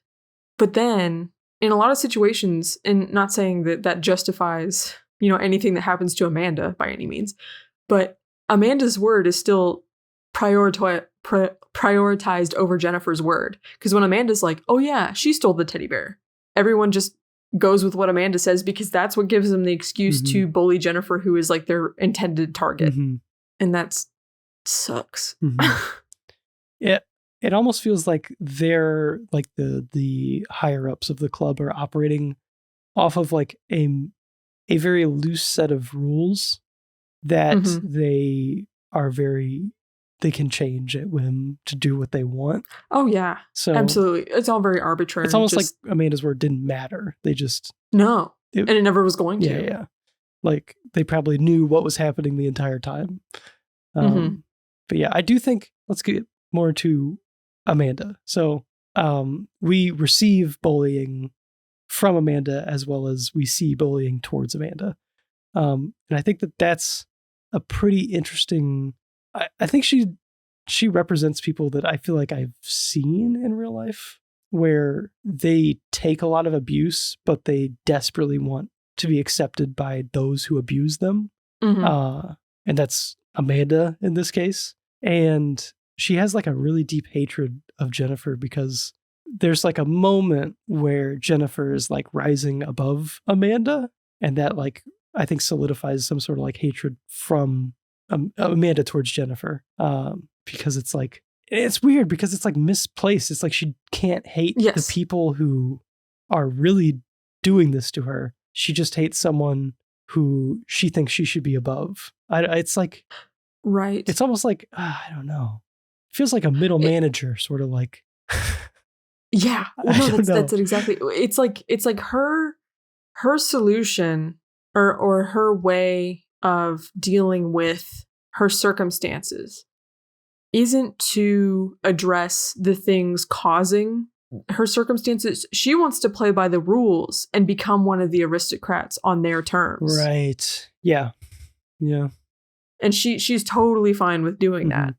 but then in a lot of situations, and not saying that justifies, anything that happens to Amanda by any means, but Amanda's word is still prioritized over Jennifer's word. Because when Amanda's like, "Oh yeah, she stole the teddy bear," everyone just goes with what Amanda says because that's what gives them the excuse to bully Jennifer, who is like their intended target. And that sucks. It almost feels like they're like the higher ups of the club are operating off of like a very loose set of rules that they can change at whim to do what they want. Oh yeah. So absolutely. It's all very arbitrary. It's almost like Amanda's word didn't matter. They just and it never was going to. Yeah. Like they probably knew what was happening the entire time. But yeah, I do think let's get more to Amanda. So we receive bullying from Amanda as well as we see bullying towards Amanda. And I think that's a pretty interesting. I think she represents people that I feel like I've seen in real life where they take a lot of abuse, but they desperately want to be accepted by those who abuse them. And that's Amanda in this case. And she has like a really deep hatred of Jennifer because there's like a moment where Jennifer is like rising above Amanda, and that like I think solidifies some sort of like hatred from Amanda towards Jennifer, because it's like, it's weird because it's like misplaced. It's like she can't hate the people who are really doing this to her. She just hates someone who she thinks she should be above. It's like, right. It's almost like, I don't know. It feels like a middle manager, sort of like. Yeah. Well, no, that's it exactly. It's like her solution or her way of dealing with her circumstances isn't to address the things causing her circumstances. She wants to play by the rules and become one of the aristocrats on their terms. Right. Yeah. Yeah. And she's totally fine with doing that.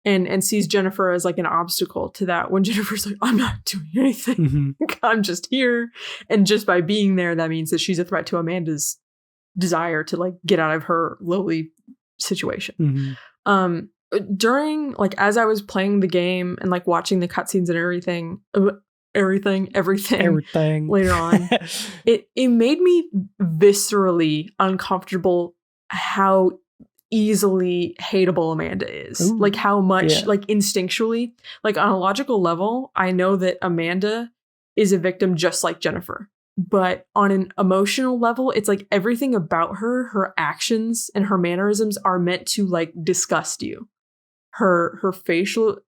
and sees Jennifer as like an obstacle to that, when Jennifer's like, I'm not doing anything. I'm just here. And just by being there, that means that she's a threat to Amanda's desire to like get out of her lowly situation. During like as I was playing the game and like watching the cutscenes and everything later on, it made me viscerally uncomfortable how easily hateable Amanda is. Ooh, like how much like instinctually, like on a logical level, I know that Amanda is a victim just like Jennifer. But on an emotional level, it's like everything about her actions and her mannerisms are meant to like disgust you. Her facial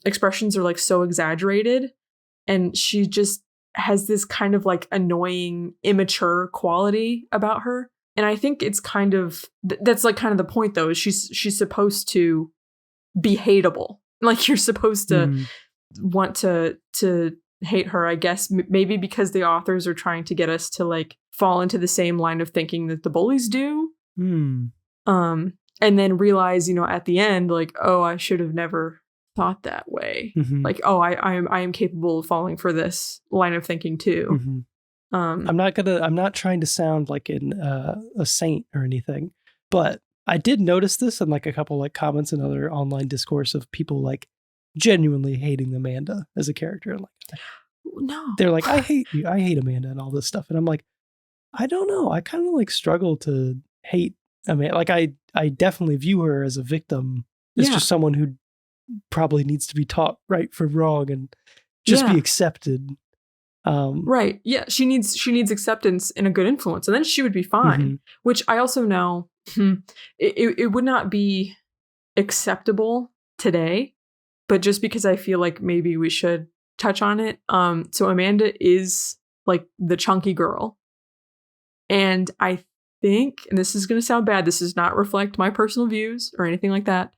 expressions are like so exaggerated, and she just has this kind of like annoying, immature quality about her. And I think it's kind of that's like kind of the point though, is she's supposed to be hateable. Like you're supposed to want to hate her, I guess, maybe because the authors are trying to get us to like fall into the same line of thinking that the bullies do. And then realize, you know, at the end, like, oh, I should have never thought that way. Like, oh, I am capable of falling for this line of thinking too. I'm not trying to sound like a saint or anything, but I did notice this in like a couple like comments and other online discourse of people like genuinely hating Amanda as a character. And like, no, they're like, I hate you, I hate Amanda and all this stuff. And I'm like, I don't know. I kind of like struggle to hate Amanda. Like I definitely view her as a victim. It's just someone who probably needs to be taught right from wrong and just be accepted. Right. Yeah. She needs acceptance and a good influence, and then she would be fine. Which I also know it would not be acceptable today, but just because I feel like maybe we should touch on it. So Amanda is like the chunky girl. And I think, and this is going to sound bad, this does not reflect my personal views or anything like that,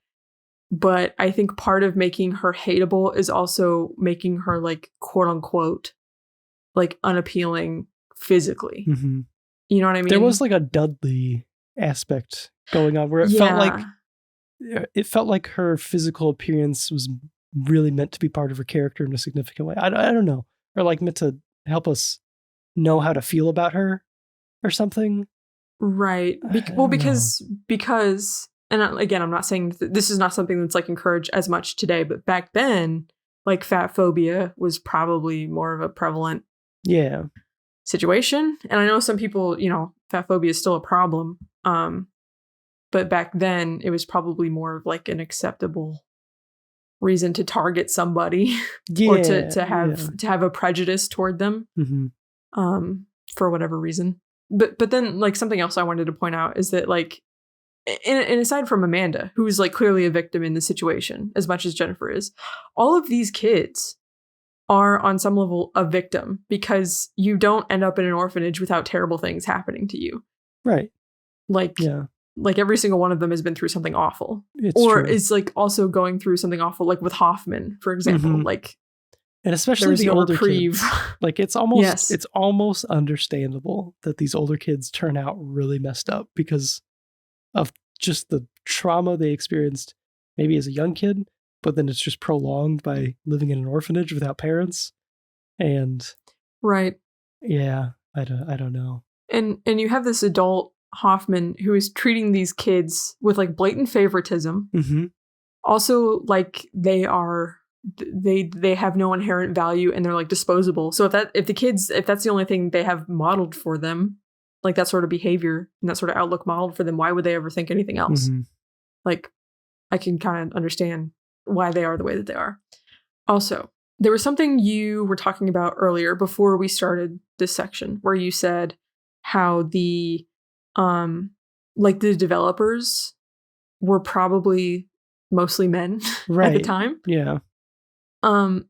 but I think part of making her hateable is also making her like quote unquote like unappealing physically. You know what I mean? There was like a Dudley aspect going on where it felt like her physical appearance was really meant to be part of her character in a significant way. I don't know, or like meant to help us know how to feel about her or something. Right. Because, and again, I'm not saying this is not something that's like encouraged as much today, but back then, like fat phobia was probably more of a prevalent situation. And I know some people, you know, fat phobia is still a problem. But back then it was probably more of like an acceptable reason to target somebody or to have a prejudice toward them for whatever reason. But then like something else I wanted to point out is that like, and aside from Amanda, who's like clearly a victim in the situation as much as Jennifer is, all of these kids are on some level a victim because you don't end up in an orphanage without terrible things happening to you. Right. Like, like every single one of them has been through something awful. Is like also going through something awful, like with Hoffman, for example, like, and especially the older kids. Like it's almost understandable that these older kids turn out really messed up because of just the trauma they experienced maybe as a young kid, but then it's just prolonged by living in an orphanage without parents. And right. Yeah, I don't know. And you have this adult Hoffman who is treating these kids with like blatant favoritism. Also, like they have no inherent value and they're like disposable. So if that's the only thing they have modeled for them, like that sort of behavior and that sort of outlook modeled for them, why would they ever think anything else? Like I can kind of understand why they are the way that they are. Also, there was something you were talking about earlier before we started this section where you said how the like the developers were probably mostly men at the time. Yeah.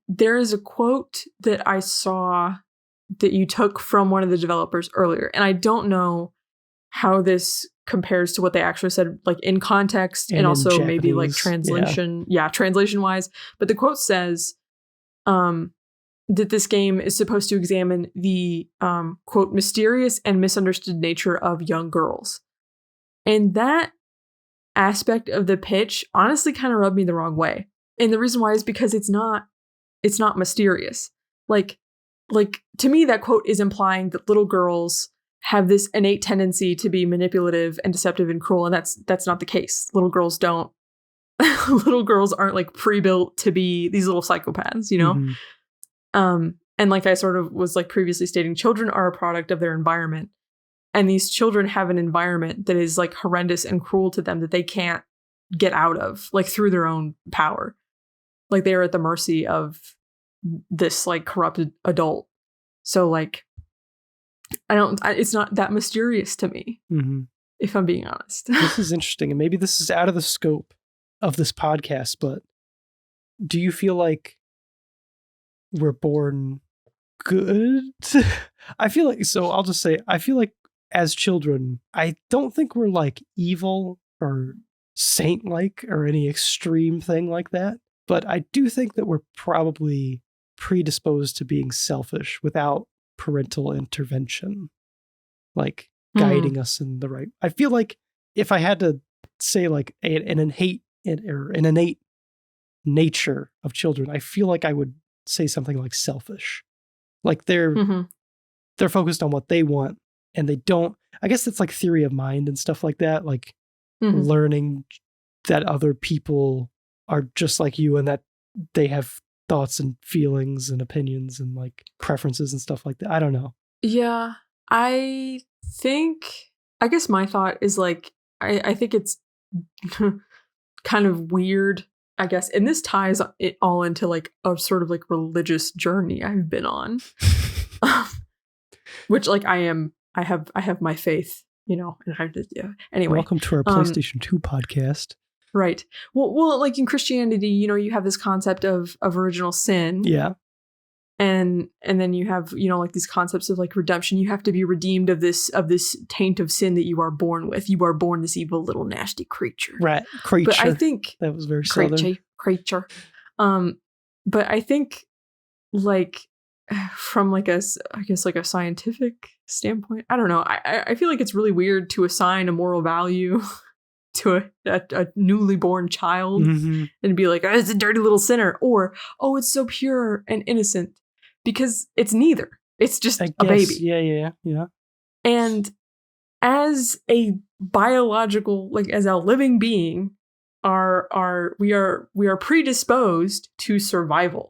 There is a quote that I saw that you took from one of the developers earlier, and I don't know how this compares to what they actually said, like in context and also maybe like translation. Yeah, translation wise. But the quote says that this game is supposed to examine the quote mysterious and misunderstood nature of young girls. And that aspect of the pitch honestly kind of rubbed me the wrong way. And the reason why is because it's not mysterious. Like to me, that quote is implying that little girls have this innate tendency to be manipulative and deceptive and cruel. And that's not the case. Little girls don't. Little girls aren't like pre-built to be these little psychopaths, you know? Mm-hmm. And like I sort of was like previously stating, children are a product of their environment. And these children have an environment that is like horrendous and cruel to them that they can't get out of, like through their own power. Like they are at the mercy of this like corrupted adult. So like, it's not that mysterious to me, mm-hmm. if I'm being honest. This is interesting. And maybe this is out of the scope of this podcast, but do you feel like we're born good? I feel like, so I'll just say, I feel like as children, I don't think we're like evil or saint-like or any extreme thing like that. But I do think that we're probably predisposed to being selfish without parental intervention, like guiding us in the right. I feel like if I had to say like an innate nature of children, I feel like I would say something like selfish. Like they're focused on what they want and they don't, I guess it's like theory of mind and stuff like that, like learning that other people are just like you and that they have thoughts and feelings and opinions and like preferences and stuff like that. I don't know. Yeah, I guess my thought is like, I think it's kind of weird, I guess. And this ties it all into like a sort of like religious journey I've been on, which like I have my faith, you know, and I just, yeah. Anyway. Welcome to our PlayStation 2 podcast. Right. Well, like in Christianity, you know, you have this concept of original sin. Yeah. And then you have, you know, like these concepts of like redemption. You have to be redeemed of this taint of sin that you are born with. You are born this evil little nasty creature. Right. Creature. But I think that was very southern. Creature. But I think like from like a scientific standpoint, I don't know. I feel like it's really weird to assign a moral value to a newly born child and be like, oh, it's a dirty little sinner, or oh, it's so pure and innocent, because it's neither. It's just a baby. Yeah. And as a biological, like as a living being, we are predisposed to survival,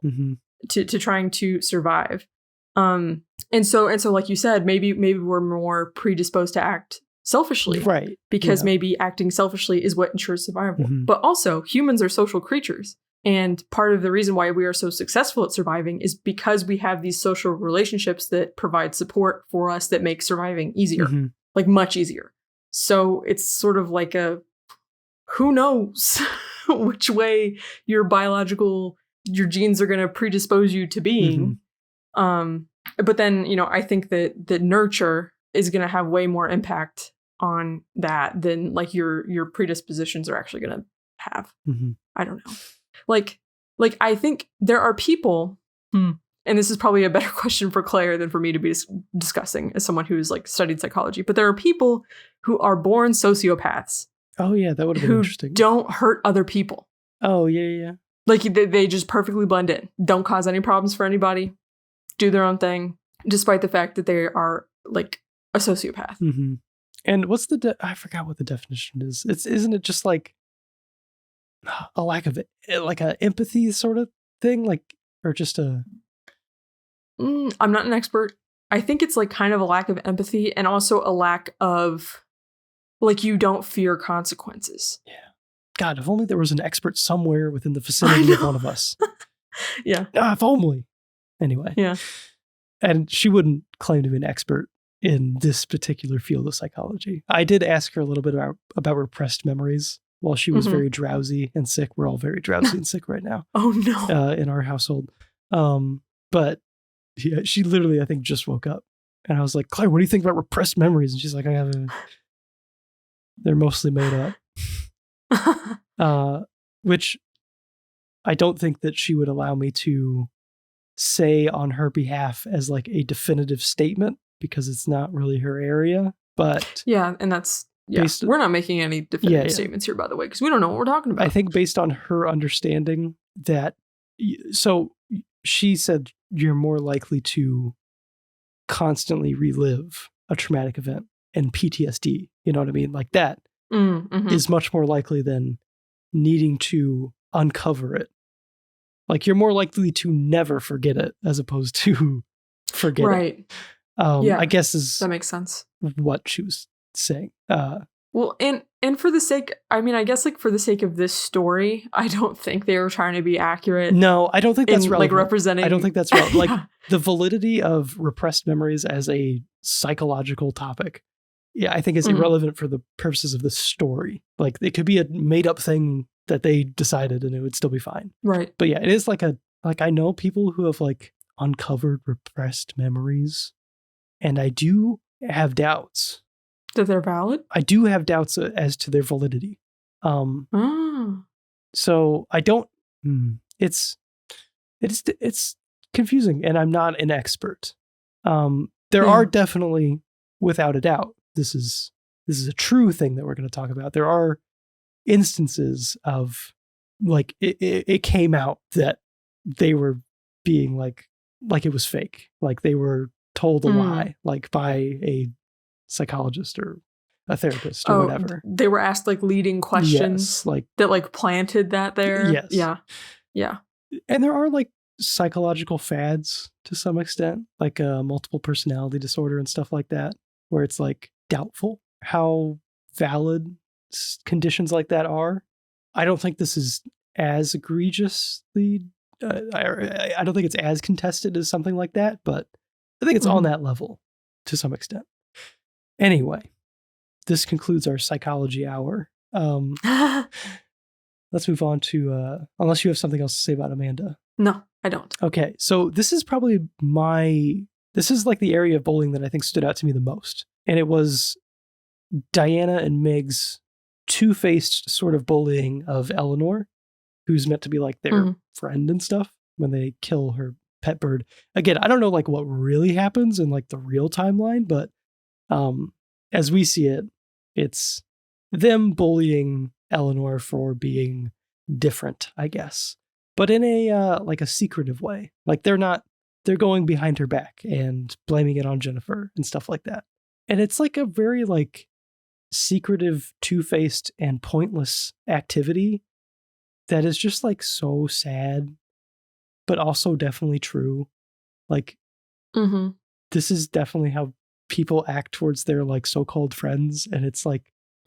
to trying to survive. And so like you said, maybe we're more predisposed to act selfishly, right? Because maybe acting selfishly is what ensures survival. But also, humans are social creatures, and part of the reason why we are so successful at surviving is because we have these social relationships that provide support for us that make surviving easier, like much easier. So it's sort of like who knows which way your genes are going to predispose you to being. But then, you know, I think that nurture is going to have way more impact on that than like your predispositions are actually going to have. I don't know. Like I think there are people, and this is probably a better question for Claire than for me to be discussing as someone who's like studied psychology, but there are people who are born sociopaths. Oh yeah, that would have been interesting. Don't hurt other people. Oh yeah. Like they just perfectly blend in. Don't cause any problems for anybody. Do their own thing, despite the fact that they are like a sociopath. And what's I forgot what the definition is. Isn't it just like a lack of like a empathy sort of thing, like, or just a? I'm not an expert. I think it's like kind of a lack of empathy and also a lack of like you don't fear consequences. Yeah. God, if only there was an expert somewhere within the vicinity of one of us. Yeah. If only. Anyway. Yeah. And she wouldn't claim to be an expert in this particular field of psychology. I did ask her a little bit about repressed memories while she was very drowsy and sick. We're all very drowsy and sick right now. Oh no. In our household. But yeah, she literally, I think, just woke up. And I was like, Claire, what do you think about repressed memories? And she's like, they're mostly made up. Which I don't think that she would allow me to say on her behalf as like a definitive statement, because it's not really her area. But yeah, and that's Yeah, we're not making any definitive statements here, by the way, because we don't know what we're talking about. I think based on her understanding that, so she said you're more likely to constantly relive a traumatic event and PTSD, you know what I mean? Like that is much more likely than needing to uncover it. Like you're more likely to never forget it as opposed to forget it. I guess that makes sense. What she was saying. Well, and for the sake, I mean, I guess like for the sake of this story, I don't think they were trying to be accurate. No, I don't think that's relevant. Like representing. I don't think that's relevant. Like the validity of repressed memories as a psychological topic, I think is irrelevant for the purposes of the story. Like it could be a made up thing that they decided and it would still be fine. Right. But yeah, it is like I know people who have like uncovered repressed memories, and I do have doubts that they're valid. I do have doubts as to their validity. So I don't. It's confusing, and I'm not an expert. There are definitely, without a doubt, this is a true thing that we're going to talk about. There are instances of like it came out that they were being like it was fake, like they were told a lie, like by a psychologist or a therapist or whatever. They were asked like leading questions, like that like planted that there. Yes. Yeah. And there are like psychological fads to some extent, like multiple personality disorder and stuff like that, where it's like doubtful how valid conditions like that are. I don't think this is as egregiously, I don't think it's as contested as something like that, but I think it's on that level to some extent. Anyway, this concludes our psychology hour. Let's move on to, unless you have something else to say about Amanda. No, I don't. Okay, so this is probably this is like the area of bullying that I think stood out to me the most. And it was Diana and Meg's two-faced sort of bullying of Eleanor, who's meant to be like their friend and stuff, when they kill her pet bird. Again, I don't know like what really happens in like the real timeline, but as we see it, it's them bullying Eleanor for being different, I guess, but in a like a secretive way. Like they're going behind her back and blaming it on Jennifer and stuff like that. And it's like a very like secretive, two-faced and pointless activity that is just like so sad, but also definitely true. Like this is definitely how people act towards their like so-called friends, and it's like,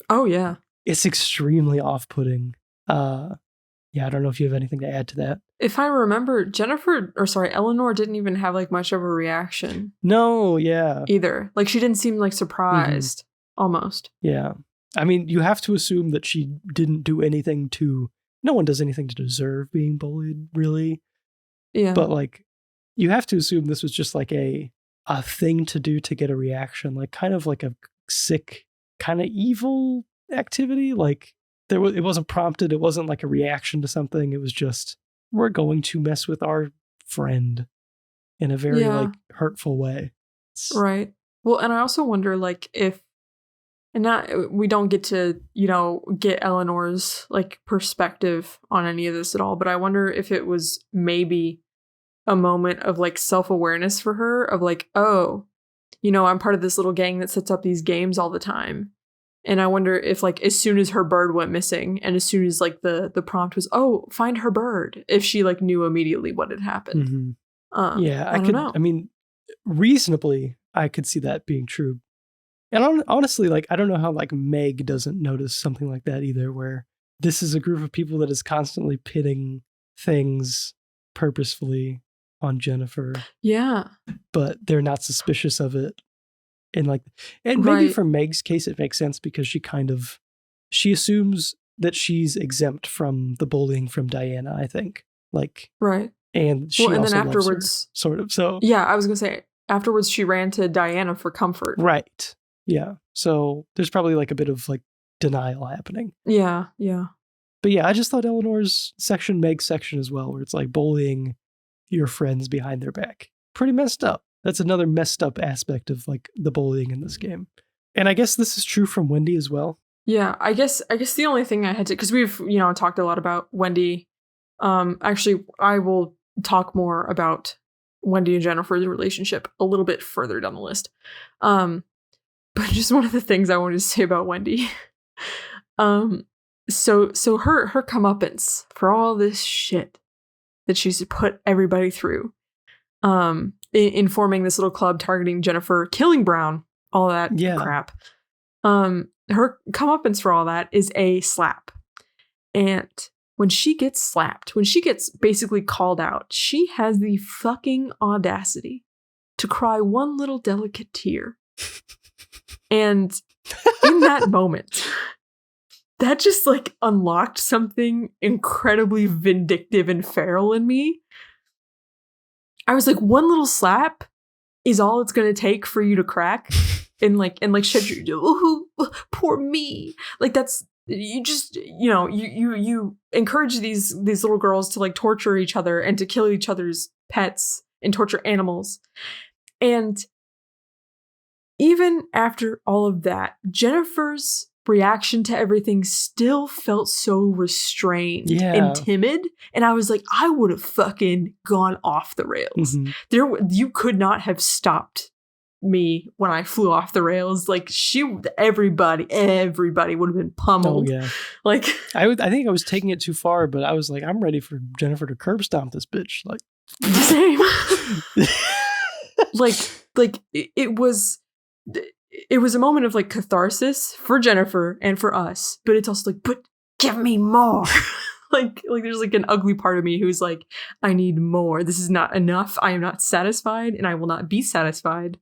oh yeah, it's extremely off-putting. I don't know if you have anything to add to that. If I remember, Eleanor didn't even have like much of a reaction. No, yeah. Either. Like she didn't seem like surprised, almost. Yeah. I mean, you have to assume that she didn't do anything no one does anything to deserve being bullied, really. Yeah. But like, you have to assume this was just like a thing to do to get a reaction, like kind of like a sick, kind of evil activity. Like it wasn't prompted. It wasn't like a reaction to something. It was just, we're going to mess with our friend in a very like hurtful way. Right. Well, and I also wonder like if, and not, we don't get to, get Eleanor's like perspective on any of this at all, but I wonder if it was maybe a moment of like self-awareness for her of like, oh, I'm part of this little gang that sets up these games all the time. And I wonder if like as soon as her bird went missing and as soon as like the prompt was, oh, find her bird, if she like knew immediately what had happened. I could know. I mean, reasonably, I could see that being true. And honestly, like, I don't know how like Meg doesn't notice something like that either, where this is a group of people that is constantly pitting things purposefully on Jennifer. Yeah. But they're not suspicious of it. And maybe for Meg's case, it makes sense because she assumes that she's exempt from the bullying from Diana, I think. Like, right. And she also then afterwards, loves her, sort of. So yeah, I was gonna say afterwards she ran to Diana for comfort. Right. Yeah. So there's probably like a bit of like denial happening. Yeah. But yeah, I just thought Eleanor's section, Meg's section as well, where it's like bullying your friends behind their back. Pretty messed up. That's another messed up aspect of like the bullying in this game. And I guess this is true from Wendy as well. Yeah, I guess the only thing I had to, because we've, talked a lot about Wendy. Actually, I will talk more about Wendy and Jennifer's relationship a little bit further down the list. But just one of the things I wanted to say about Wendy. So her comeuppance for all this shit that she's put everybody through, in forming this little club targeting Jennifer, killing Brown, all that crap. Her comeuppance for all that is a slap. And when she gets slapped, when she gets basically called out, she has the fucking audacity to cry one little delicate tear. And in that moment, that just like unlocked something incredibly vindictive and feral in me. I was like, one little slap is all it's going to take for you to crack and shed your, oh, poor me. Like that's, you just, you encourage these little girls to like torture each other and to kill each other's pets and torture animals. And even after all of that, Jennifer's reaction to everything still felt so restrained and timid. And I was like, I would have fucking gone off the rails. Mm-hmm. You could not have stopped me when I flew off the rails. Like everybody would have been pummeled. Oh, yeah. Like I think I was taking it too far, but I was like, I'm ready for Jennifer to curb stomp this bitch. Like same. It was a moment of like catharsis for Jennifer and for us, but it's also like, but give me more. like there's like an ugly part of me who's like, I need more. This is not enough. I am not satisfied, and I will not be satisfied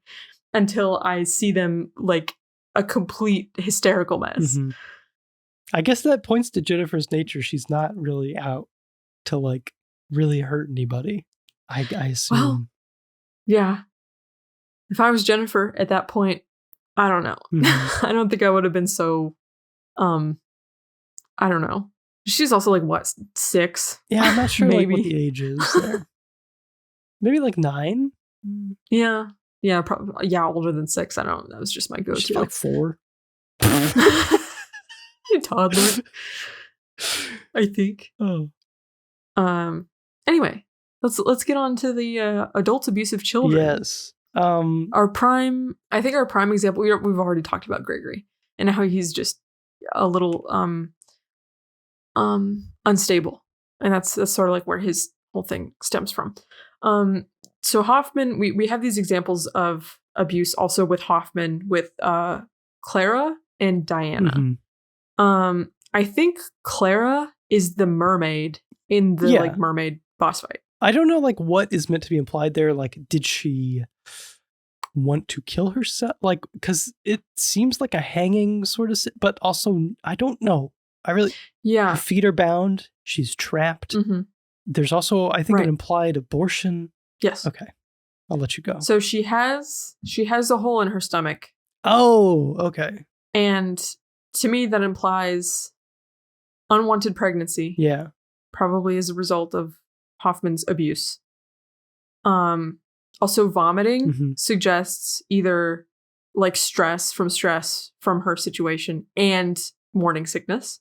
until I see them like a complete hysterical mess. Mm-hmm. I guess that points to Jennifer's nature. She's not really out to like really hurt anybody. I assume. Well, yeah. If I was Jennifer at that point, I don't know. Mm-hmm. I don't think I would have been so, I don't know. She's also like, what, 6? Yeah, I'm not sure maybe. Like, what the age is there. Maybe like 9? Yeah. Yeah, probably. Yeah, older than 6. I don't know. That was just my go-to. She's like 4. A toddler. I think. Oh. Anyway, let's get on to the adult abuse of children. Yes. Our prime example, we've already talked about Gregory and how he's just a little unstable, and that's sort of like where his whole thing stems from. So Hoffman, we have these examples of abuse also with Hoffman with Clara and Diana. Mm-hmm. I think Clara is the mermaid in the like mermaid boss fight. I don't know like what is meant to be implied there. Like, did she want to kill herself? Like, because it seems like a hanging sort of, but also I don't know. Her feet are bound. She's trapped. Mm-hmm. There's also, I think, an implied abortion. Yes. Okay, I'll let you go. So she has a hole in her stomach. Oh, okay. And to me, that implies unwanted pregnancy. Yeah. Probably as a result of Hoffman's abuse. Also vomiting suggests either like stress from her situation and morning sickness.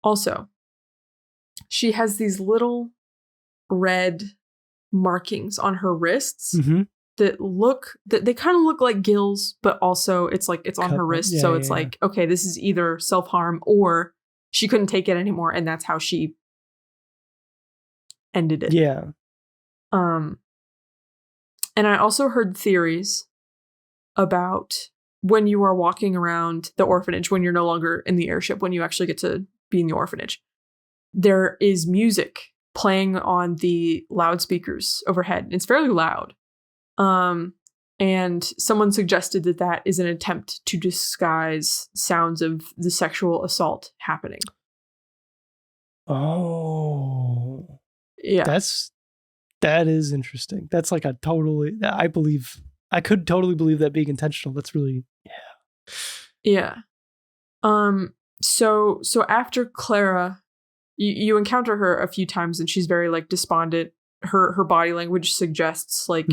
Also, she has these little red markings on her wrists that they kind of look like gills, but also it's on her wrist. Yeah, so it's like, okay, this is either self-harm or she couldn't take it anymore, and that's how she ended it. Yeah. And I also heard theories about when you are walking around the orphanage, when you're no longer in the airship, when you actually get to be in the orphanage, there is music playing on the loudspeakers overhead. It's fairly loud. And someone suggested that is an attempt to disguise sounds of the sexual assault happening. Oh. Yeah. That is interesting. That's like I could totally believe that being intentional. That's really, yeah. So after Clara, you encounter her a few times and she's very like despondent. Her body language suggests like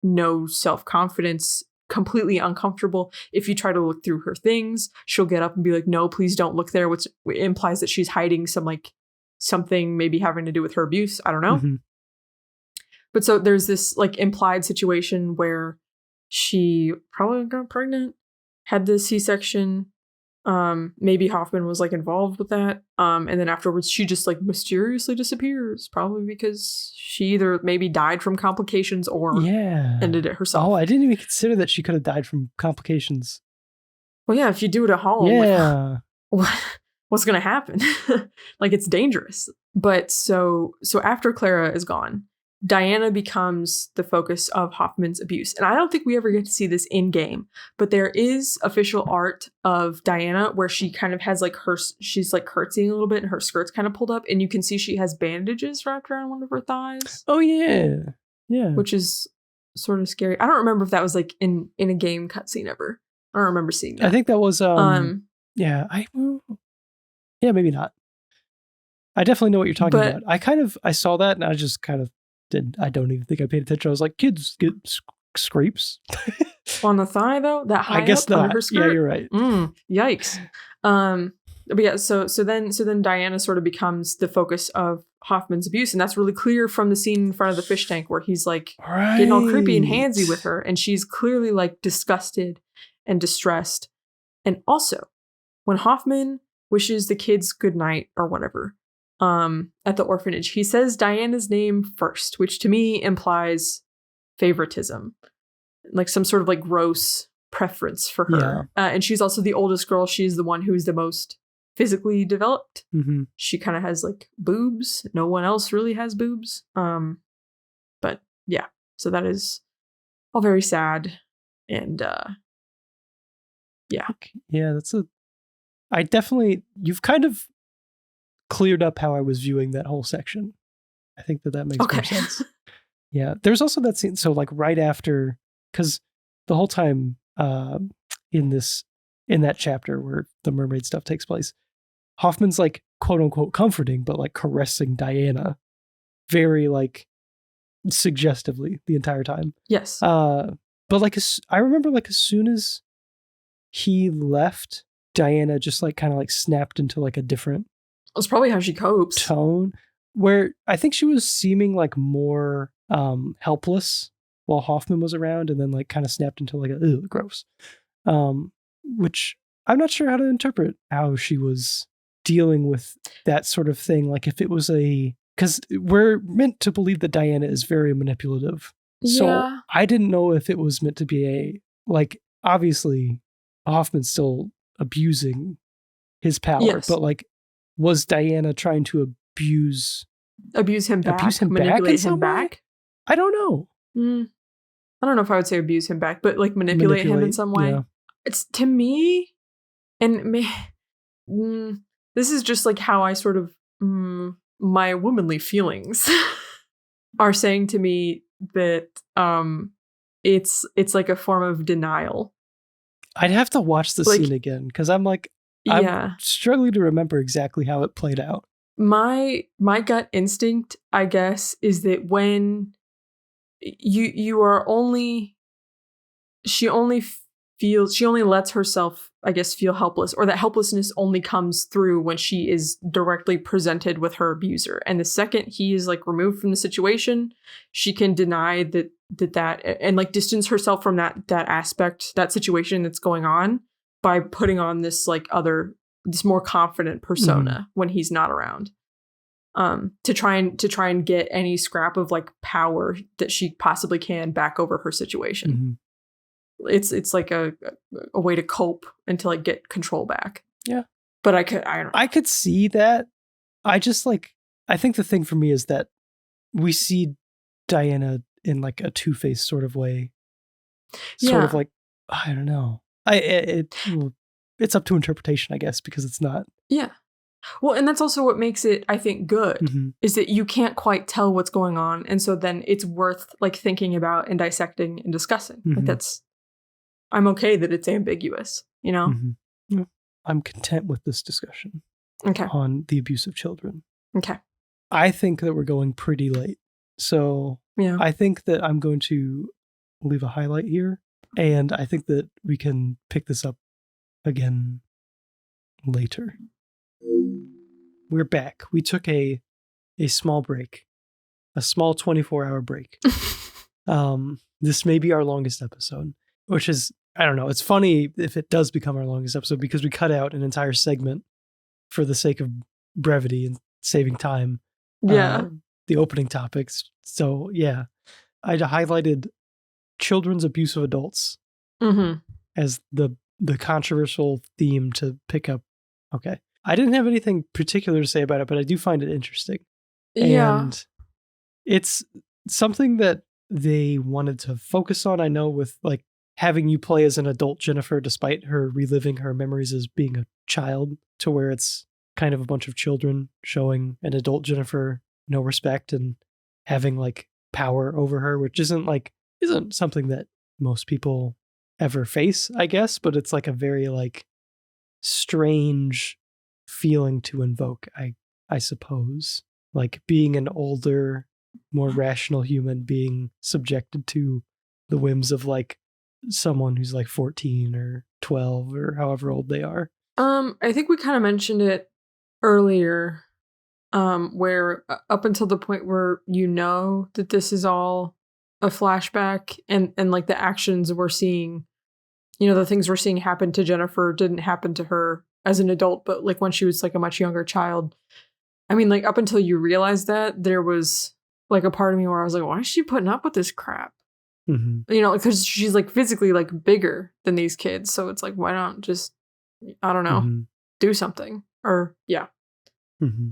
no self-confidence. completely uncomfortable. If you try to look through her things, she'll get up and be like, no, please don't look there, which implies that she's hiding something maybe having to do with her abuse. I don't know. Mm-hmm. But so there's this like implied situation where she probably got pregnant, had the C-section. Maybe Hoffman was like involved with that. And then afterwards she just like mysteriously disappears, probably because she either maybe died from complications or ended it herself. Oh, I didn't even consider that she could have died from complications. Well, yeah, if you do it at home, yeah. What's going to happen? Like, it's dangerous. But so after Clara is gone, Diana becomes the focus of Hoffman's abuse. And I don't think we ever get to see this in game, but there is official art of Diana where she kind of has like she's like curtsying a little bit and her skirt's kind of pulled up, and you can see she has bandages wrapped around one of her thighs. Oh yeah. Yeah. Which is sort of scary. I don't remember if that was like in a game cutscene ever. I don't remember seeing that. I think that was yeah, maybe not. I definitely know what you're talking about. I saw that and I just kind of I don't even think I paid attention. I was like, kids get scrapes. On the thigh, though? That high I guess up under her skirt? Yeah, you're right. Yikes. But yeah, so then Diana sort of becomes the focus of Hoffman's abuse, and that's really clear from the scene in front of the fish tank where he's like getting all creepy and handsy with her, and she's clearly like disgusted and distressed. And also, when Hoffman wishes the kids good night or whatever, at the orphanage, he says Diana's name first, which to me implies favoritism, like some sort of like gross preference for her. Yeah. And she's also the oldest girl. She's the one who's the most physically developed. Mm-hmm. She kind of has like boobs. No one else really has boobs. But yeah, so that is all very sad. And yeah. Yeah, you've kind of cleared up how I was viewing that whole section. I think that makes more sense. Yeah. There's also that scene. So like right after, because the whole time in that chapter where the mermaid stuff takes place, Hoffman's like quote unquote comforting, but like caressing Diana very like suggestively the entire time. Yes. But like, I remember like as soon as he left, Diana just like kind of like snapped into like a different, that's probably how she copes. Tone, where I think she was seeming like more helpless while Hoffman was around, and then like kind of snapped into like a gross. Which I'm not sure how to interpret how she was dealing with that sort of thing. Like if it was because we're meant to believe that Diana is very manipulative. So I didn't know if it was meant to be like obviously Hoffman's still abusing his power, but like, was Diana trying to abuse him back? Manipulate him back? I don't know. I don't know if I would say abuse him back, but like manipulate him in some way. Yeah. It's to me, and this is just like how I sort of my womanly feelings are saying to me that it's like a form of denial. I'd have to watch the scene again because I'm like, I'm struggling to remember exactly how it played out. My gut instinct, I guess, is that when you are she only lets herself, I guess, feel helpless, or that helplessness only comes through when she is directly presented with her abuser. And the second he is like removed from the situation, she can deny that and like distance herself from that aspect, that situation that's going on, by putting on this like this more confident persona when he's not around, to try and get any scrap of like power that she possibly can back over her situation. Mm-hmm. It's like a way to cope and to like get control back. Yeah, but I don't know. I could see that. I think the thing for me is that we see Diana in like a two-faced sort of way, sort of like, I don't know. It's up to interpretation, I guess, because it's not. Yeah. Well, and that's also what makes it, I think, good, is that you can't quite tell what's going on. And so then it's worth like thinking about and dissecting and discussing. Like I'm okay that it's ambiguous, you know? Yeah. I'm content with this discussion. Okay. On the abuse of children. Okay. I think that we're going pretty late. So I think that I'm going to leave a highlight here. And I think that we can pick this up again later. We're back. We took a small break, a small 24-hour break. This may be our longest episode, which is, I don't know. It's funny if it does become our longest episode because we cut out an entire segment for the sake of brevity and saving time. Yeah. The opening topics. So yeah, I highlighted children's abuse of adults as the controversial theme to pick up. Okay. I didn't have anything particular to say about it, but I do find it interesting. Yeah. And it's something that they wanted to focus on, I know, with like having you play as an adult Jennifer, despite her reliving her memories as being a child, to where it's kind of a bunch of children showing an adult Jennifer no respect and having like power over her, which isn't something that most people ever face, I guess, but it's like a very like strange feeling to invoke, I suppose. Like being an older, more rational human being subjected to the whims of like someone who's like 14 or 12 or however old they are. I think we kind of mentioned it earlier, where up until the point where you know that this is all a flashback and like the actions we're seeing, you know, the things we're seeing happen to Jennifer didn't happen to her as an adult, but like when she was like a much younger child. I mean, like up until you realize that, there was like a part of me where I was like, why is she putting up with this crap? Mm-hmm. You know, because she's like physically like bigger than these kids. So it's like, why not just, I don't know, do something? Or yeah. Mm-hmm.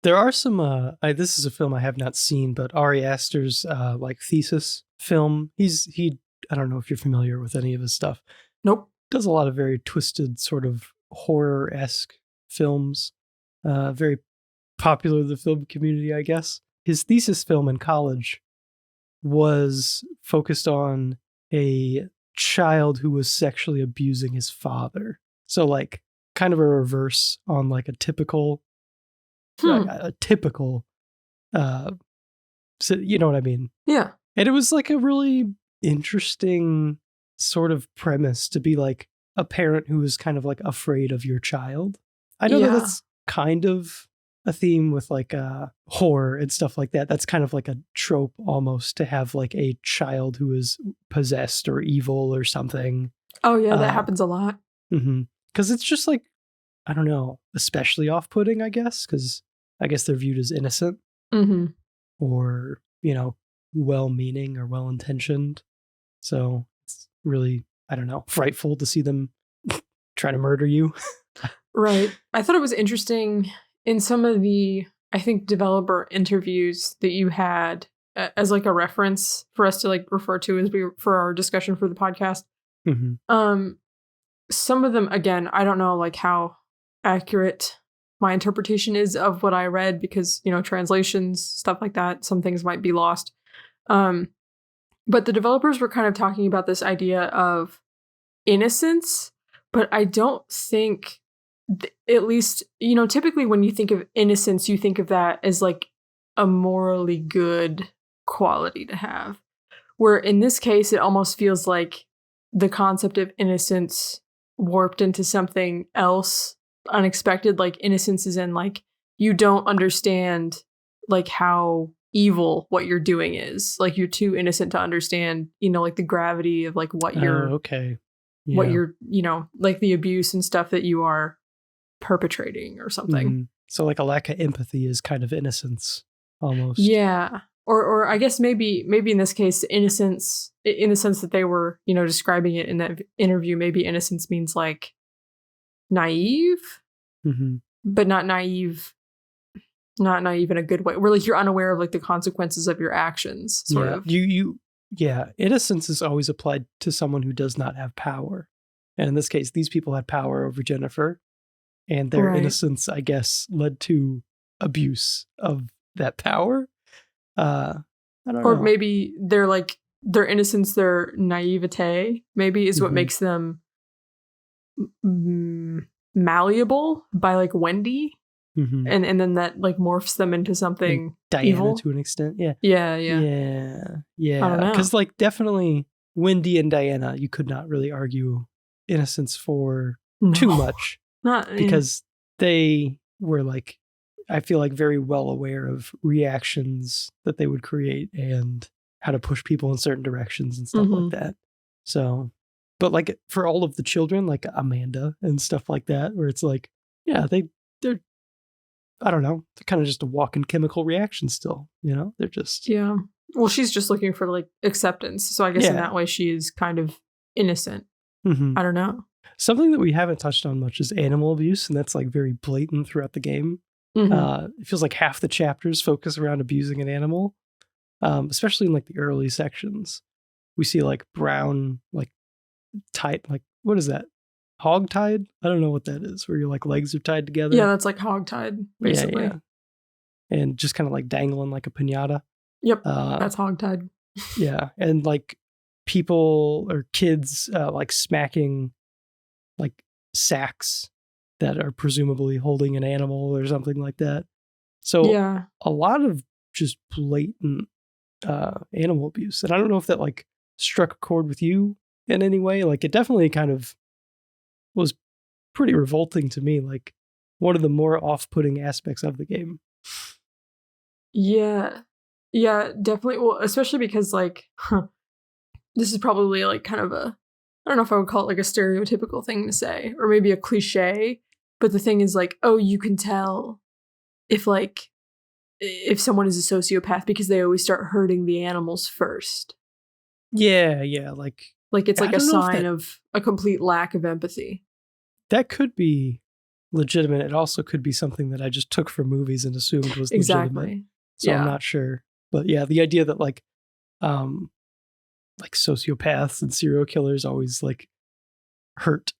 There are some, this is a film I have not seen, but Ari Aster's like thesis film. I don't know if you're familiar with any of his stuff. Nope. Does a lot of very twisted sort of horror-esque films. Very popular in the film community, I guess. His thesis film in college was focused on a child who was sexually abusing his father. So like kind of a reverse on like a typical, so you know what I mean? Yeah. And it was like a really interesting sort of premise to be like a parent who is kind of like afraid of your child. I know that that's kind of a theme with like horror and stuff like that. That's kind of like a trope almost, to have like a child who is possessed or evil or something. Oh yeah, that happens a lot. Because it's just like, I don't know, especially off-putting, I guess, because I guess they're viewed as innocent or, you know, well-meaning or well-intentioned. So it's really, I don't know, frightful to see them try to murder you. Right. I thought it was interesting in some of the, I think, developer interviews that you had as like a reference for us to like refer to for our discussion for the podcast. Some of them, again, I don't know like how accurate my interpretation is of what I read, because, you know, translations, stuff like that, some things might be lost. But the developers were kind of talking about this idea of innocence, but I don't think, at least, you know, typically when you think of innocence, you think of that as like a morally good quality to have. Where in this case, it almost feels like the concept of innocence warped into something else unexpected. Like innocence is in like, you don't understand like how evil what you're doing is. Like you're too innocent to understand, you know, like the gravity of like what you're what you're, you know, like the abuse and stuff that you are perpetrating or something. So like a lack of empathy is kind of innocence almost. Yeah. Or I guess maybe in this case, innocence, in the sense that they were, you know, describing it in that interview, maybe innocence means like naive, but not naive in a good way, where like you're unaware of like the consequences of your actions, sort of. Innocence is always applied to someone who does not have power. And in this case, these people had power over Jennifer, and their innocence, I guess, led to abuse of that power. I don't know. Or maybe they're like, their innocence, their naivete, maybe is what makes them malleable by like Wendy. And then that like morphs them into something Diana evil to an extent. Yeah. I don't know. Because like definitely Wendy and Diana, you could not really argue innocence for No. too much Not because they were like, I feel like very well aware of reactions that they would create and how to push people in certain directions and stuff like that. So, but like for all of the children, like Amanda and stuff like that, where it's like, yeah, they're, I don't know, they're kind of just a walking chemical reaction still, you know? They're just... Yeah. Well, she's just looking for like acceptance. So I guess in that way she is kind of innocent. I don't know. Something that we haven't touched on much is animal abuse, and that's like very blatant throughout the game. It feels like half the chapters focus around abusing an animal, especially in like the early sections. We see like Brown, like tied, like what is that? Hog tied? I don't know what that is. Where your like legs are tied together. Yeah, that's like hog tied, basically. Yeah. And just kind of like dangling like a piñata. Yep, that's hog tied. Yeah, and like people or kids like smacking like sacks that are presumably holding an animal or something like that. So a lot of just blatant animal abuse. And I don't know if that like struck a chord with you in any way. Like it definitely kind of was pretty revolting to me. Like one of the more off-putting aspects of the game. Yeah, definitely. Well, especially because like, this is probably like kind of a, I don't know if I would call it like a stereotypical thing to say, or maybe a cliche. But the thing is like, oh, you can tell if someone is a sociopath because they always start hurting the animals first. Yeah. Like it's like a sign of a complete lack of empathy. That could be legitimate. It also could be something that I just took from movies and assumed was legitimate. So I'm not sure. But yeah, the idea that like sociopaths and serial killers always like hurt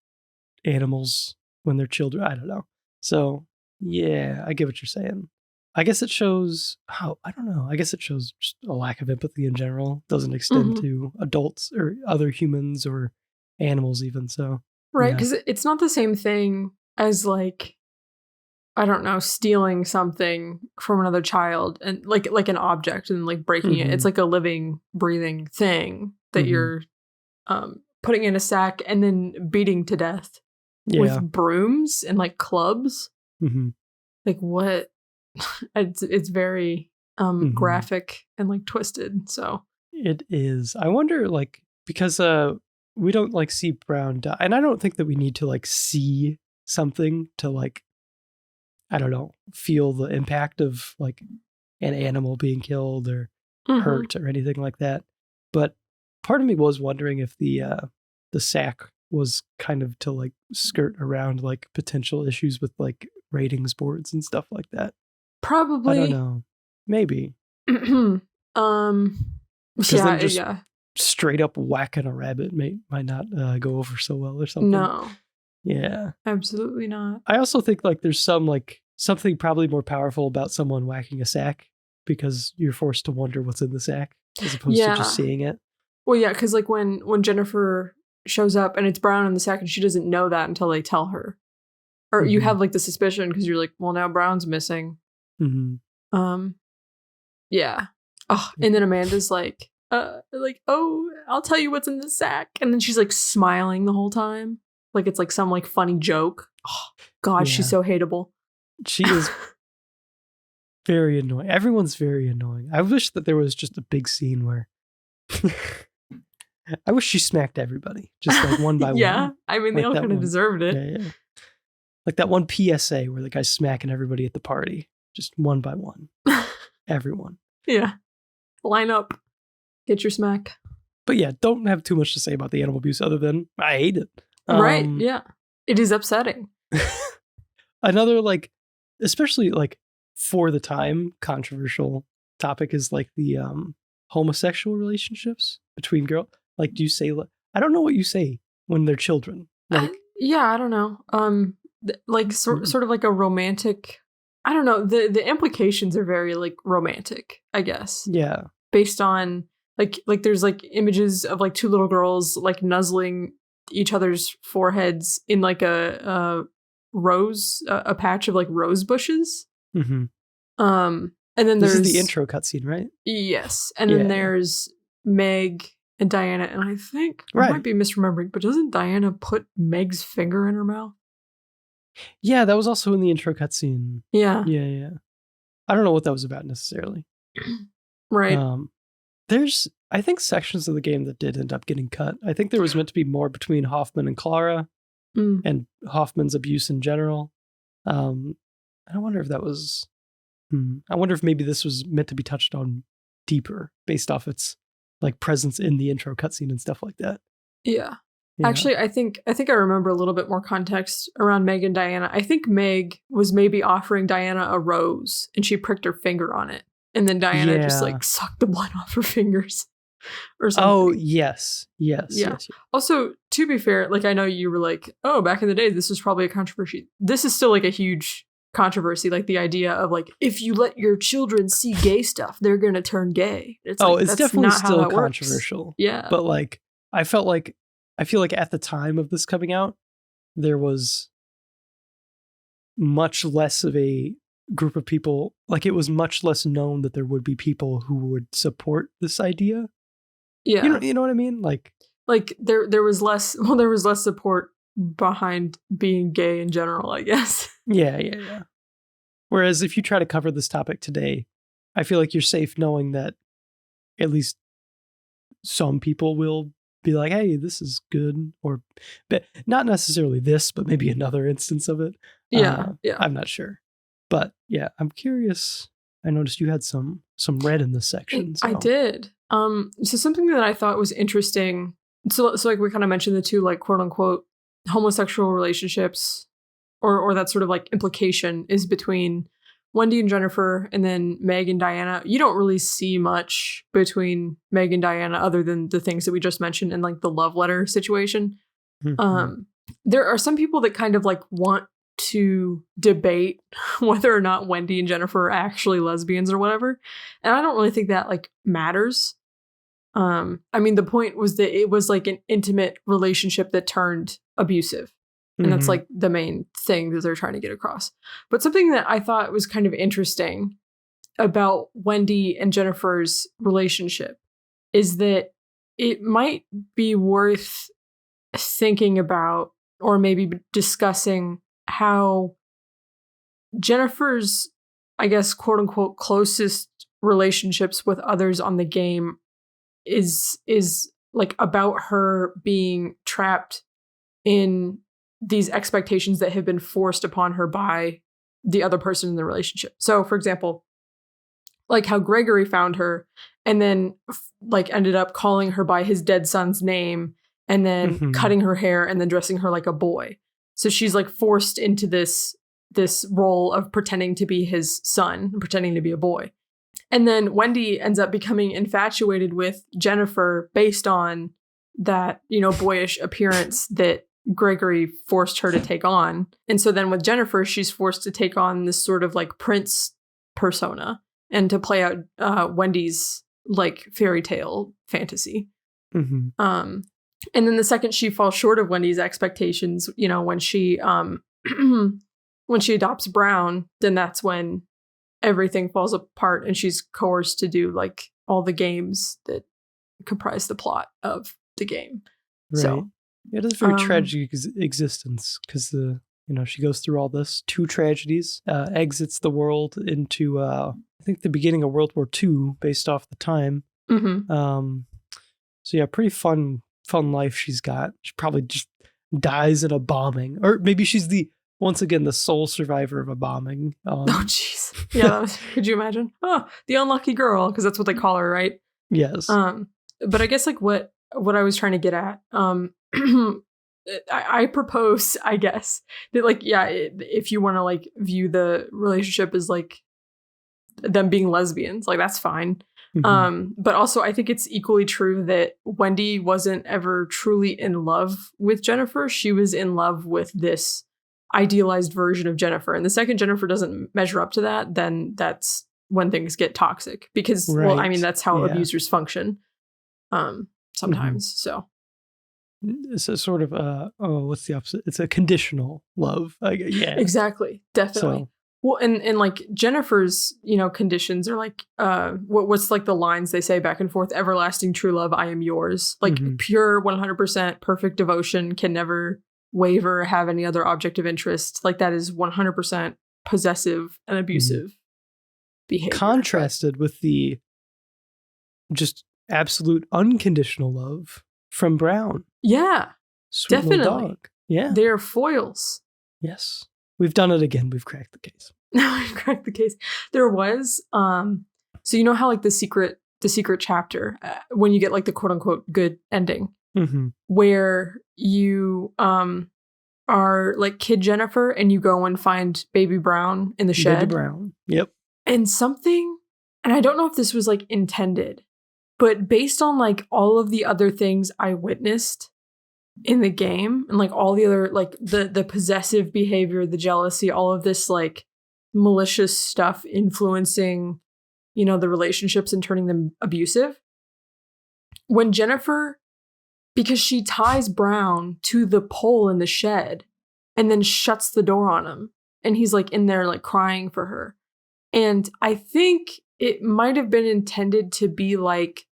animals when they're children. I don't know. So yeah, I get what you're saying. I guess it shows I don't know. I guess it shows just a lack of empathy in general. Doesn't extend to adults or other humans or animals even. So right, because it's not the same thing as like, I don't know, stealing something from another child and like an object and like breaking it. It's like a living, breathing thing that you're putting in a sack and then beating to death with brooms and like clubs. Like what? It's very graphic and like twisted. So it is. I wonder, like, because we don't like see Brown die, and I don't think that we need to like see something to like, I don't know, feel the impact of like an animal being killed or hurt or anything like that. But part of me was wondering if the sack was kind of to like skirt around like potential issues with like ratings boards and stuff like that. Probably. I don't know. Maybe. Straight up whacking a rabbit might not go over so well or something. No. Yeah. Absolutely not. I also think like there's something probably more powerful about someone whacking a sack because you're forced to wonder what's in the sack as opposed to just seeing it. Well, yeah, because like when Jennifer shows up and it's Brown in the sack and she doesn't know that until they tell her. Or you have like the suspicion because you're like, well, now Brown's missing. Yeah. Oh, and then Amanda's like, oh, I'll tell you what's in the sack. And then she's like smiling the whole time. Like it's like some like funny joke. Oh, God, she's so hateable. She is very annoying. Everyone's very annoying. I wish that there was just a big scene where I wish she smacked everybody, just like one by one. Yeah, I mean, they all kind of deserved it. Yeah. Like that one PSA where the guy's smacking everybody at the party, just one by one. Everyone. Yeah. Line up. Get your smack. But yeah, don't have too much to say about the animal abuse other than I hate it. Right, yeah. It is upsetting. Another, like, especially, like, for the time, controversial topic is, like, the homosexual relationships between girls. Like, do you say, I don't know what you say when they're children. Like, yeah, I don't know. Like, sort of like a romantic, I don't know. The implications are very, like, romantic, I guess. Yeah. Based on, like there's, like, images of, like, two little girls, like, nuzzling each other's foreheads in, like, a patch of, like, rose bushes. And then this is the intro cutscene, right? Yes. And then there's Meg and Diana, and I think Right. I might be misremembering, but doesn't Diana put Meg's finger in her mouth? Yeah, that was also in the intro cutscene. Yeah. Yeah. I don't know what that was about necessarily. Right. There's, I think, sections of the game that did end up getting cut. I think there was meant to be more between Hoffman and Clara and Hoffman's abuse in general. I wonder if that was... I wonder if maybe this was meant to be touched on deeper based off its like presence in the intro cutscene and stuff like that. Yeah. Actually, I think I remember a little bit more context around Meg and Diana. I think Meg was maybe offering Diana a rose and she pricked her finger on it. And then Diana just like sucked the blood off her fingers or something. Oh, yes. Also, to be fair, like I know you were like, oh, back in the day, this was probably a controversy. This is still like a huge controversy, like the idea of like, if you let your children see gay stuff, they're going to turn gay. It's like, it's definitely still controversial. Works. Yeah. But like, I feel like at the time of this coming out, there was much less of a group of people, like it was much less known that there would be people who would support this idea. Yeah. You know what I mean? Like there was less support behind being gay in general, I guess. Yeah. Whereas if you try to cover this topic today, I feel like you're safe knowing that at least some people will be like, hey, this is good, or but not necessarily this, but maybe another instance of it. Yeah. I'm not sure. But yeah, I'm curious. I noticed you had some red in this section. So. I did. So something that I thought was interesting. So like we kind of mentioned the two like quote unquote homosexual relationships, or that sort of like implication is between Wendy and Jennifer, and then Meg and Diana. You don't really see much between Meg and Diana other than the things that we just mentioned in like the love letter situation. Mm-hmm. There are some people that kind of like want to debate whether or not Wendy and Jennifer are actually lesbians or whatever. And I don't really think that like matters. I mean, the point was that it was like an intimate relationship that turned abusive. And that's like the main thing that they're trying to get across. But something that I thought was kind of interesting about Wendy and Jennifer's relationship is that it might be worth thinking about, or maybe discussing, how Jennifer's, I guess, quote unquote, closest relationships with others on the game is like about her being trapped in these expectations that have been forced upon her by the other person in the relationship. So, for example, like how Gregory found her and then like ended up calling her by his dead son's name and then cutting her hair and then dressing her like a boy. So she's like forced into this role of pretending to be his son, pretending to be a boy. And then Wendy ends up becoming infatuated with Jennifer based on that, boyish appearance that Gregory forced her to take on. And so then with Jennifer, she's forced to take on this sort of like prince persona and to play out Wendy's like fairy tale fantasy. And then the second she falls short of Wendy's expectations, when she when she adopts Brown, then that's when everything falls apart and she's coerced to do like all the games that comprise the plot of the game. Right. So it is a very tragic existence because she goes through all this, two tragedies, exits the world into I think the beginning of World War II based off the time. So yeah, pretty fun life she's got. She probably just dies in a bombing, or maybe she's once again the sole survivor of a bombing. Oh jeez, yeah. Could you imagine? Oh, the unlucky girl, because that's what they call her, right? Yes. But I guess like what I was trying to get at, I propose, I guess, that like, yeah, if you want to like view the relationship as like them being lesbians, like that's fine. But also I think it's equally true that Wendy wasn't ever truly in love with Jennifer. She was in love with this idealized version of Jennifer. And the second Jennifer doesn't measure up to that, then that's when things get toxic. Because, well, I mean, that's how abusers function sometimes. So it's a sort of, what's the opposite? It's a conditional love. Yeah. Exactly. Definitely. So, Well, and like Jennifer's, conditions are like, what's like the lines they say back and forth? Everlasting true love, I am yours. Like pure 100% perfect devotion, can never waver, have any other object of interest. Like that is 100% possessive and abusive behavior. Contrasted with the just absolute unconditional love from Brown. Yeah, Sweet definitely. Dog. Yeah, they're foils. Yes, we've done it again. We've cracked the case. We've cracked the case. There was so you know how like the secret chapter when you get like the quote unquote good ending, where you are like Kid Jennifer and you go and find Baby Brown in the shed. Baby Brown. Yep. And I don't know if this was like intended, but based on like all of the other things I witnessed in the game and like all the other like the possessive behavior, the jealousy, all of this like malicious stuff influencing, the relationships and turning them abusive. When Jennifer, because she ties Brown to the pole in the shed and then shuts the door on him, and he's like in there like crying for her. And I think it might have been intended to be like,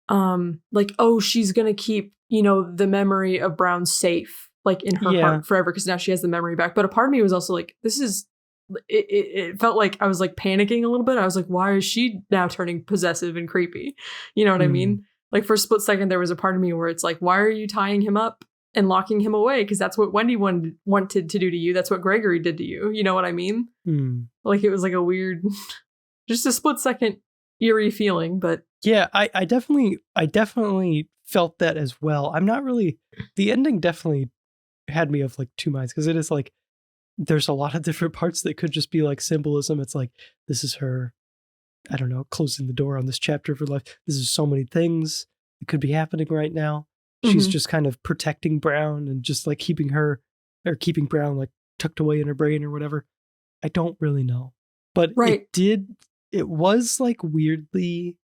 oh, she's going to keep, the memory of Brown safe, like in her heart forever, because now she has the memory back. But a part of me was also like, it felt like I was like panicking a little bit. I was like, why is she now turning possessive and creepy? You know what I mean? Like for a split second, there was a part of me where it's like, why are you tying him up and locking him away? Because that's what Wendy wanted to do to you. That's what Gregory did to you. You know what I mean? Like it was like a weird, just a split second eerie feeling. But yeah, I definitely felt that as well. I'm not really, the ending definitely had me of like two minds, because it is like, there's a lot of different parts that could just be like symbolism. It's like, this is her, I don't know, closing the door on this chapter of her life. This is so many things that could be happening right now. She's just kind of protecting Brown and just like keeping Brown like tucked away in her brain or whatever. I don't really know. But it was like weirdly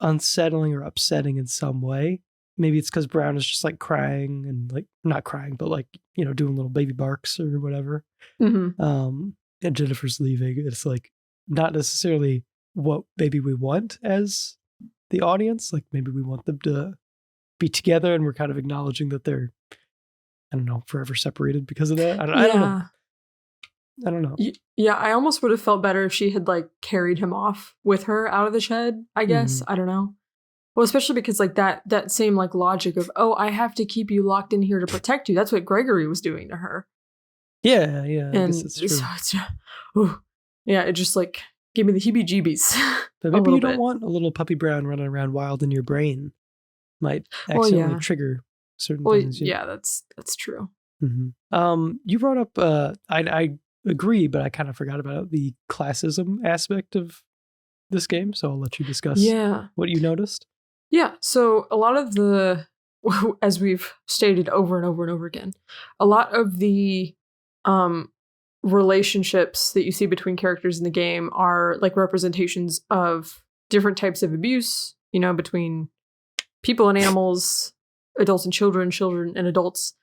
unsettling or upsetting in some way. Maybe it's because Brown is just like crying and like not crying, but like, doing little baby barks or whatever. And Jennifer's leaving. It's like not necessarily what maybe we want as the audience. Like maybe we want them to be together, and we're kind of acknowledging that they're, I don't know, forever separated because of that. I don't know. Yeah, I almost would have felt better if she had like carried him off with her out of the shed, I guess. I don't know. Well, especially because like that same like logic of, oh, I have to keep you locked in here to protect you. That's what Gregory was doing to her. Yeah. And I guess that's true. So it just like gave me the heebie-jeebies. But maybe you don't want a little puppy Brown running around wild in your brain. Might accidentally trigger certain things. Yeah, that's true. You brought up, I agree, but I kind of forgot about the classism aspect of this game, so I'll let you discuss what you noticed. Yeah, so a lot of the, as we've stated over and over and over again, a lot of the relationships that you see between characters in the game are like representations of different types of abuse, between people and animals, adults and children and adults.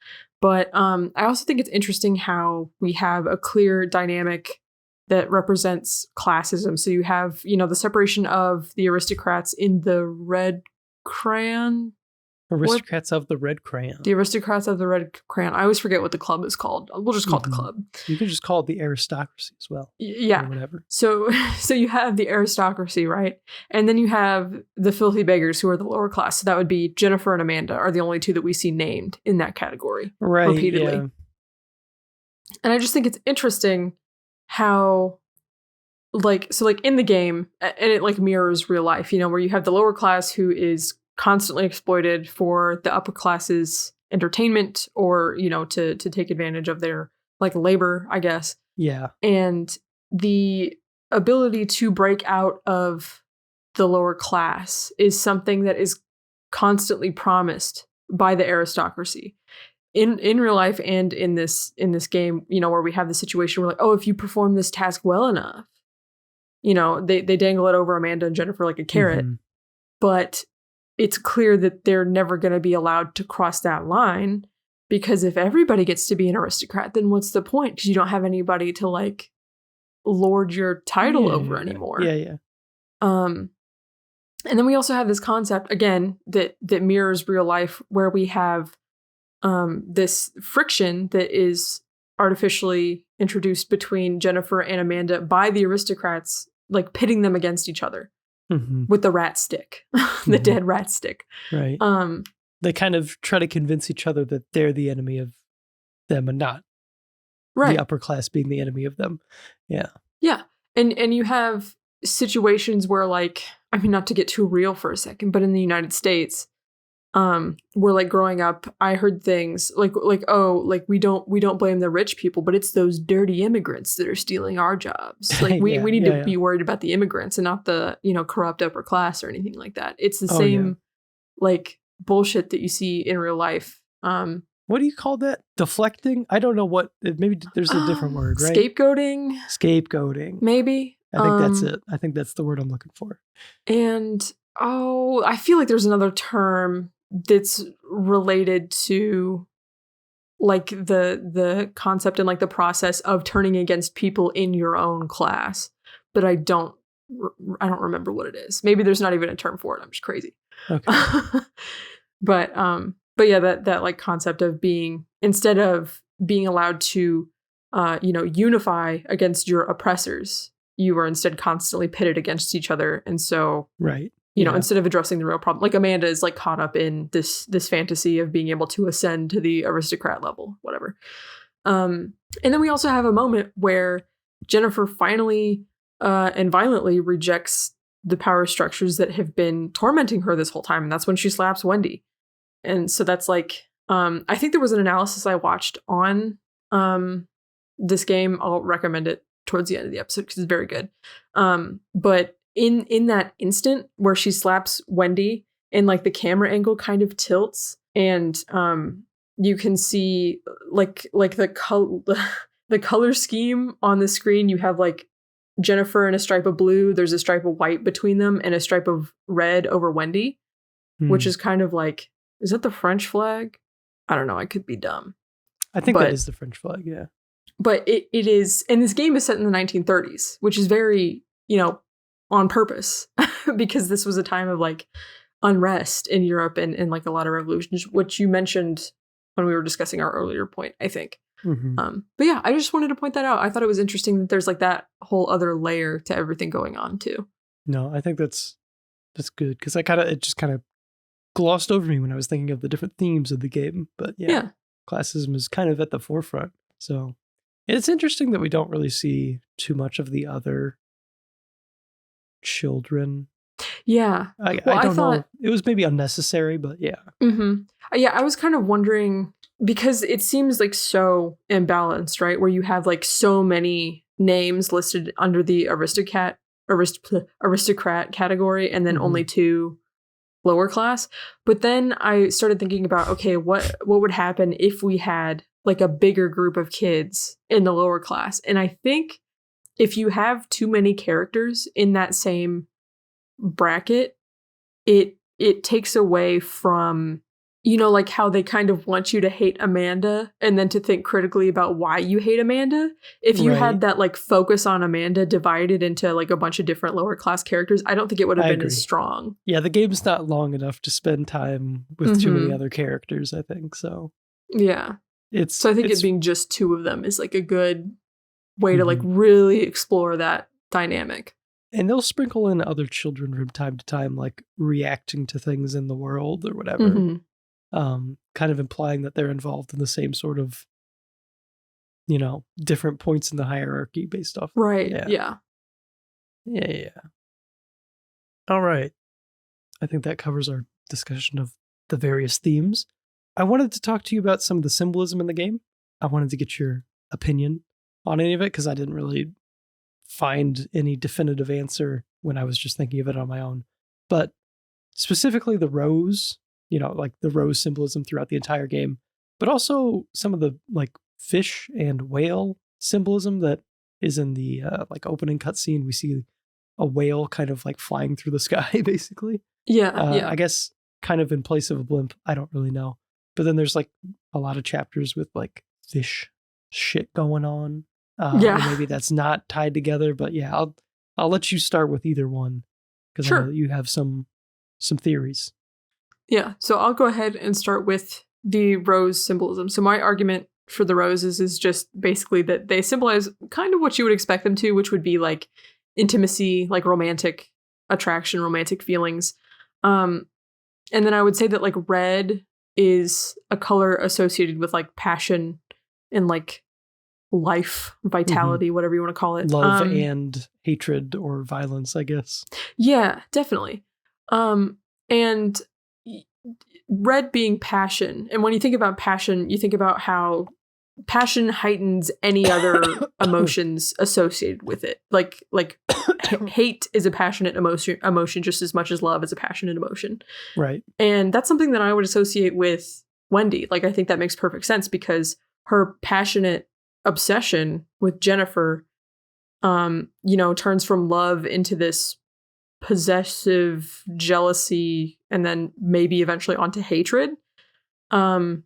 But I also think it's interesting how we have a clear dynamic that represents classism. So you have, the separation of the aristocrats in the red crayon. Aristocrats of the red crayon. The aristocrats of the red crayon. I always forget what the club is called. We'll just call it the club. You can just call it the aristocracy as well. Yeah. Or whatever. So you have the aristocracy, right? And then you have the filthy beggars, who are the lower class. So that would be Jennifer and Amanda are the only two that we see named in that category repeatedly. Yeah. And I just think it's interesting how in the game, and it like mirrors real life, where you have the lower class who is constantly exploited for the upper class's entertainment or, to take advantage of their like labor, I guess. Yeah. And the ability to break out of the lower class is something that is constantly promised by the aristocracy. In real life and in this game, where we have the situation where like, oh, if you perform this task well enough, they dangle it over Amanda and Jennifer like a carrot, but it's clear that they're never going to be allowed to cross that line, because if everybody gets to be an aristocrat, then what's the point? Because you don't have anybody to like lord your title over anymore. Yeah. And then we also have this concept again that mirrors real life, where we have this friction that is artificially introduced between Jennifer and Amanda by the aristocrats, like pitting them against each other with the rat stick, the dead rat stick. Right. They kind of try to convince each other that they're the enemy of them and not the upper class being the enemy of them. Yeah. Yeah. And you have situations where, like, I mean, not to get too real for a second, but in the United States, where, like, growing up, I heard things like, oh, like, we don't blame the rich people, but it's those dirty immigrants that are stealing our jobs. Like, we need to be worried about the immigrants and not the, corrupt upper class or anything like that. It's the same, like, bullshit that you see in real life. What do you call that? Deflecting? I don't know what. Maybe there's a different word, right? Scapegoating. Maybe. I think that's it. I think that's the word I'm looking for. And I feel like there's another term that's related to, like, the concept and, like, the process of turning against people in your own class, but I don't remember what it is. Maybe there's not even a term for it. I'm just crazy. Okay. But yeah, that like concept of being, instead of being allowed to, unify against your oppressors, you are instead constantly pitted against each other. And so, instead of addressing the real problem, like, Amanda is, like, caught up in this fantasy of being able to ascend to the aristocrat level, whatever. And then we also have a moment where Jennifer finally and violently rejects the power structures that have been tormenting her this whole time. And that's when she slaps Wendy. And so that's, like, I think there was an analysis I watched on this game. I'll recommend it towards the end of the episode because it's very good. But in that instant where she slaps Wendy, and, like, the camera angle kind of tilts, and you can see like the color scheme on the screen. You have, like, Jennifer in a stripe of blue, there's a stripe of white between them, and a stripe of red over Wendy, which is kind of like, is that the French flag? I don't know. I could be dumb. I think that is the French flag, yeah. But it is, and this game is set in the 1930s, which is very, on purpose, because this was a time of, like, unrest in Europe and like, a lot of revolutions, which you mentioned when we were discussing our earlier point, I think. But yeah, I just wanted to point that out. I thought it was interesting that there's, like, that whole other layer to everything going on too. No, I think that's good, because it just kind of glossed over me when I was thinking of the different themes of the game. But yeah, classism is kind of at the forefront. So it's interesting that we don't really see too much of the other children. Yeah. I don't know. It was maybe unnecessary, but yeah. Yeah, I was kind of wondering, because it seems, like, so imbalanced, right? Where you have, like, so many names listed under the aristocrat category, and then only 2 lower class. But then I started thinking about, okay, what would happen if we had, like, a bigger group of kids in the lower class? And I think if you have too many characters in that same bracket, it takes away from, like, how they kind of want you to hate Amanda and then to think critically about why you hate Amanda. If you had that, like, focus on Amanda divided into, like, a bunch of different lower class characters, I don't think it would have been as strong. Yeah, the game's not long enough to spend time with too many other characters, I think. So yeah, so I think it being just 2 of them is, like, a good way to, like, really explore that dynamic. And they'll sprinkle in other children from time to time, like, reacting to things in the world or whatever. Kind of implying that they're involved in the same sort of, different points in the hierarchy based off. Right. Yeah. All right. I think that covers our discussion of the various themes. I wanted to talk to you about some of the symbolism in the game. I wanted to get your opinion on any of it, because I didn't really find any definitive answer when I was just thinking of it on my own. But specifically the rose, like the rose symbolism throughout the entire game, but also some of the, like, fish and whale symbolism that is in the like, opening cutscene. We see a whale kind of, like, flying through the sky, basically. Yeah. I guess kind of in place of a blimp. I don't really know. But then there's, like, a lot of chapters with, like, fish shit going on. Or maybe that's not tied together, but yeah, I'll let you start with either one because I know that you have some theories. Yeah, so I'll go ahead and start with the rose symbolism. So my argument for the roses is just basically that they symbolize kind of what you would expect them to, which would be like intimacy, like romantic attraction, romantic feelings. And then I would say that like red is a color associated with like passion and like life, vitality, whatever you want to call it. Love and hatred or violence, I guess. Yeah, definitely. And red being passion. And when you think about passion, you think about how passion heightens any other emotions associated with it. Like hate is a passionate emotion just as much as love is a passionate emotion. Right. And that's something that I would associate with Wendy. Like, I think that makes perfect sense because her passionate obsession with Jennifer, turns from love into this possessive jealousy and then maybe eventually onto hatred. And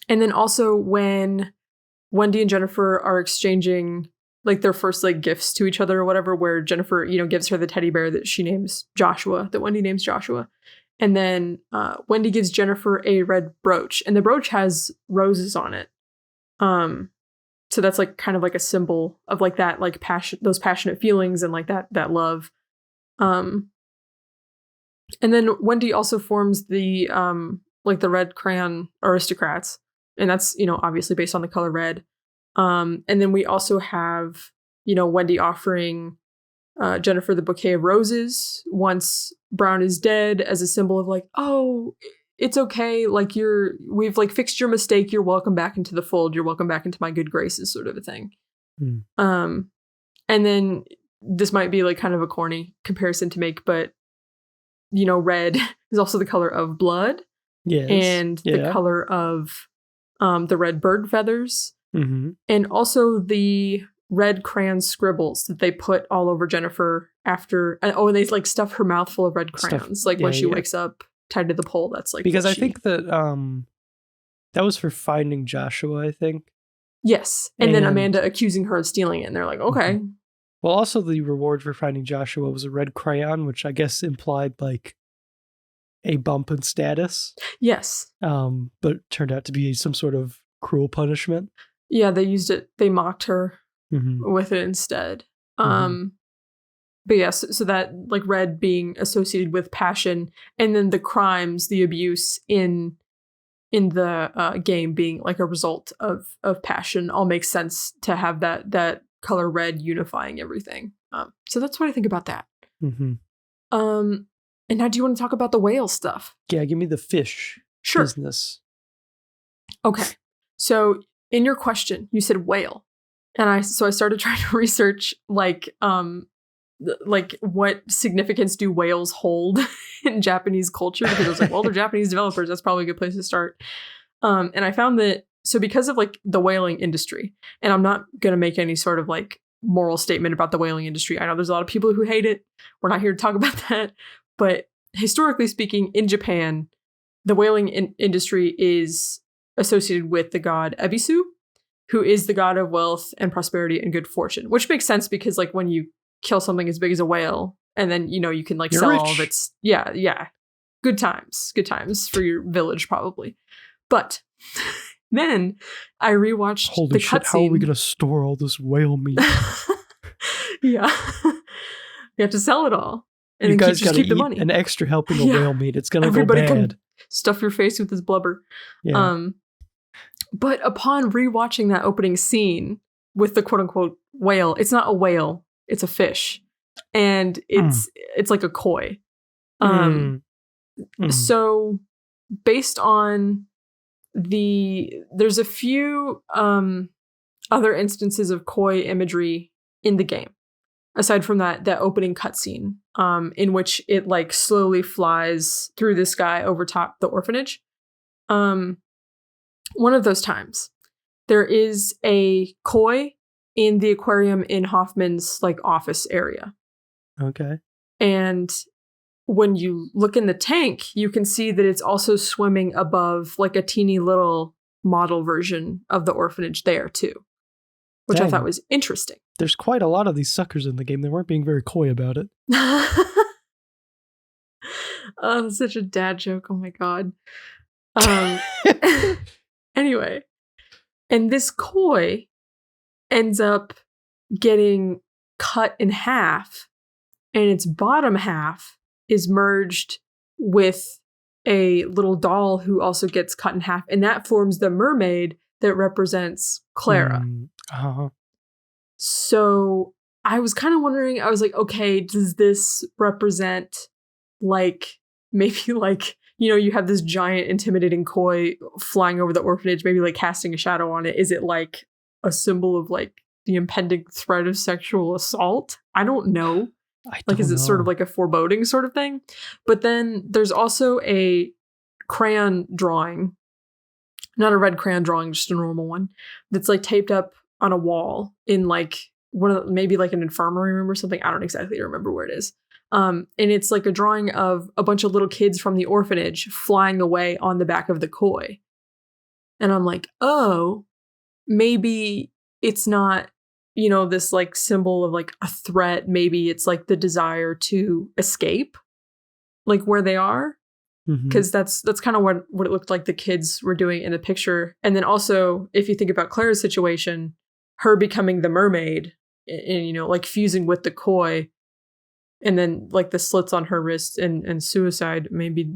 then also when Wendy and Jennifer are exchanging like their first like gifts to each other or whatever, where Jennifer, gives her the teddy bear that she names Joshua, that Wendy names Joshua. And then Wendy gives Jennifer a red brooch, and the brooch has roses on it. So that's like kind of like a symbol of like that, like passion, those passionate feelings and like that love. And then Wendy also forms the like the red crayon aristocrats, and that's obviously based on the color red. And then we also have Wendy offering Jennifer the bouquet of roses once Brown is dead, as a symbol of like, oh, it's okay, like we've like fixed your mistake, you're welcome back into the fold, you're welcome back into my good graces, sort of a thing. And then this might be like kind of a corny comparison to make, but red is also the color of blood. Yes. And the color of the red bird feathers. And also the red crayon scribbles that they put all over Jennifer after. And they like stuff her mouth full of red crayons, when she wakes up tied to the pole. That's like, because I think that that was for finding Joshua, I think. Yes. And then Amanda accusing her of stealing it, and they're like, okay. Well, also the reward for finding Joshua was a red crayon, which I guess implied like a bump in status. Yes. But turned out to be some sort of cruel punishment. Yeah, they used it. They mocked her with it instead. But yes, so that like red being associated with passion, and then the crimes, the abuse in the game being like a result of passion, all makes sense to have that color red unifying everything. So that's what I think about that. And now, do you want to talk about the whale stuff? Yeah, give me the fish business. Okay, so in your question, you said whale, and I started trying to research like what significance do whales hold in Japanese culture, because I was like, well, they're Japanese developers, that's probably a good place to start. And I found that, so because of like the whaling industry, and I'm not going to make any sort of like moral statement about the whaling industry. I know there's a lot of people who hate it. We're not here to talk about that. But historically speaking, in Japan, the whaling industry is associated with the god Ebisu, who is the god of wealth and prosperity and good fortune, which makes sense because like when you kill something as big as a whale, and then you can like sell all of its good times for your village probably. But then I rewatched the cutscene. How are we gonna store all this whale meat? Yeah. You have to sell it all, and you then guys gotta keep the eat money. An extra helping of whale meat. It's gonna Everybody go bad. Can stuff your face with this blubber. Yeah. But upon rewatching that opening scene with the quote unquote whale, it's not a whale, it's a fish. And it's like a koi. So based on there's a few other instances of koi imagery in the game, aside from that opening cutscene, in which it like slowly flies through the sky over top the orphanage. One of those times, there is a koi in the aquarium in Hoffman's like office area. Okay. And when you look in the tank, you can see that it's also swimming above like a teeny little model version of the orphanage there too. which I Dang. thought was interesting. There's quite a lot of these suckers in the game. They weren't being very coy about it. Oh, that's such a dad joke. Oh my god. Anyway, and this koi ends up getting cut in half, and its bottom half is merged with a little doll who also gets cut in half, and that forms the mermaid that represents Clara. So I was kind of wondering, I was like, okay, does this represent like maybe like, you know, you have this giant intimidating koi flying over the orphanage, maybe like casting a shadow on it. Is it like a symbol of like the impending threat of sexual assault? I don't know. Is it sort of like a foreboding sort of thing? But then there's also a crayon drawing, not a red crayon drawing, just a normal one, that's like taped up on a wall in like one of maybe like an infirmary room or something. I don't exactly remember where it is. And it's like a drawing of a bunch of little kids from the orphanage flying away on the back of the koi. And I'm like, oh, maybe it's not, you know, this like symbol of like a threat. Maybe it's like the desire to escape, like where they are. Because that's kind of what it looked like the kids were doing in the picture. And then also, if you think about Clara's situation, her becoming the mermaid and, you know, like fusing with the koi, and then like the slits on her wrist and suicide, maybe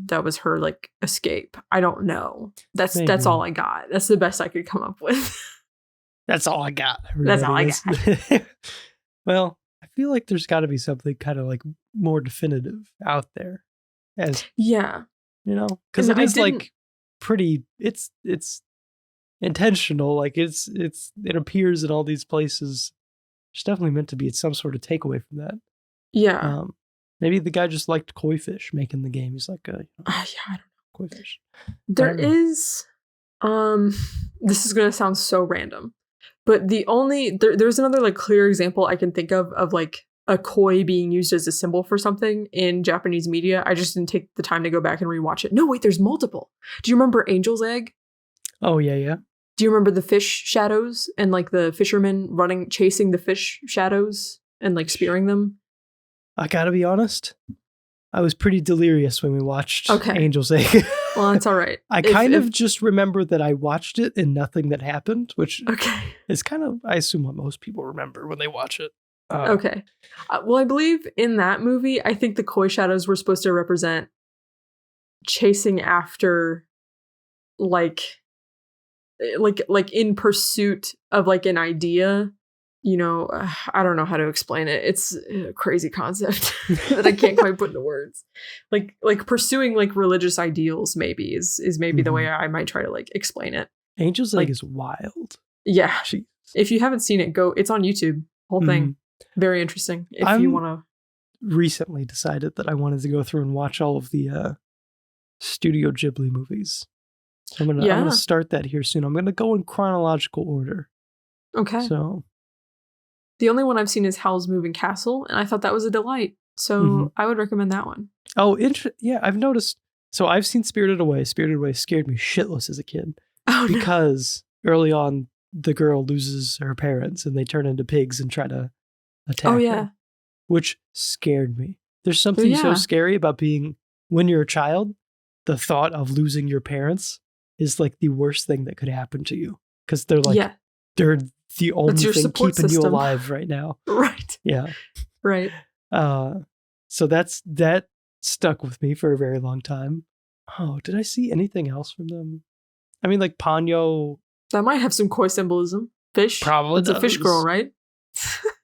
that was her like escape. I don't know. That's all I got. That's the best I could come up with. That's all I got. That's all I got. Well, I feel like there's got to be something kind of like more definitive out there. As yeah, you know, because it is like pretty. It's intentional. Like it appears in all these places. There's definitely meant to be some sort of takeaway from that. Yeah. Maybe the guy just liked koi fish making the game. He's like, yeah, I don't know, koi fish. There is, this is gonna sound so random, but there's another like clear example I can think of like a koi being used as a symbol for something in Japanese media. I just didn't take the time to go back and rewatch it. No, wait, there's multiple. Do you remember Angel's Egg? Oh, yeah. Do you remember the fish shadows and like the fishermen chasing the fish shadows and like spearing them? I gotta be honest. I was pretty delirious when we watched Angel's Egg. Well, that's all right. I kind of just remember that I watched it and nothing that happened, which is kind of, I assume, what most people remember when they watch it. Okay. Well, I believe in that movie, I think the koi shadows were supposed to represent chasing after like in pursuit of like an idea, you know. I don't know how to explain it. It's a crazy concept that I can't quite put into words. Like pursuing like religious ideals maybe is maybe the way I might try to like explain it. Angel's Egg is wild. Yeah. Jeez. If you haven't seen it, it's on YouTube. Whole thing. Very interesting. If you want to. Recently decided that I wanted to go through and watch all of the Studio Ghibli movies. I'm gonna start that here soon. I'm gonna go in chronological order. Okay. So the only one I've seen is Howl's Moving Castle, and I thought that was a delight. So I would recommend that one. Oh, yeah, I've noticed. So I've seen Spirited Away. Spirited Away scared me shitless as a kid. Oh, because early on the girl loses her parents and they turn into pigs and try to attack her, which scared me. There's something so scary about being, when you're a child, the thought of losing your parents is like the worst thing that could happen to you, because they're like they're the only thing keeping you alive right now. Right. Yeah. Right. So that stuck with me for a very long time. Oh, did I see anything else from them? I mean, like Ponyo. That might have some koi symbolism. Fish. Probably. It's a fish girl, right?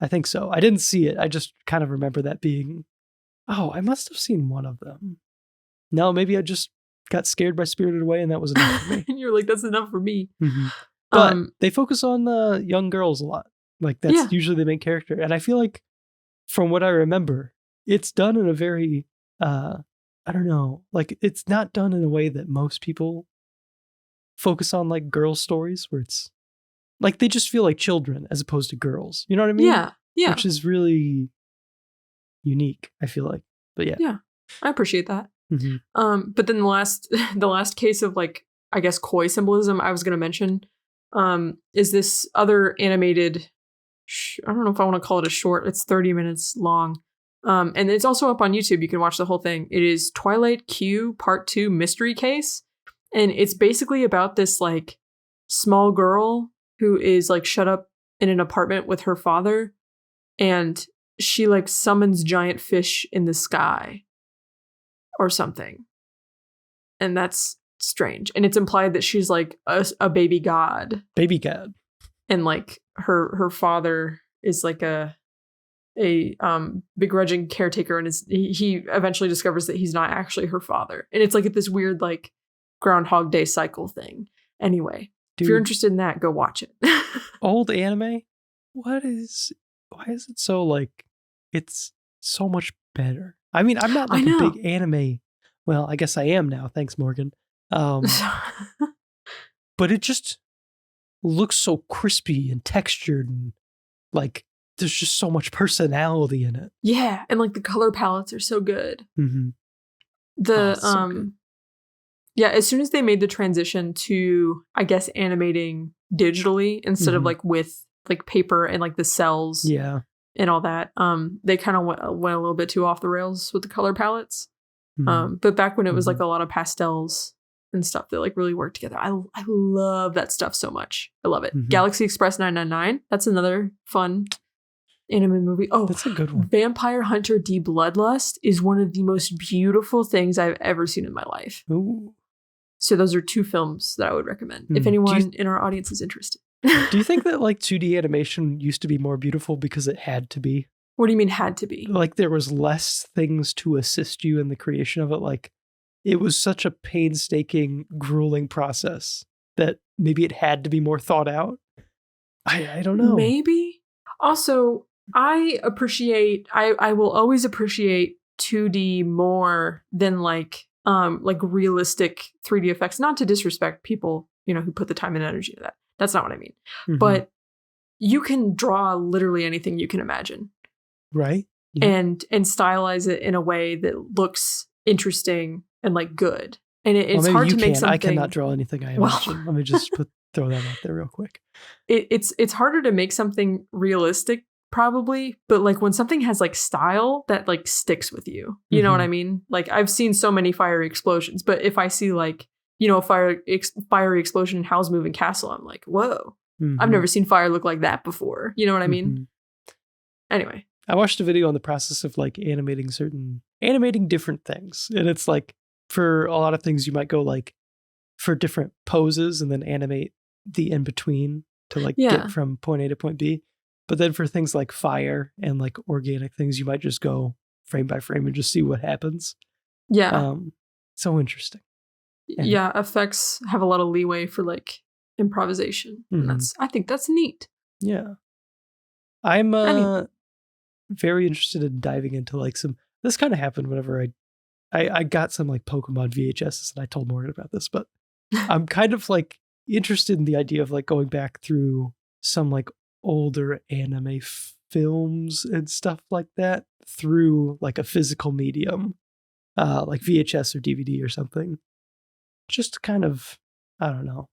I think so. I didn't see it. I just kind of remember that being. Oh, I must have seen one of them. No, maybe I just got scared by Spirited Away and that was enough for me. And you're like, that's enough for me. But they focus on young girls a lot. Like that's usually the main character. And I feel like from what I remember, it's done in a very, I don't know, like it's not done in a way that most people focus on, like girl stories where it's like they just feel like children as opposed to girls. You know what I mean? Yeah. Yeah. Which is really unique, I feel like. But yeah. Yeah. I appreciate that. But then the last case of like, I guess, koi symbolism I was going to mention is this other animated, I don't know if I want to call it a short. It's 30 minutes long. And it's also up on YouTube. You can watch the whole thing. It is Twilight Q Part 2 Mystery Case. And it's basically about this like small girl who is like shut up in an apartment with her father. And she like summons giant fish in the sky or something. And that's strange. And it's implied that she's like a baby god. Baby god. And like her father is like a begrudging caretaker, and he eventually discovers that he's not actually her father. And it's like this weird like Groundhog Day cycle thing. Anyway, Dude, if you're interested in that, go watch it. Old anime? Why is it so like it's so much better? I mean, I'm not like a big anime. Well, I guess I am now. Thanks, Morgan. But it just looks so crispy and textured, and like there's just so much personality in it. Yeah, and like the color palettes are so good. Mm-hmm. So good. Yeah, as soon as they made the transition to, I guess, animating digitally instead of like with like paper and like the cells, and all that, they kind of went a little bit too off the rails with the color palettes. But back when it was like a lot of pastels and stuff that like really worked together, I love that stuff so much. I love it. Galaxy Express 999. That's another fun anime movie. Oh, that's a good one. Vampire Hunter D Bloodlust is one of the most beautiful things I've ever seen in my life. Ooh. So those are two films that I would recommend if anyone in our audience is interested. Do you think that like 2D animation used to be more beautiful because it had to be? What do you mean had to be? Like there was less things to assist you in the creation of it. Like it was such a painstaking, grueling process that maybe it had to be more thought out. I don't know. Maybe. Also, I will always appreciate 2D more than like realistic 3D effects. Not to disrespect people, who put the time and energy into that. That's not what I mean. But you can draw literally anything you can imagine. Right. Yeah. And stylize it in a way that looks interesting and like good. And it's hard to make something. I cannot draw anything I imagine. Let me just throw that out there real quick. It's harder to make something realistic probably, but like when something has like style that like sticks with you, you know what I mean? Like I've seen so many fiery explosions, but if I see like, a fiery explosion in Howl's Moving Castle, I'm like, whoa, I've never seen fire look like that before. You know what I mean? Anyway. I watched a video on the process of like animating different things. And it's like for a lot of things you might go like for different poses and then animate the in between to like get from point A to point B. But then for things like fire and like organic things, you might just go frame by frame and just see what happens. Yeah. So interesting. Yeah. Effects have a lot of leeway for like improvisation. And I think that's neat. Yeah. I'm very interested in diving into like this kind of happened whenever I got some like Pokemon VHSs, and I told Morgan about this, but I'm kind of like interested in the idea of like going back through some like older anime films and stuff like that through like a physical medium, like VHS or DVD or something, just to kind of, I don't know,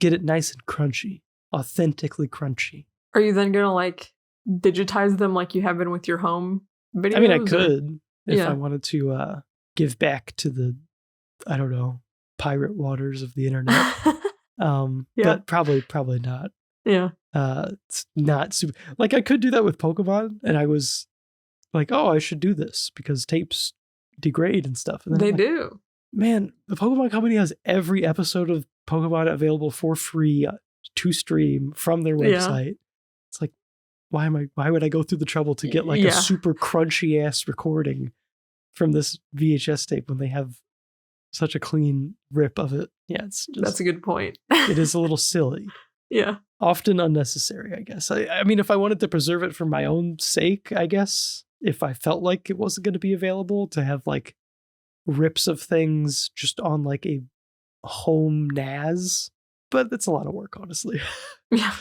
get it nice and crunchy, authentically crunchy. Are you then gonna like digitize them like you have been with your home videos? I mean, I could if I wanted to give back to the, I don't know, pirate waters of the internet. But probably not. Yeah. It's not super. Like I could do that with Pokemon, and I was like, oh, I should do this because tapes degrade and stuff. And then they do. Man, the Pokemon Company has every episode of Pokemon available for free to stream from their website. Yeah. It's like, why would I go through the trouble to get like a super crunchy ass recording from this VHS tape when they have such a clean rip of it? Yeah, it's just, that's a good point. It is a little silly. Yeah. Often unnecessary, I guess. I mean, if I wanted to preserve it for my own sake, I guess, if I felt like it wasn't going to be available, to have like rips of things just on like a home NAS, but it's a lot of work, honestly. Yeah.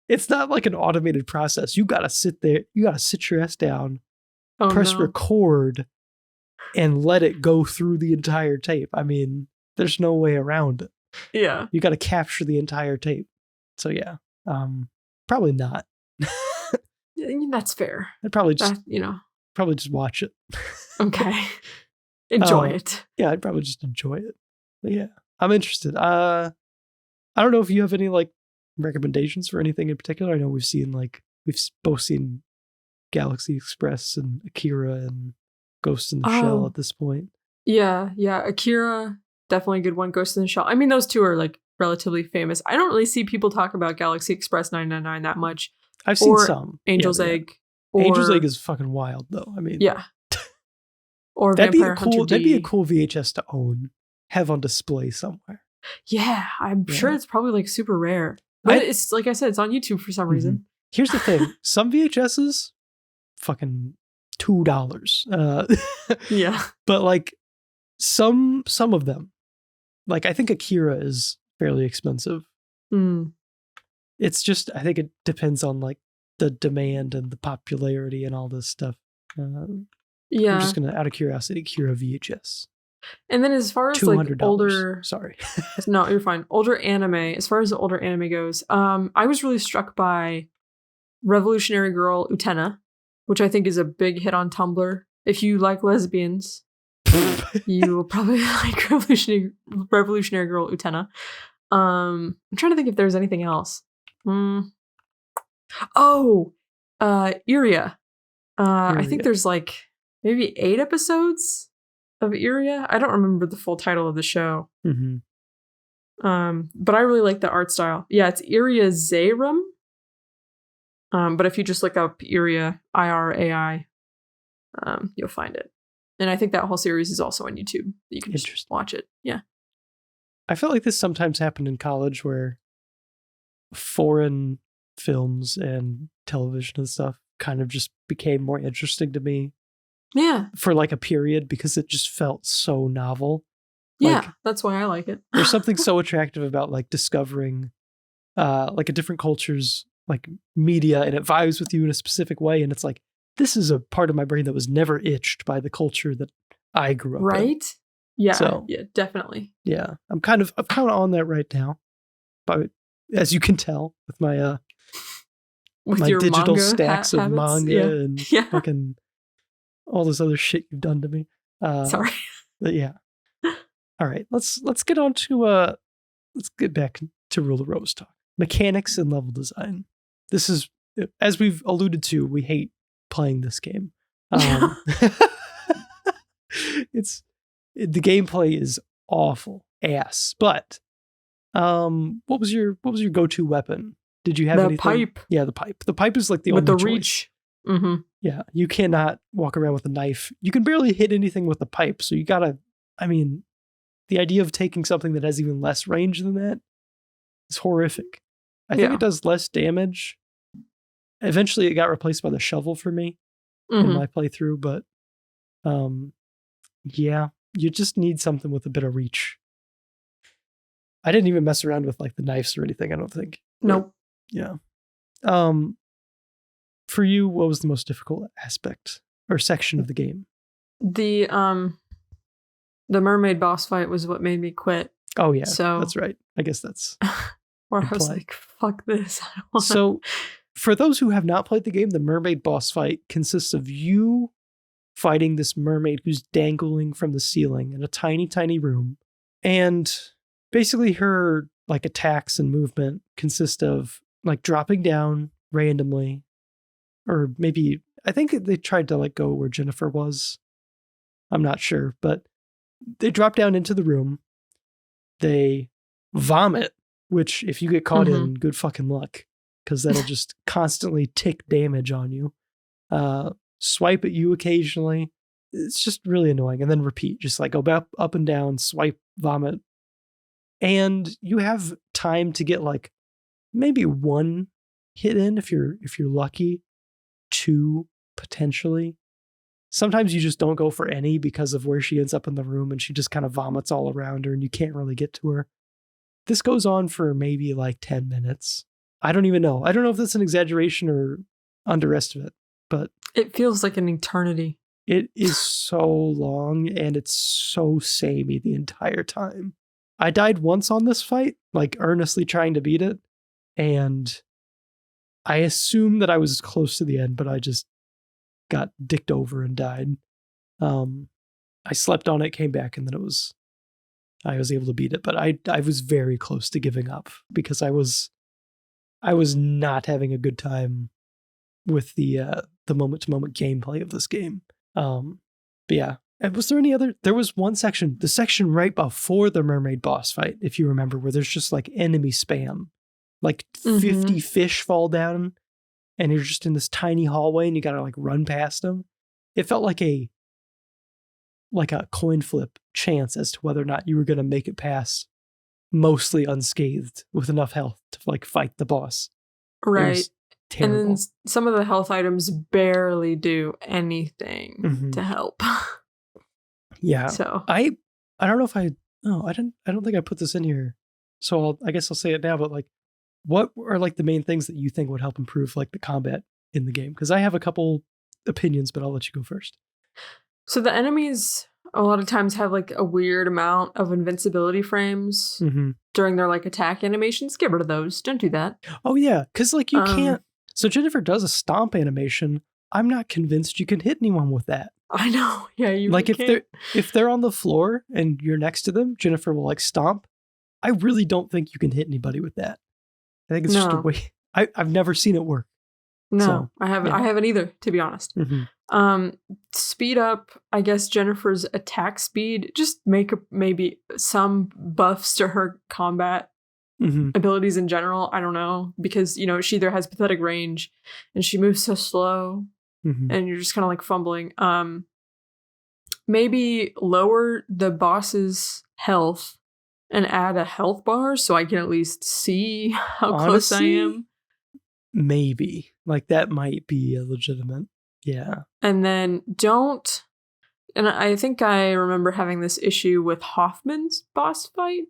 It's not like an automated process. You got to sit there, you got to sit your ass down, press record, and let it go through the entire tape. I mean, there's no way around it. Yeah. You got to capture the entire tape. So yeah, probably not. That's fair. I'd probably just That, probably just watch it. Okay. Enjoy it. Yeah, I'd probably just enjoy it. But yeah, I'm interested. I don't know if you have any like recommendations for anything in particular. I know we've both seen Galaxy Express and Akira and Ghost in the Shell at this point. Yeah. Akira, definitely a good one. Ghost in the Shell. I mean, those two are like relatively famous. I don't really see people talk about Galaxy Express 999 that much. I've seen some. Angel's Egg. Angel's Egg is fucking wild, though. I mean, yeah. Or that'd Vampire Hunter D. That'd be a cool VHS to own, have on display somewhere. Yeah, I'm sure it's probably like super rare. But it's like I said, it's on YouTube for some reason. Here's the thing: some VHSs, fucking $2. Yeah, but like some of them, like I think Akira is fairly expensive. It's just, I think it depends on like the demand and the popularity and all this stuff. Yeah. I'm just gonna, out of curiosity, Akira VHS. And then as far as $200. like older, sorry, no, you're fine. Older anime. As far as the older anime goes, I was really struck by Revolutionary Girl Utena, which I think is a big hit on Tumblr. If you like lesbians, you will probably like Revolutionary Girl Utena. I'm trying to think if there's anything else. Iria. I think there's like maybe 8 episodes of Iria. I don't remember the full title of the show. But I really like the art style. Yeah, it's Iria Zayrum. But if you just look up Iria, IRAI, you'll find it. And I think that whole series is also on YouTube. You can just watch it. Yeah. I felt like this sometimes happened in college where foreign films and television and stuff kind of just became more interesting to me. Yeah. For like a period, because it just felt so novel. Yeah, like, that's why I like it. There's something so attractive about like discovering like a different culture's like media, and it vibes with you in a specific way. And it's like, this is a part of my brain that was never itched by the culture that I grew up in. Right? Yeah. So, yeah, definitely. Yeah. I'm kind of on that right now. But as you can tell with my with my your digital manga stacks of habits? manga and fucking all this other shit you've done to me. Sorry. But yeah. All right. Let's get on to let's get back to Rule the Rose talk. Mechanics and level design. This is, as we've alluded to, we hate playing this game. The gameplay is awful ass. But what was your go-to weapon? Did you have anything? The pipe. Yeah, the pipe. The pipe is like the with only the choice. reach. Mm-hmm. Yeah, you cannot walk around with a knife. You can barely hit anything with the pipe. So you gotta, I mean, the idea of taking something that has even less range than that is horrific. I think it does less damage. Eventually it got replaced by the shovel for me in my playthrough, but yeah, you just need something with a bit of reach. I didn't even mess around with like the knives or anything, I don't think. Nope. Yeah. For you, what was the most difficult aspect or section of the game? The mermaid boss fight was what made me quit. Oh yeah, so that's right. I guess that's where I was like, fuck this. I don't want so for those who have not played the game, the mermaid boss fight consists of you fighting this mermaid who's dangling from the ceiling in a tiny, tiny room. And basically her like attacks and movement consist of like dropping down randomly, or maybe I think they tried to like go where Jennifer was. I'm not sure, but they drop down into the room. They vomit, which if you get caught in, good fucking luck, because that'll just constantly tick damage on you. Swipe at you occasionally. It's just really annoying. And then repeat, just like go up and down, swipe, vomit. And you have time to get like maybe 1 hit in if you're lucky, 2 potentially. Sometimes you just don't go for any because of where she ends up in the room and she just kind of vomits all around her and you can't really get to her. This goes on for maybe like 10 minutes. I don't even know. I don't know if that's an exaggeration or underestimate, but it feels like an eternity. It is so long and it's so samey the entire time. I died once on this fight, like earnestly trying to beat it. and I assumed that I was close to the end, but I just got dicked over and died. I slept on it, came back, and then I was able to beat it. But I was very close to giving up because I was not having a good time with the moment-to-moment gameplay of this game. But yeah. And was there any other? There was one section, the section right before the mermaid boss fight, if you remember, where there's just like enemy spam. Like 50 fish fall down, and you're just in this tiny hallway, and you gotta like run past them. It felt like a coin flip chance as to whether or not you were gonna make it past, mostly unscathed with enough health to like fight the boss. Right. And then some of the health items barely do anything to help. Yeah. So I don't know if I don't think I put this in here. So I guess I'll say it now, but like, what are like the main things that you think would help improve like the combat in the game? Because I have a couple opinions, but I'll let you go first. So the enemies a lot of times have like a weird amount of invincibility frames during their like attack animations. Get rid of those. Don't do that. Oh yeah, because like you can't. So Jennifer does a stomp animation. I'm not convinced you can hit anyone with that. I know. Yeah, you like can't. if they're on the floor and you're next to them, Jennifer will like stomp. I really don't think you can hit anybody with that. I think it's just a way. I've never seen it work. No, so, I haven't. Yeah. I haven't either, to be honest. Speed up, I guess, Jennifer's attack speed. Just make maybe some buffs to her combat abilities in general. I don't know, because she either has pathetic range and she moves so slow, and you're just kind of like fumbling. Maybe lower the boss's health and add a health bar so I can at least see how close I am. Maybe. Like that might be a legitimate. Yeah. And then and I think I remember having this issue with Hoffman's boss fight.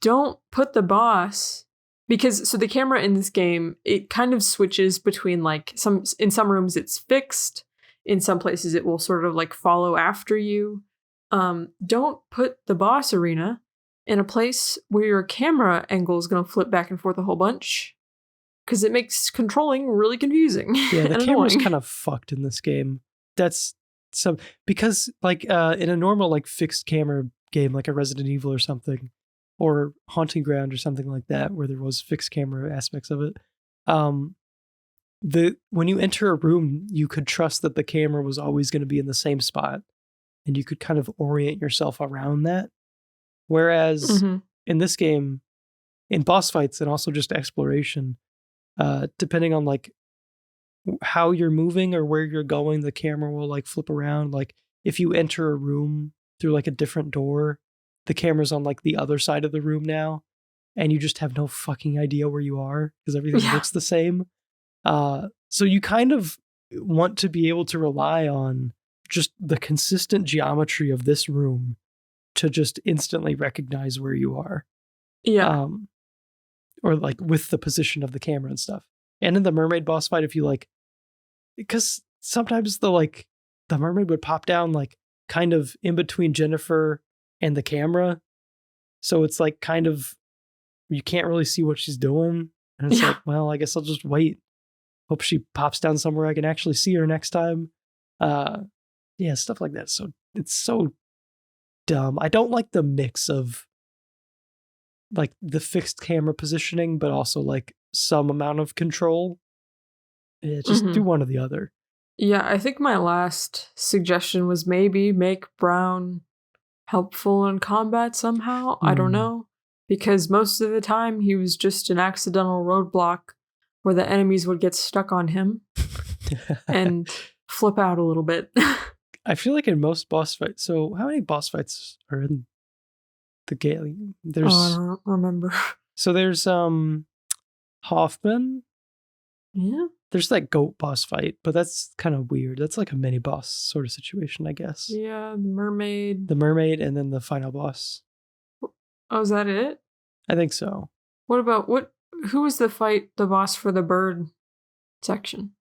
Don't put the boss, because so the camera in this game, it kind of switches between like in some rooms it's fixed. In some places it will sort of like follow after you. Don't put the boss arena in a place where your camera angle is going to flip back and forth a whole bunch, because it makes controlling really confusing. Yeah, the camera's kind of fucked in this game. That's because like in a normal like fixed camera game like a Resident Evil or something, or Haunting Ground or something like that, where there was fixed camera aspects of it, when you enter a room, you could trust that the camera was always going to be in the same spot, and you could kind of orient yourself around that. Whereas in this game, in boss fights and also just exploration, depending on like how you're moving or where you're going, the camera will like flip around. Like if you enter a room through like a different door, the camera's on like the other side of the room now, and you just have no fucking idea where you are because everything looks the same. So you kind of want to be able to rely on just the consistent geometry of this room to just instantly recognize where you are. Yeah. Or like with the position of the camera and stuff. And in the mermaid boss fight, if you like, because sometimes the mermaid would pop down like kind of in between Jennifer and the camera. So it's like kind of, you can't really see what she's doing. And it's like, well, I guess I'll just wait. Hope she pops down somewhere I can actually see her next time. Yeah, stuff like that. So it's so dumb. I don't like the mix of like the fixed camera positioning, but also like some amount of control. Yeah, just do one or the other. Yeah, I think my last suggestion was maybe make Brown helpful in combat somehow. I don't know. Because most of the time he was just an accidental roadblock where the enemies would get stuck on him and flip out a little bit. I feel like in most boss fights. So how many boss fights are in the game? I don't remember. So there's Hoffman. Yeah. There's that goat boss fight, but that's kind of weird. That's like a mini boss sort of situation, I guess. Yeah, the mermaid. The mermaid and then the final boss. Oh, is that it? I think so. What about who was the boss for the bird section?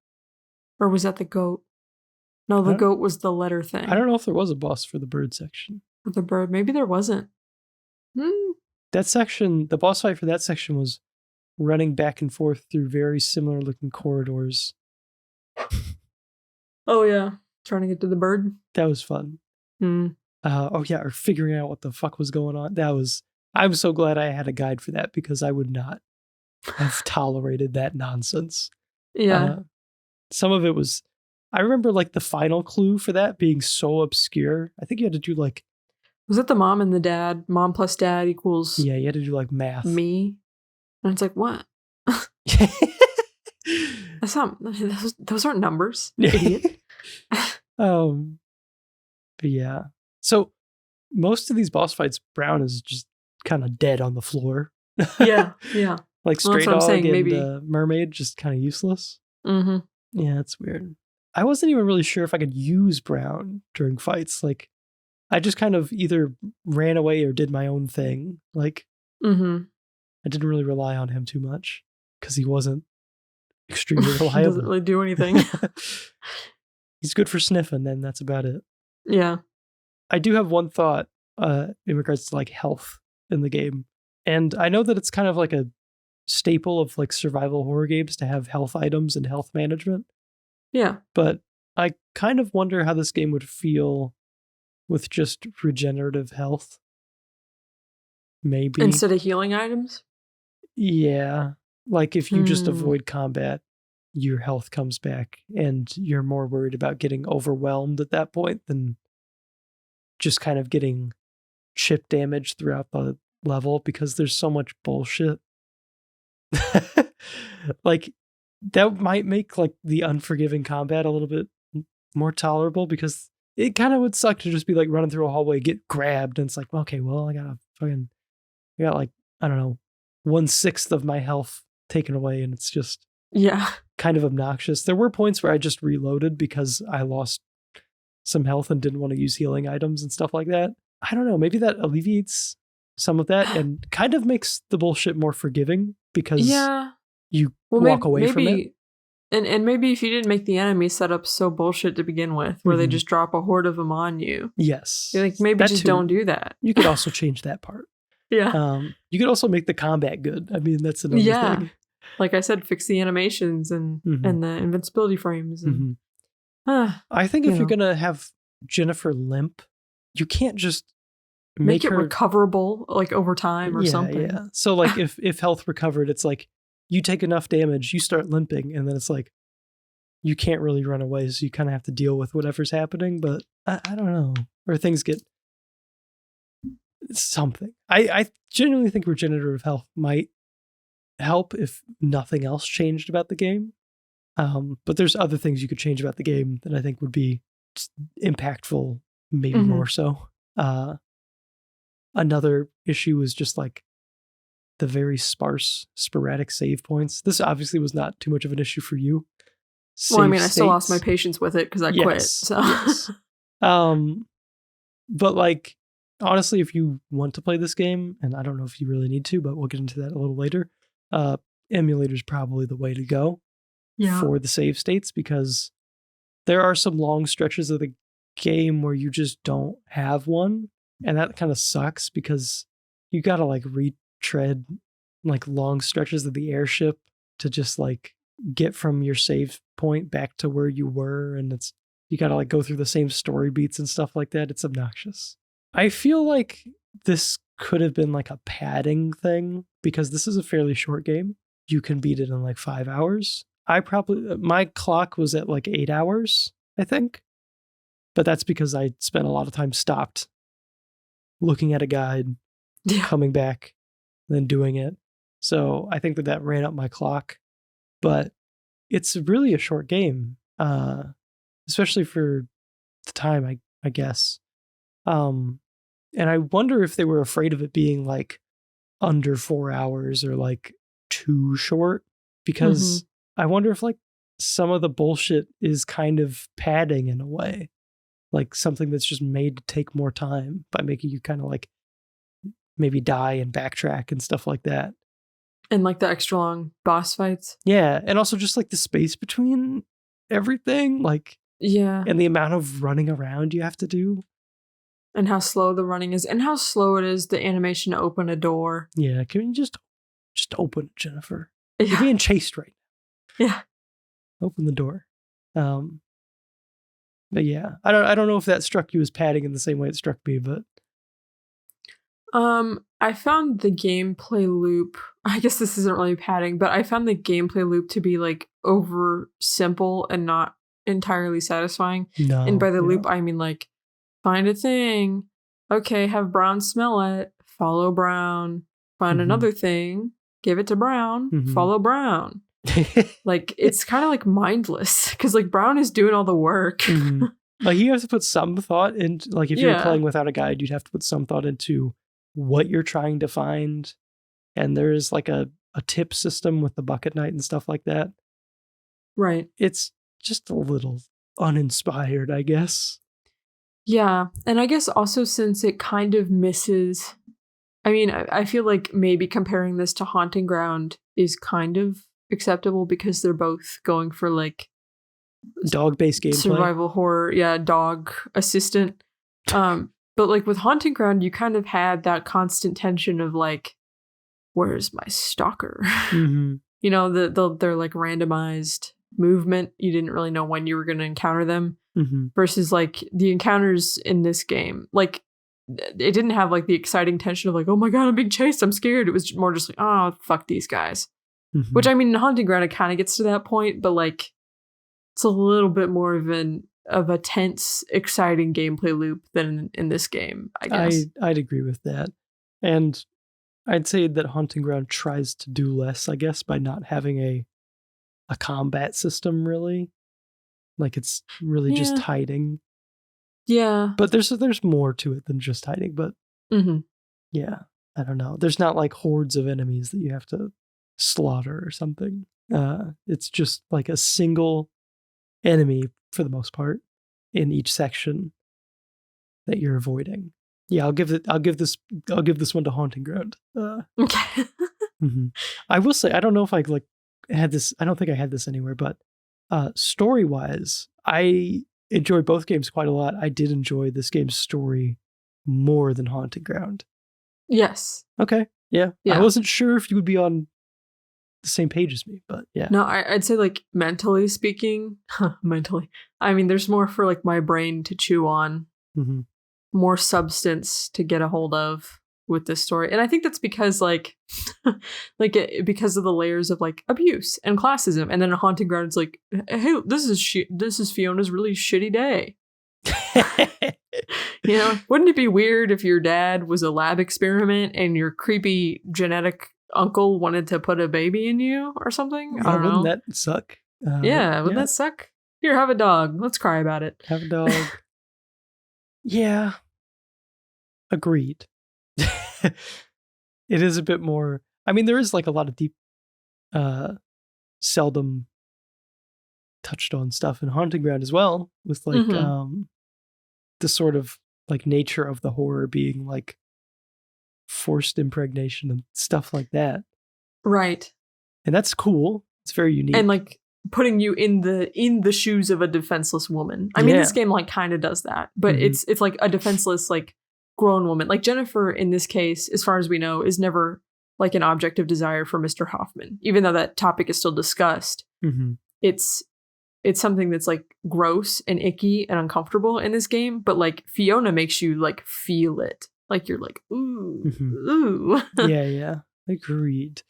Or was that the goat? No, the goat was the letter thing. I don't know if there was a boss for the bird section. For the bird. Maybe there wasn't. That section, the boss fight for that section was running back and forth through very similar looking corridors. Oh, yeah. Trying to get to the bird. That was fun. Or figuring out what the fuck was going on. I'm so glad I had a guide for that because I would not have tolerated that nonsense. Yeah. Some of it was, I remember like the final clue for that being so obscure. I think you had to do like, was it the mom and the dad? Mom plus dad equals yeah, you had to do like math. Me. And it's like, what? That's not, those aren't numbers, idiot. But yeah. So most of these boss fights, Brown is just kind of dead on the floor. Yeah. Like Stray Dog saying, and maybe. Mermaid, just kind of useless. Mm-hmm. Yeah, it's weird. I wasn't even really sure if I could use Brown during fights. Like, I just kind of either ran away or did my own thing. Like, I didn't really rely on him too much because he wasn't extremely reliable. He doesn't really do anything. He's good for sniffing, and that's about it. Yeah. I do have one thought in regards to like health in the game. And I know that it's kind of like a staple of like survival horror games to have health items and health management. Yeah. But I kind of wonder how this game would feel with just regenerative health. Maybe. Instead of healing items? Yeah. Like if you just avoid combat, your health comes back and you're more worried about getting overwhelmed at that point than just kind of getting chip damage throughout the level because there's so much bullshit. Like that might make like the unforgiving combat a little bit more tolerable because it kind of would suck to just be like running through a hallway, get grabbed, and it's like, okay, well, I got like, I don't know, 1/6 of my health taken away, and it's just kind of obnoxious. There were points where I just reloaded because I lost some health and didn't want to use healing items and stuff like that. I don't know, maybe that alleviates some of that and kind of makes the bullshit more forgiving because you walk away from it. And maybe if you didn't make the enemy setup so bullshit to begin with, where they just drop a horde of them on you. Yes. You're like, maybe just don't do that. You could also change that part. Yeah. You could also make the combat good. I mean, that's another thing. Like I said, fix the animations and the invincibility frames. And, I think if you're going to have Jennifer limp, you can't just make it recoverable like over time or something. Yeah. So like if health recovered, it's like you take enough damage, you start limping, and then it's like you can't really run away, so you kind of have to deal with whatever's happening. But I don't know, or things get something. I genuinely think regenerative health might help if nothing else changed about the game. But there's other things you could change about the game that I think would be impactful, maybe more so. Another issue is just like the very sporadic save points. This obviously was not too much of an issue for you. Well, I mean, I still lost my patience with it because I quit. So. Yes. But like, honestly, if you want to play this game, and I don't know if you really need to, but we'll get into that a little later, emulator's probably the way to go for the save states because there are some long stretches of the game where you just don't have one. And that kind of sucks because you got to like retread like long stretches of the airship to just like get from your save point back to where you were. And you got to like go through the same story beats and stuff like that. It's obnoxious. I feel like this could have been like a padding thing because this is a fairly short game. You can beat it in like 5 hours. My clock was at like 8 hours, I think. But that's because I spent a lot of time stopped looking at a guide, coming back, then doing it. So I think that ran up my clock. But it's really a short game, especially for the time, I guess. And I wonder if they were afraid of it being like under 4 hours or like too short, because I wonder if like some of the bullshit is kind of padding in a way. Like something that's just made to take more time by making you kind of like maybe die and backtrack and stuff like that. And like the extra long boss fights. Yeah. And also just like the space between everything. Like, and the amount of running around you have to do. And how slow the running is and how slow it is the animation to open a door. Yeah. Can you just Just open it, Jennifer. Yeah. You're being chased right now. Yeah. Open the door. But yeah, I don't know if that struck you as padding in the same way it struck me, but I found the gameplay loop, I guess this isn't really padding, but I found the gameplay loop to be like over simple and not entirely satisfying. No, and by the loop, I mean like find a thing. Okay, have Brown smell it. Follow Brown. Find another thing. Give it to Brown. Follow Brown. Like it's kind of like mindless because like Brown is doing all the work. Like you have to put some thought into, like if you're playing without a guide, you'd have to put some thought into what you're trying to find. And there is like a tip system with the bucket night and stuff like that. Right. It's just a little uninspired, I guess. Yeah. And I guess also since it kind of misses, I mean, I feel like maybe comparing this to Haunting Ground is kind of acceptable because they're both going for like dog-based gameplay. Survival horror. Yeah. Dog assistant. But like with Haunting Ground, you kind of had that constant tension of like, where's my stalker? You know, they're like randomized movement. You didn't really know when you were going to encounter them versus like the encounters in this game. Like it didn't have like the exciting tension of like, oh my God, I'm being chased. I'm scared. It was more just like, oh, fuck these guys. Which I mean, in Haunting Ground, it kind of gets to that point, but like it's a little bit more of a tense, exciting gameplay loop than in this game, I guess. I'd agree with that. And I'd say that Haunting Ground tries to do less, I guess, by not having a combat system, really. Like, it's really just hiding. Yeah. But there's more to it than just hiding, but yeah, I don't know. There's not like hordes of enemies that you have to slaughter or something. It's just like a single enemy for the most part in each section that you're avoiding. Yeah, I'll give this one to Haunting Ground. Okay. I will say I don't know if I like had this. I don't think I had this anywhere, but story wise, I enjoy both games quite a lot. I did enjoy this game's story more than Haunting Ground. Yes. Okay. Yeah. I wasn't sure if you would be on the same page as me, but yeah. No, I'd say like mentally speaking, I mean, there's more for like my brain to chew on, more substance to get a hold of with this story. And I think that's because like, because of the layers of like abuse and classism. And then a Haunting Ground, it's like, hey, this is Fiona's really shitty day. You know, wouldn't it be weird if your dad was a lab experiment and your creepy genetic uncle wanted to put a baby in you or something? I don't know. Wouldn't that suck? Wouldn't that suck? Here, have a dog. Let's cry about it. Have a dog. Yeah. Agreed. It is a bit more. I mean, there is like a lot of deep, seldom touched on stuff in Haunting Ground as well, with like the sort of like nature of the horror being like forced impregnation and stuff like that. Right. And that's cool. It's very unique. And like putting you in the shoes of a defenseless woman. I mean, this game like kind of does that, but it's like a defenseless like grown woman. Like Jennifer in this case, as far as we know, is never like an object of desire for Mr. Hoffman, even though that topic is still discussed. It's something that's like gross and icky and uncomfortable in this game, but like Fiona makes you like feel it. Like you're like, ooh, ooh. Yeah. Agreed.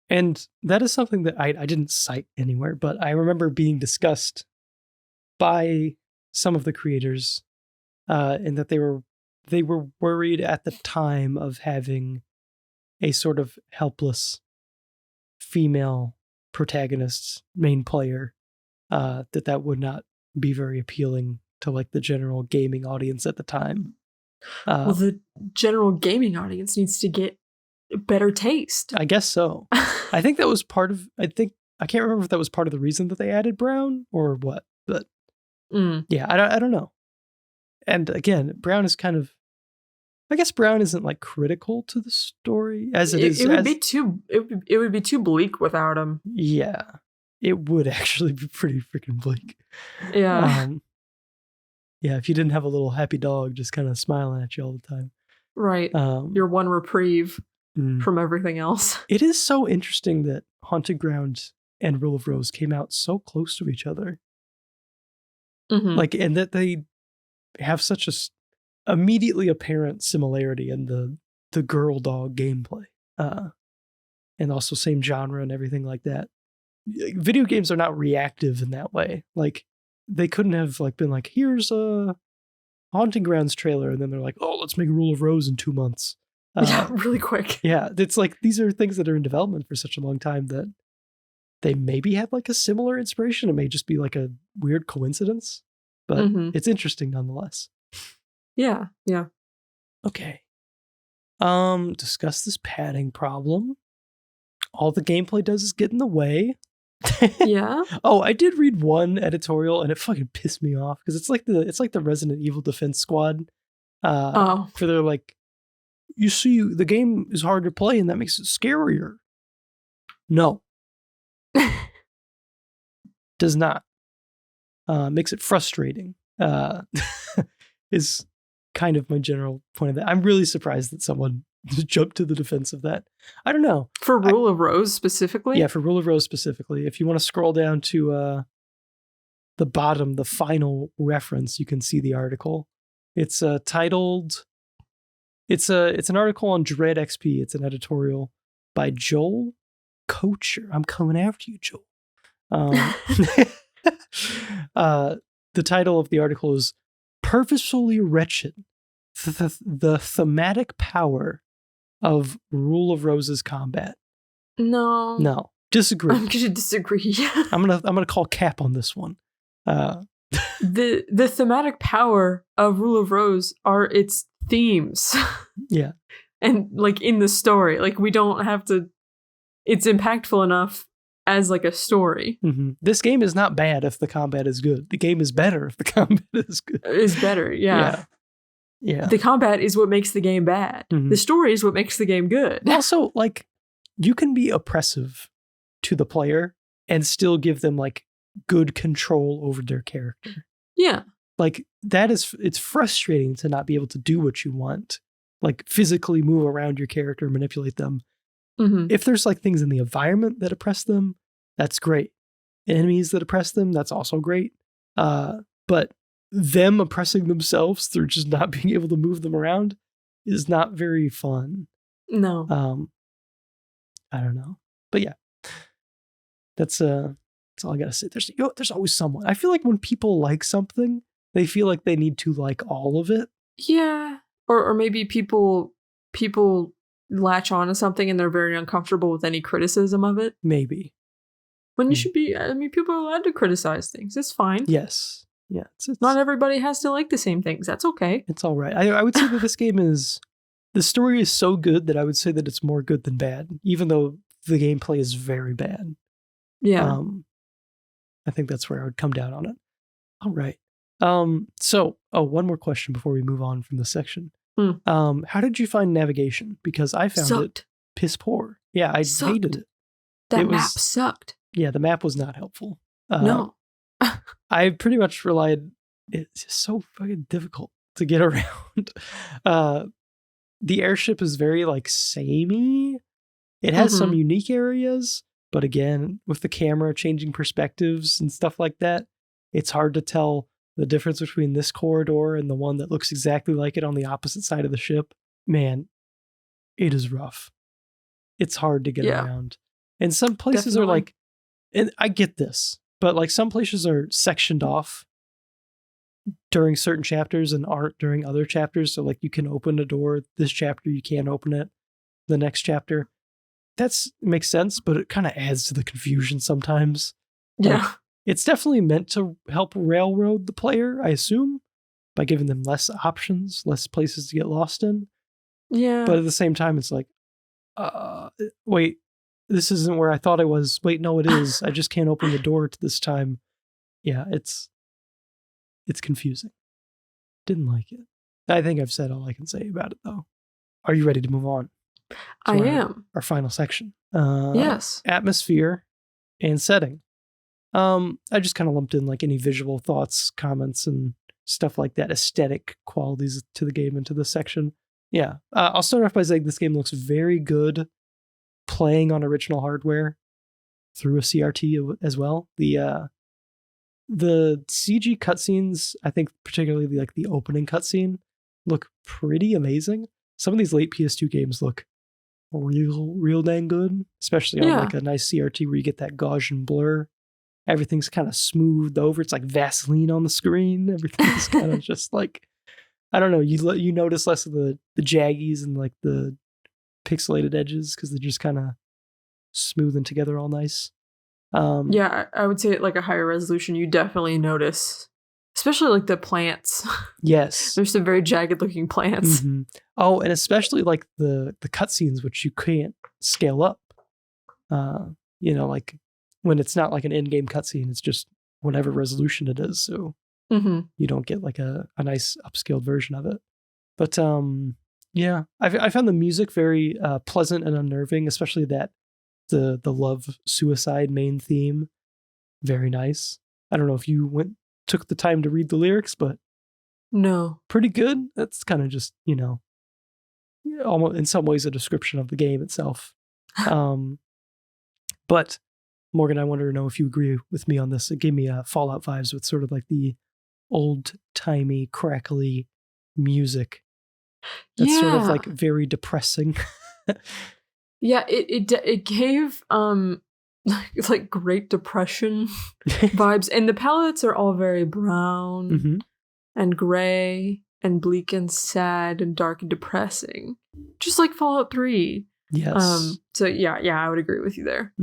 And that is something that I didn't cite anywhere, but I remember being discussed by some of the creators, and that they were worried at the time of having a sort of helpless female protagonist, main player, that would not be very appealing to like the general gaming audience at the time. Well, the general gaming audience needs to get better taste. I guess so. I think that was part of, I can't remember if that was part of the reason that they added Brown or what, but yeah, I don't know. And again, Brown is kind of, I guess Brown isn't like critical to the story as it is. It would be too bleak without him. Yeah, it would actually be pretty freaking bleak. Yeah. Yeah, if you didn't have a little happy dog just kind of smiling at you all the time. Right. Your one reprieve. from everything else. It is so interesting that Haunted Ground and Rule of Rose came out so close to each other. Like, and that they have such a immediately apparent similarity in the girl dog gameplay. And also same genre and everything like that. Video games are not reactive in that way. Like, they couldn't have like been like, here's a Haunting Grounds trailer, and then they're like, oh, let's make Rule of Rose in 2 months. Yeah, really quick. Yeah, it's like these are things that are in development for such a long time that they maybe had like a similar inspiration. It may just be like a weird coincidence, but it's interesting nonetheless. Yeah. Okay. Discuss this padding problem. All the gameplay does is get in the way. Yeah. Oh, I did read one editorial and it fucking pissed me off because it's like the Resident Evil Defense Squad. For their like, you see, the game is hard to play and that makes it scarier. No. Does not. Makes it frustrating. Is kind of my general point of that. I'm really surprised that someone jumped to the defense of that. I don't know. For Rule of Rose specifically? Yeah, for Rule of Rose specifically. If you want to scroll down to the bottom, the final reference, you can see the article. It's titled... It's an article on Dread XP. It's an editorial by Joel Kocher. I'm coming after you, Joel. The title of the article is Purposefully Wretched, the Thematic Power of Rule of Rose's Combat. No. Disagree. I'm going to disagree. I'm gonna call cap on this one. The thematic power of Rule of Rose are its themes. Yeah. And like in the story, like we don't have to, it's impactful enough as like a story. This game is not bad if the combat is good. The game is better if the combat is good. Is better, yeah. The combat is what makes the game bad. The story is what makes the game good. Also, like, you can be oppressive to the player and still give them like good control over their character. Yeah. Like, it's frustrating to not be able to do what you want. Like, physically move around your character, manipulate them. If there's like things in the environment that oppress them, that's great. Enemies that oppress them, that's also great. But them oppressing themselves through just not being able to move them around is not very fun. No. I don't know. But yeah. That's all I gotta say. There's always someone. I feel like when people like something, they feel like they need to like all of it. Yeah. Or maybe people latch on to something and they're very uncomfortable with any criticism of it. Maybe. When you should be, I mean, people are allowed to criticize things. It's fine. Yes. Yeah. It's not everybody has to like the same things. That's okay. It's all right. I would say that this game the story is so good that I would say that it's more good than bad, even though the gameplay is very bad. Yeah. I think that's where I would come down on it. All right. So, one more question before we move on from this section. How did you find navigation? Because I found it piss poor. Yeah, I hated it. That map sucked. Yeah, the map was not helpful. No. I pretty much relied. It's just so fucking difficult to get around. The airship is very like samey. It has some unique areas, but again, with the camera changing perspectives and stuff like that, it's hard to tell the difference between this corridor and the one that looks exactly like it on the opposite side of the ship. Man, it is rough. It's hard to get around. And some places are like, and I get this, but like some places are sectioned off during certain chapters and aren't during other chapters. So like you can open a door this chapter, you can't open it the next chapter. That's makes sense, but it kind of adds to the confusion sometimes. Yeah. Like, it's definitely meant to help railroad the player, I assume, by giving them less options, less places to get lost in. Yeah. But at the same time, it's like, wait, this isn't where I thought I was. Wait, no, it is. I just can't open the door to this time. Yeah, it's confusing. Didn't like it. I think I've said all I can say about it, though. Are you ready to move on? I am. Our final section. Yes. Atmosphere and setting. I just kind of lumped in like any visual thoughts, comments, and stuff like that, aesthetic qualities to the game into this section. Yeah. I'll start off by saying this game looks very good playing on original hardware through a CRT as well. The CG cutscenes, I think particularly like the opening cutscene, look pretty amazing. Some of these late PS2 games look real dang good, especially on like a nice CRT where you get that Gaussian blur. Everything's kind of smoothed over. It's like Vaseline on the screen. Everything's kind of just like, I don't know. You notice less of the jaggies and like the pixelated edges because they're just kind of smoothing together all nice. I would say at like a higher resolution, you definitely notice, especially like the plants. Yes. There's some very jagged looking plants. Mm-hmm. Oh, and especially like the cutscenes, which you can't scale up. Like when it's not like an in-game cutscene, it's just whatever resolution it is. So you don't get like a nice upscaled version of it. But I found the music very pleasant and unnerving, especially that the love suicide main theme. Very nice. I don't know if you took the time to read the lyrics, but no, pretty good. That's kind of just, almost in some ways a description of the game itself. But Morgan, I wanted to know if you agree with me on this. It gave me Fallout vibes with sort of like the old-timey, crackly music. That's sort of like very depressing. Yeah, it gave like Great Depression vibes, and the palettes are all very brown and gray and bleak and sad and dark and depressing, just like Fallout 3. Yes. So yeah, I would agree with you there.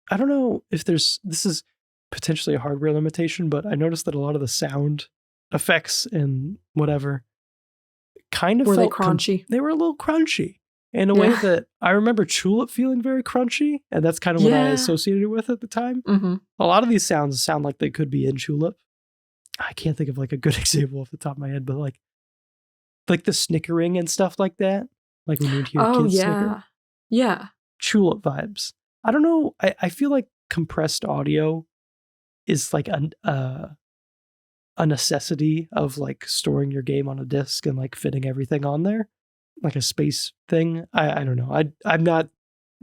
I don't know if this is potentially a hardware limitation, but I noticed that a lot of the sound effects and whatever kind of were felt they crunchy. They were a little crunchy in a way that I remember Tulip feeling very crunchy, and that's kind of what I associated it with at the time. A lot of these sounds sound like they could be in Tulip. I can't think of like a good example off the top of my head, but like the snickering and stuff like that, like when you hear kids snicker. Yeah, Tulip vibes. I don't know. I feel like compressed audio is like a necessity of like storing your game on a disc and like fitting everything on there, like a space thing. I don't know. I'm not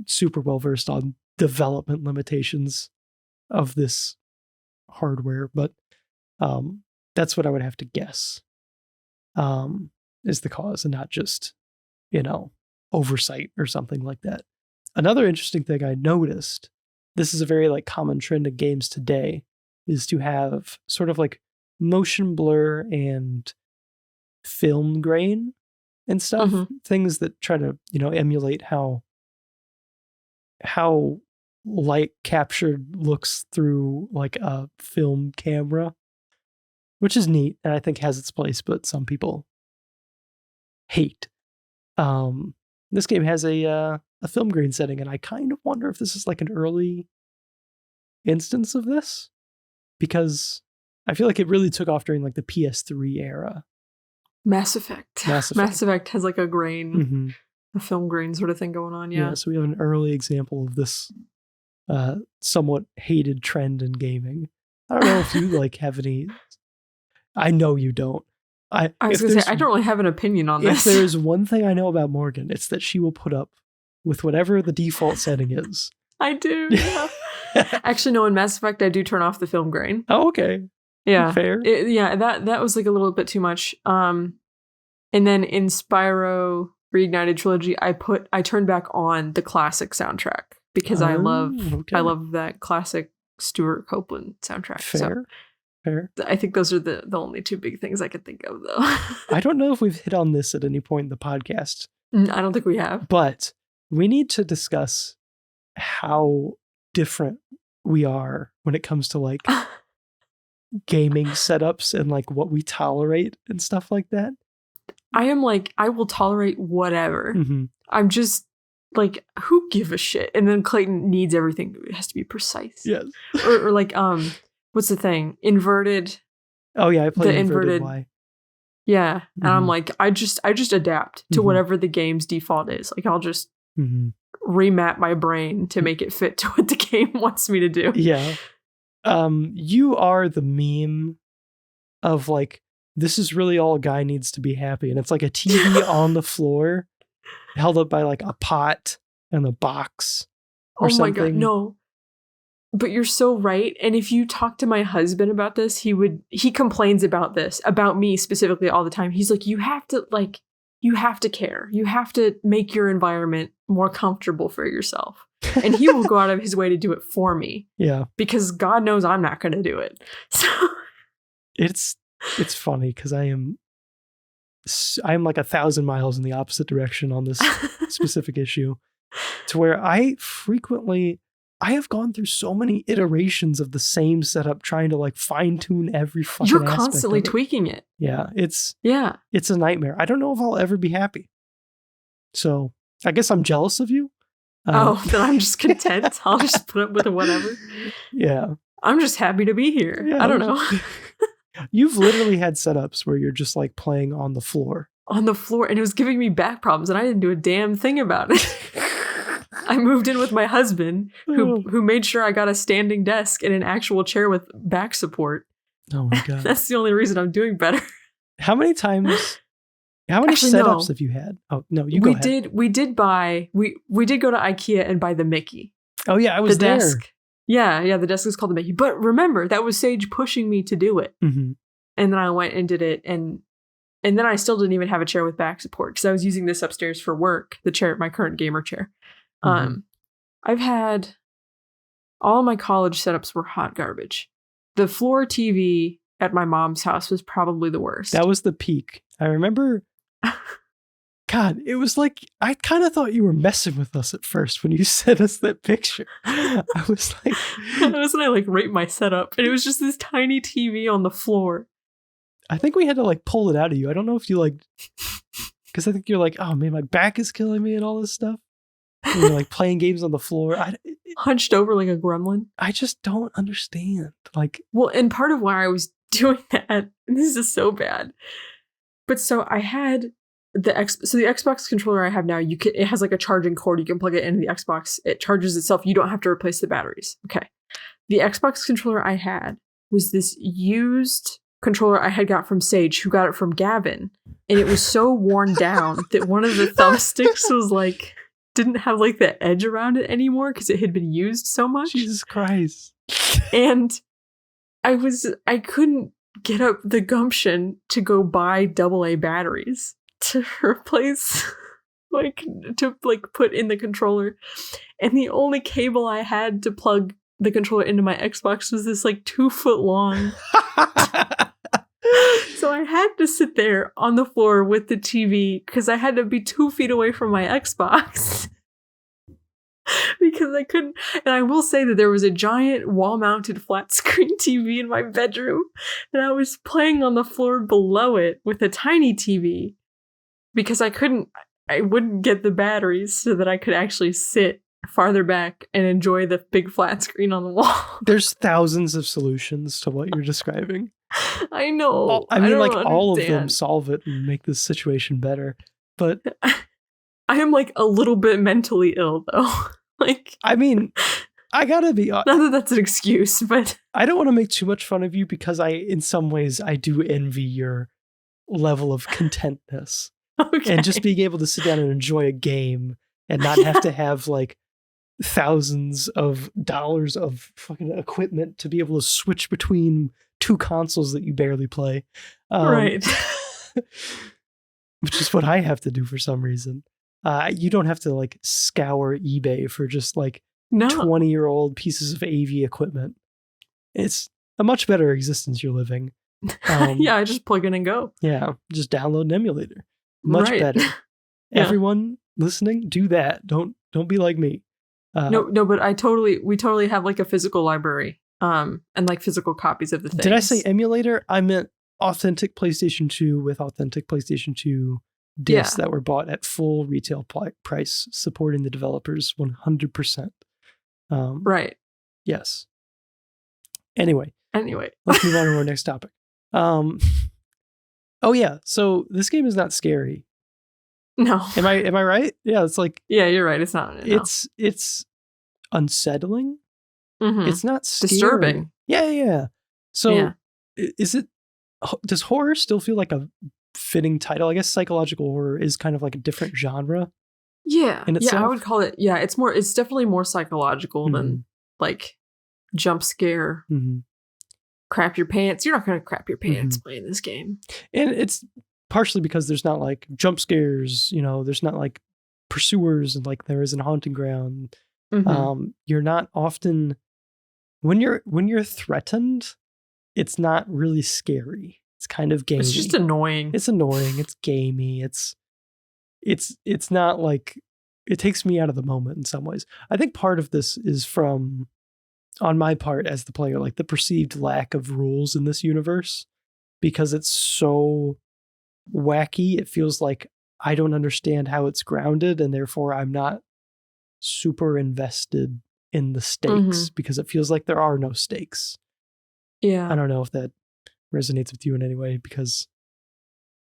super well versed on development limitations of this hardware, but that's what I would have to guess is the cause, and not just oversight or something like that. Another interesting thing I noticed, this is a very like common trend in games today, is to have sort of like motion blur and film grain and stuff, things that try to, emulate how light captured looks through like a film camera, which is neat and I think has its place, but some people hate. This game has a film grain setting, and I kind of wonder if this is like an early instance of this, because I feel like it really took off during like the PS3 era. Mass Effect has like a grain, a film grain sort of thing going on. Yeah, so we have an early example of this somewhat hated trend in gaming. I don't know if you like have any. I know you don't. I was going to say, I don't really have an opinion on this. If there is one thing I know about Morgan, it's that she will put up with whatever the default setting is. I do. Yeah. Actually, no, in Mass Effect, I do turn off the film grain. Oh, okay. Yeah. Fair. That was like a little bit too much. And then in Spyro Reignited Trilogy, I turned back on the classic soundtrack because I love that classic Stuart Copeland soundtrack. Fair. I think those are the only two big things I could think of, though. I don't know if we've hit on this at any point in the podcast. I don't think we have. But we need to discuss how different we are when it comes to like gaming setups and like what we tolerate and stuff like that. I am like, I will tolerate whatever. I'm just like, who give a shit? And then Clayton needs everything. It has to be precise. Yes. or like, what's the thing? Inverted. Oh yeah, I played the inverted Y. Yeah, and I'm like, I just adapt to whatever the game's default is. Like, I'll just remap my brain to make it fit to what the game wants me to do. Yeah. You are the meme of like this is really all a guy needs to be happy. And it's like a TV on the floor held up by like a pot and a box or something. Oh my God, no. But you're so right. And if you talk to my husband about this, he complains about this, about me specifically all the time. He's like, you have to care. You have to make your environment more comfortable for yourself. And he will go out of his way to do it for me. Yeah. Because God knows I'm not going to do it. So it's funny because I'm like 1,000 miles in the opposite direction on this specific issue, to where I have gone through so many iterations of the same setup, trying to like fine tune every fucking You're aspect constantly of it. tweaking it. Yeah. It's a nightmare. I don't know if I'll ever be happy. So I guess I'm jealous of you. Then I'm just content. I'll just put up with whatever. Yeah. I'm just happy to be here. Yeah, I don't know. You've literally had setups where you're just like playing on the floor. On the floor, and it was giving me back problems, and I didn't do a damn thing about it. I moved in with my husband, who made sure I got a standing desk and an actual chair with back support. Oh my God. That's the only reason I'm doing better. How many Actually, setups no. have you had? Oh no, you go ahead. We did go to IKEA and buy the Mickey. Oh yeah, I was there. Desk. Yeah, the desk is called the Mickey. But remember, that was Sage pushing me to do it. Mm-hmm. And then I went and did it, and then I still didn't even have a chair with back support because I was using this upstairs for work, the chair, my current gamer chair. Mm-hmm. I've had all my college setups were hot garbage. The floor TV at my mom's house was probably the worst. That was the peak. I remember. God, it was like, I kind of thought you were messing with us at first when you sent us that picture. I was like, I like rate my setup, and it was just this tiny TV on the floor. I think we had to like pull it out of you. I don't know if you like, because I think you're like, oh man, my back is killing me and all this stuff. And you're like playing games on the floor. Hunched over like a gremlin. I just don't understand. Like, well, and part of why I was doing that, and this is so bad, but so I had the Xbox controller I have now, it has like a charging cord. You can plug it into the Xbox. It charges itself. You don't have to replace the batteries. Okay. The Xbox controller I had was this used controller I had got from Sage, who got it from Gavin. And it was so worn down that one of the thumbsticks was like, didn't have like the edge around it anymore because it had been used so much. Jesus Christ. And I couldn't get up the gumption to go buy AA batteries to replace, put in the controller. And the only cable I had to plug the controller into my Xbox was this like 2 foot long. So I had to sit there on the floor with the TV because I had to be 2 feet away from my Xbox. Because I couldn't. And I will say that there was a giant wall-mounted flat screen TV in my bedroom, and I was playing on the floor below it with a tiny TV because I wouldn't get the batteries so that I could actually sit farther back and enjoy the big flat screen on the wall. There's thousands of solutions to what you're describing. I know. I mean, like, all of them understand. solve it and make this situation better. But I am like a little bit mentally ill, though. Like, I mean, I gotta be. Not that that's an excuse, but I don't want to make too much fun of you because in some ways, I do envy your level of contentness. Okay. And just being able to sit down and enjoy a game and not have to have like thousands of dollars of fucking equipment to be able to switch between 2 consoles that you barely play. Right. Which is what I have to do for some reason. You don't have to like scour eBay for just like 20-year-old pieces of AV equipment. It's a much better existence you're living. Yeah, I just plug in and go. Yeah, just download an emulator. Much better. Yeah. Everyone listening, do that. Don't be like me. No, but we totally have like a physical library, and like physical copies of the things. Did I say emulator? I meant authentic PlayStation 2 with authentic PlayStation 2 discs that were bought at full retail price, supporting the developers 100%. Right. Yes. Anyway. Let's move on to our next topic. Oh yeah, so this game is not scary. No. Am I right? Yeah, it's like, yeah, you're right. It's not. No. It's unsettling. Mm-hmm. It's not scary. Disturbing. Yeah. So is it does horror still feel like a fitting title? I guess psychological horror is kind of like a different genre. Yeah. In itself. Yeah, I would call it, it's definitely more psychological than like jump scare, crap your pants. You're not going to crap your pants playing this game. And it's partially because there's not like jump scares, there's not like pursuers and like there is in Haunting Ground. You're not often, when you're threatened, it's not really scary. It's kind of gamey. It's just annoying. It's annoying. It's gamey. It's not like, it takes me out of the moment in some ways. I think part of this is from, on my part as the player, like the perceived lack of rules in this universe, because it's so wacky. It feels like I don't understand how it's grounded, and therefore I'm not super invested in the stakes because it feels like there are no stakes. Yeah. I don't know if that resonates with you in any way, because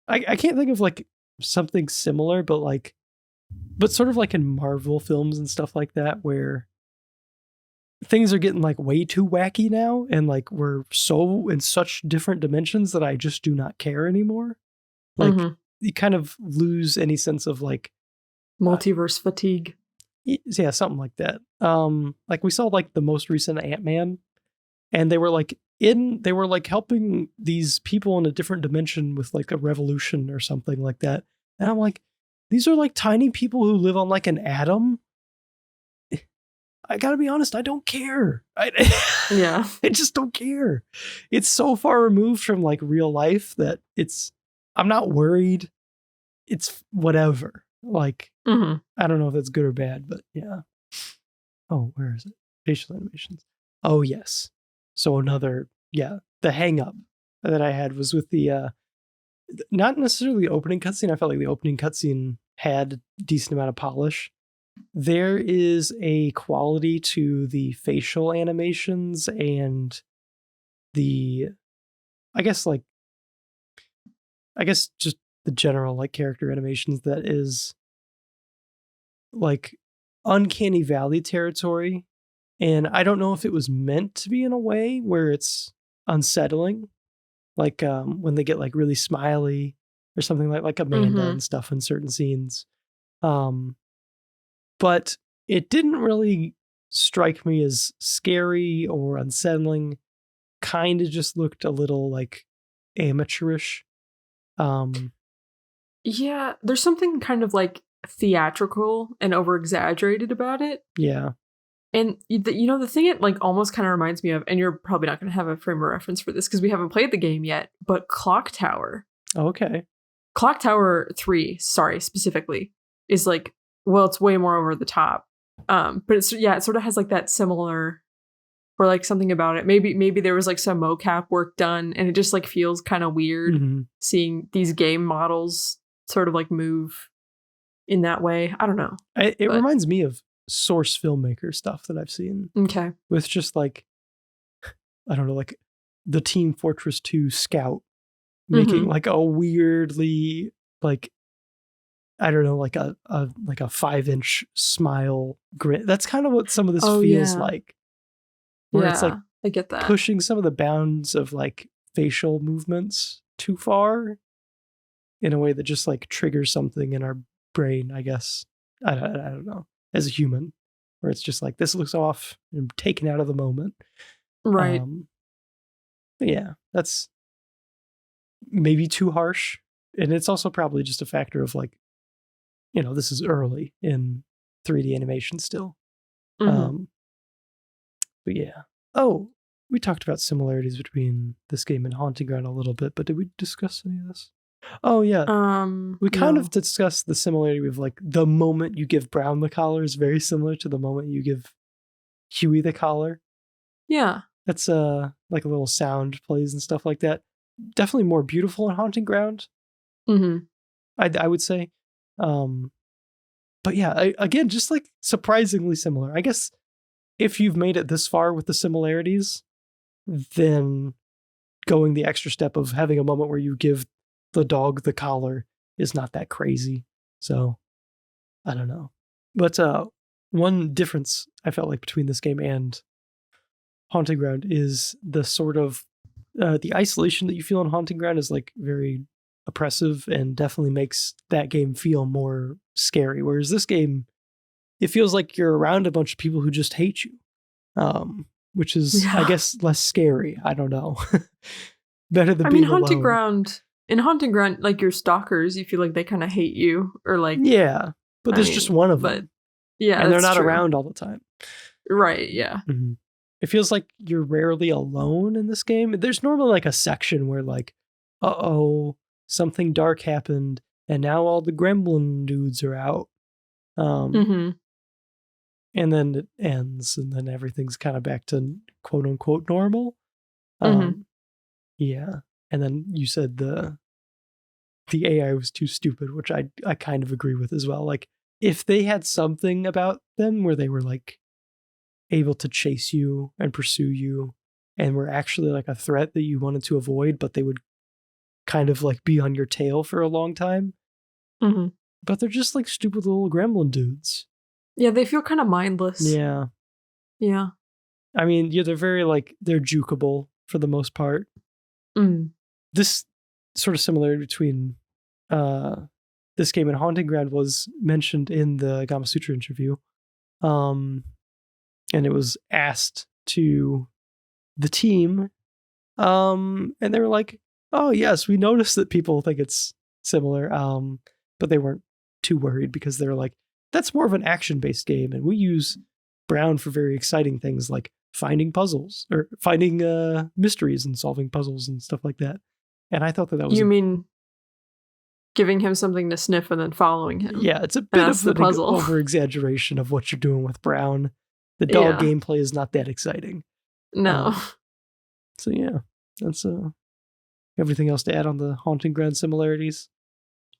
I can't think of like something similar, but sort of like in Marvel films and stuff like that, where things are getting like way too wacky now, and like we're so in such different dimensions that I just do not care anymore. Like you kind of lose any sense of like multiverse fatigue. Yeah, something like that. Like we saw like the most recent Ant-Man, and they were like helping these people in a different dimension with like a revolution or something like that. And I'm like, these are like tiny people who live on like an atom. I gotta be honest, I don't care. Yeah. I just don't care. It's so far removed from like real life that I'm not worried. It's whatever. Like, I don't know if that's good or bad, but yeah. Oh, where is it? Facial animations. Oh, yes. So the hang up that I had was with the, not necessarily the opening cutscene. I felt like the opening cutscene had a decent amount of polish. There is a quality to the facial animations and I guess just the general like character animations that is like uncanny valley territory. And I don't know if it was meant to be in a way where it's unsettling, like when they get like really smiley or something like Amanda and stuff in certain scenes. But it didn't really strike me as scary or unsettling. Kind of just looked a little like amateurish. Yeah, there's something kind of like theatrical and over exaggerated about it. Yeah. And the thing it like almost kind of reminds me of, and you're probably not going to have a frame of reference for this because we haven't played the game yet, but Clock Tower. Okay. Clock Tower 3, specifically, is like, well, it's way more over the top. But it sort of has like that similar, or like something about it. Maybe there was like some mocap work done, and it just like feels kind of weird seeing these game models sort of like move in that way. I don't know. It reminds me of Source filmmaker stuff that I've seen. Okay. With just like, I don't know, like the Team Fortress 2 scout making like a weirdly like, I don't know, like a 5-inch smile grit. That's kind of what some of this feels like. Where it's like, I get that, pushing some of the bounds of like facial movements too far in a way that just like triggers something in our brain, I guess. I don't know. As a human, where it's just like, this looks off and taken out of the moment. Right. But yeah, that's maybe too harsh. And it's also probably just a factor of like, this is early in 3D animation still. But yeah. Oh, we talked about similarities between this game and Haunting Ground a little bit, but did we discuss any of this? Oh yeah. We kind of discussed the similarity of like the moment you give Brown the collar is very similar to the moment you give Huey the collar. Yeah. That's like a little sound plays and stuff like that. Definitely more beautiful in Haunting Ground. I would say. But yeah, again, just like surprisingly similar. I guess if you've made it this far with the similarities, then going the extra step of having a moment where you give the dog the collar is not that crazy. So I don't know. But one difference I felt like between this game and Haunting Ground is the sort of the isolation that you feel in Haunting Ground is like very oppressive and definitely makes that game feel more scary. Whereas this game, it feels like you're around a bunch of people who just hate you, which is, I guess, less scary. I don't know. Better than being Haunting alone. Ground. In Haunting Ground, like your stalkers, you feel like they kind of hate you, or like but there's just one of them. Yeah, and they're not around all the time. Right. Yeah. Mm-hmm. It feels like you're rarely alone in this game. There's normally like a section where like, something dark happened, and now all the gremlin dudes are out. And then it ends, and then everything's kind of back to quote unquote normal. Yeah. And then you said the AI was too stupid, which I kind of agree with as well. Like, if they had something about them where they were like able to chase you and pursue you and were actually like a threat that you wanted to avoid, but they would kind of like be on your tail for a long time. But they're just like stupid little gremlin dudes. Yeah, they feel kind of mindless. Yeah. I mean, they're very like, they're jukeable for the most part. This sort of similar between this game and Haunting Ground was mentioned in the Gama Sutra interview. And it was asked to the team. And they were like, oh, yes, we noticed that people think it's similar. But they weren't too worried because they're like, that's more of an action-based game. And we use Brown for very exciting things like finding puzzles or finding mysteries and solving puzzles and stuff like that. And I thought that was... You mean giving him something to sniff and then following him? Yeah, it's a bit of the puzzle over-exaggeration of what you're doing with Brown. The dog gameplay is not that exciting. No. So yeah, that's everything else to add on the Haunting Ground similarities?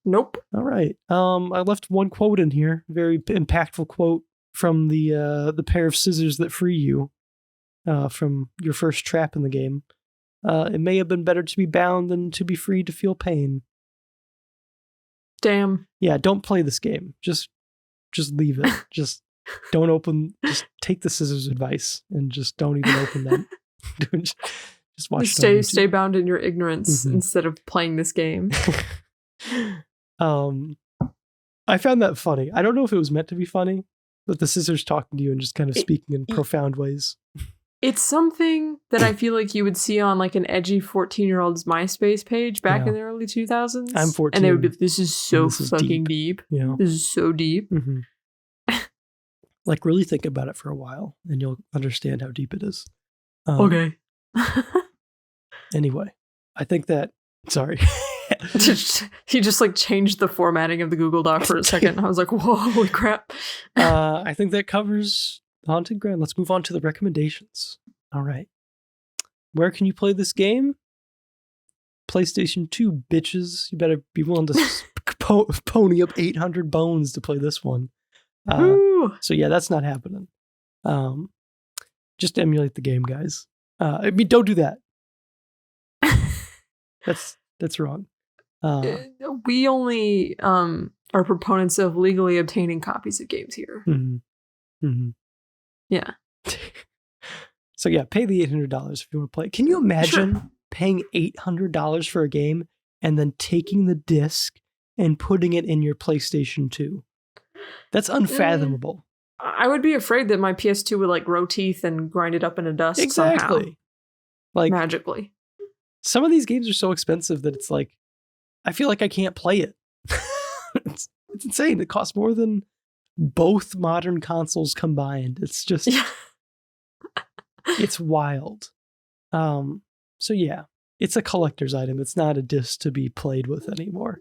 Nope. All right. I left one quote in here, very impactful quote from the pair of scissors that free you from your first trap in the game. It may have been better to be bound than to be free to feel pain. Damn. Yeah, don't play this game. Just leave it. Just don't open. Just take the scissors advice and just don't even open them. just watch. Stay bound in your ignorance instead of playing this game. I found that funny. I don't know if it was meant to be funny, but the scissors talking to you and just kind of speaking in profound ways. It's something that I feel like you would see on like an edgy 14-year-old's MySpace page back in the early 2000s. I'm 14. And they would be, this is so fucking deep. Yeah. This is so deep. Like, really think about it for a while and you'll understand how deep it is. Okay. Anyway, I think that... Sorry. He just like changed the formatting of the Google Doc for a second. I was like, whoa, holy crap. I think that covers Haunted Ground. Let's move on to the recommendations. All right. Where can you play this game? PlayStation 2, bitches. You better be willing to pony up 800 bones to play this one. So yeah, that's not happening. Just emulate the game, guys. I mean, don't do that. That's wrong. We only are proponents of legally obtaining copies of games here. Yeah. So yeah, pay the $800 if you want to play. Can you imagine paying $800 for a game and then taking the disc and putting it in your PlayStation 2? That's unfathomable. I would be afraid that my PS2 would like grow teeth and grind it up into dust somehow. Like magically. Some of these games are so expensive that it's like, I feel like I can't play it. It's insane. It costs more than both modern consoles combined. It's just, it's wild. So yeah, it's a collector's item. It's not a disc to be played with anymore.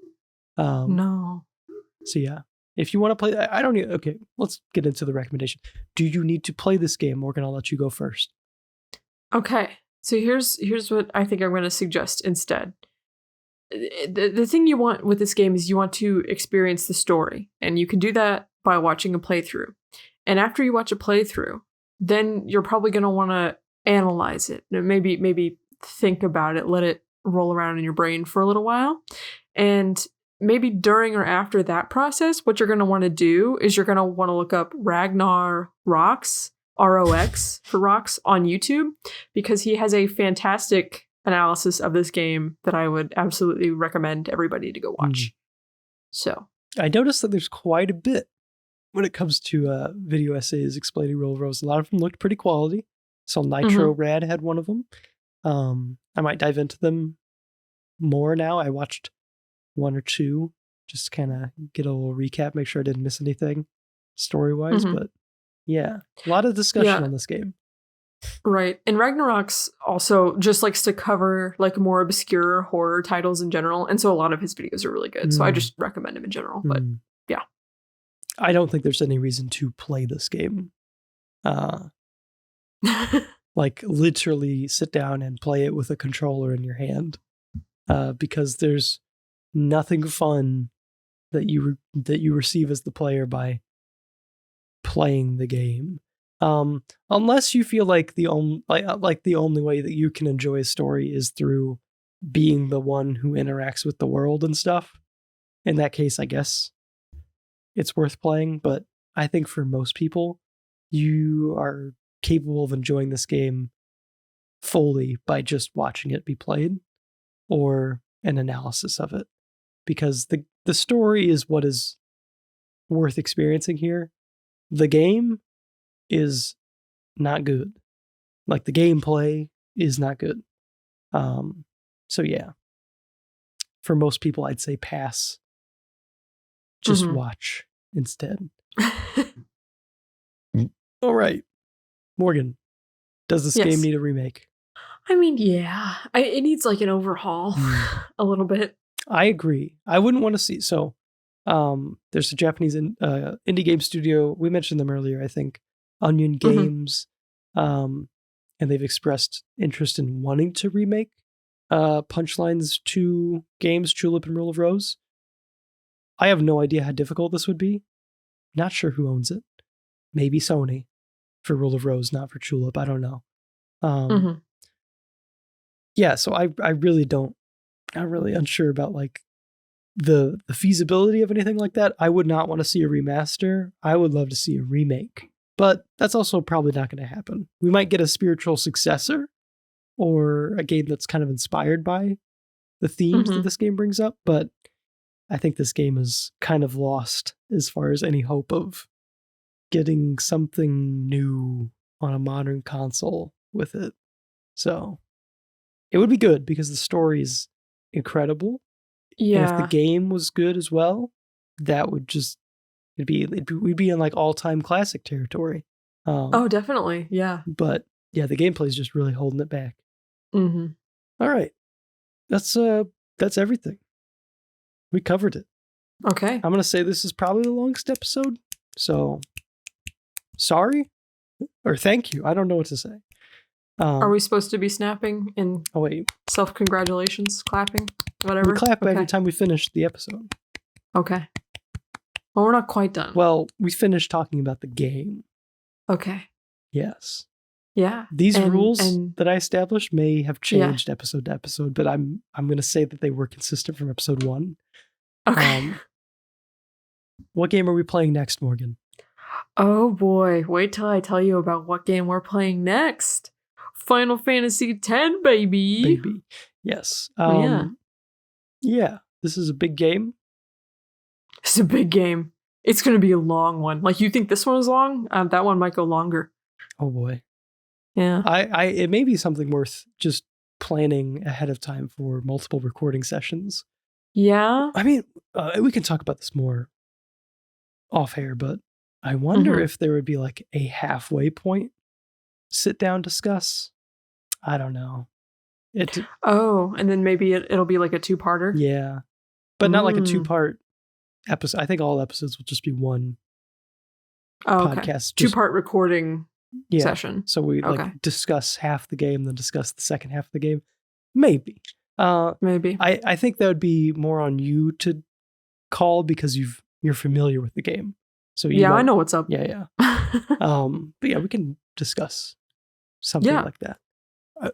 No. So yeah, if you want to play, I don't need, okay, let's get into the recommendation. Do you need to play this game? We're going to let you go first. Okay. So here's what I think I'm going to suggest instead. The thing you want with this game is you want to experience the story, and you can do that by watching a playthrough. And after you watch a playthrough, then you're probably going to want to analyze it. Maybe think about it, let it roll around in your brain for a little while. And maybe during or after that process, what you're going to want to do is you're going to want to look up Ragnar Rocks, ROX for Rocks, on YouTube, because he has a fantastic analysis of this game that I would absolutely recommend everybody to go watch. So I noticed that there's quite a bit when it comes to video essays explaining Rule of Rose. A lot of them looked pretty quality. So Nitro Rad had one of them. I might dive into them more now. I watched one or two, just kind of get a little recap, make sure I didn't miss anything story-wise. But yeah, a lot of discussion on this game. Right. And Ragnarok's also just likes to cover like more obscure horror titles in general. And so a lot of his videos are really good. So I just recommend him in general. But yeah. I don't think there's any reason to play this game. Like literally sit down and play it with a controller in your hand. Because there's nothing fun that you receive as the player by playing the game. Unless you feel like the only way that you can enjoy a story is through being the one who interacts with the world and stuff. In that case, I guess it's worth playing. But I think for most people, you are capable of enjoying this game fully by just watching it be played or an analysis of it. Because the story is what is worth experiencing here. The game is not good. Like the gameplay is not good. So yeah. For most people, I'd say pass. Just watch instead. All right. Morgan, does this game need a remake? I mean, yeah. It needs like an overhaul a little bit. I agree. I wouldn't want to see... So, there's a Japanese indie game studio. We mentioned them earlier, I think. Onion Games. And they've expressed interest in wanting to remake Punchline's two games, Tulip and Rule of Rose. I have no idea how difficult this would be. Not sure who owns it. Maybe Sony for Rule of Rose, not for Tulip. I don't know. Yeah, so I really don't. I'm really unsure about like the feasibility of anything like that. I would not want to see a remaster. I would love to see a remake. But that's also probably not going to happen. We might get a spiritual successor or a game that's kind of inspired by the themes that this game brings up. But I think this game is kind of lost as far as any hope of getting something new on a modern console with it. So it would be good because the story is incredible. Yeah. And if the game was good as well, that would just we'd be in like all-time classic territory. Oh, definitely. Yeah. But yeah, the gameplay is just really holding it back. All right. That's everything. We covered it. Okay. I'm going to say this is probably the longest episode. So sorry or thank you. I don't know what to say. Are we supposed to be snapping and self-congratulations, clapping, whatever? We clap every time we finish the episode. Okay. Well, we're not quite done. Well, we finished talking about the game. Okay. Yes. Yeah. These rules that I established may have changed episode to episode, but I'm going to say that they were consistent from episode 1. Okay. What game are we playing next, Morgan? Oh boy, wait till I tell you about what game we're playing next. Final Fantasy X, baby. Baby. Yes. Yeah, this is a big game. It's a big game. It's going to be a long one. Like, you think this one is long? That one might go longer. Oh boy. Yeah. It may be something worth just planning ahead of time for multiple recording sessions. Yeah. I mean, we can talk about this more off air, but I wonder if there would be like a halfway point. Sit down, discuss. I don't know. And then maybe it'll be like a 2-parter. Yeah. But not like a 2-part episode. I think all episodes will just be one podcast. 2-part recording session. So we like discuss half the game, then discuss the second half of the game. Maybe. Maybe. I think that would be more on you to call because you're familiar with the game. So I know what's up. Yeah. But yeah, we can discuss something like that.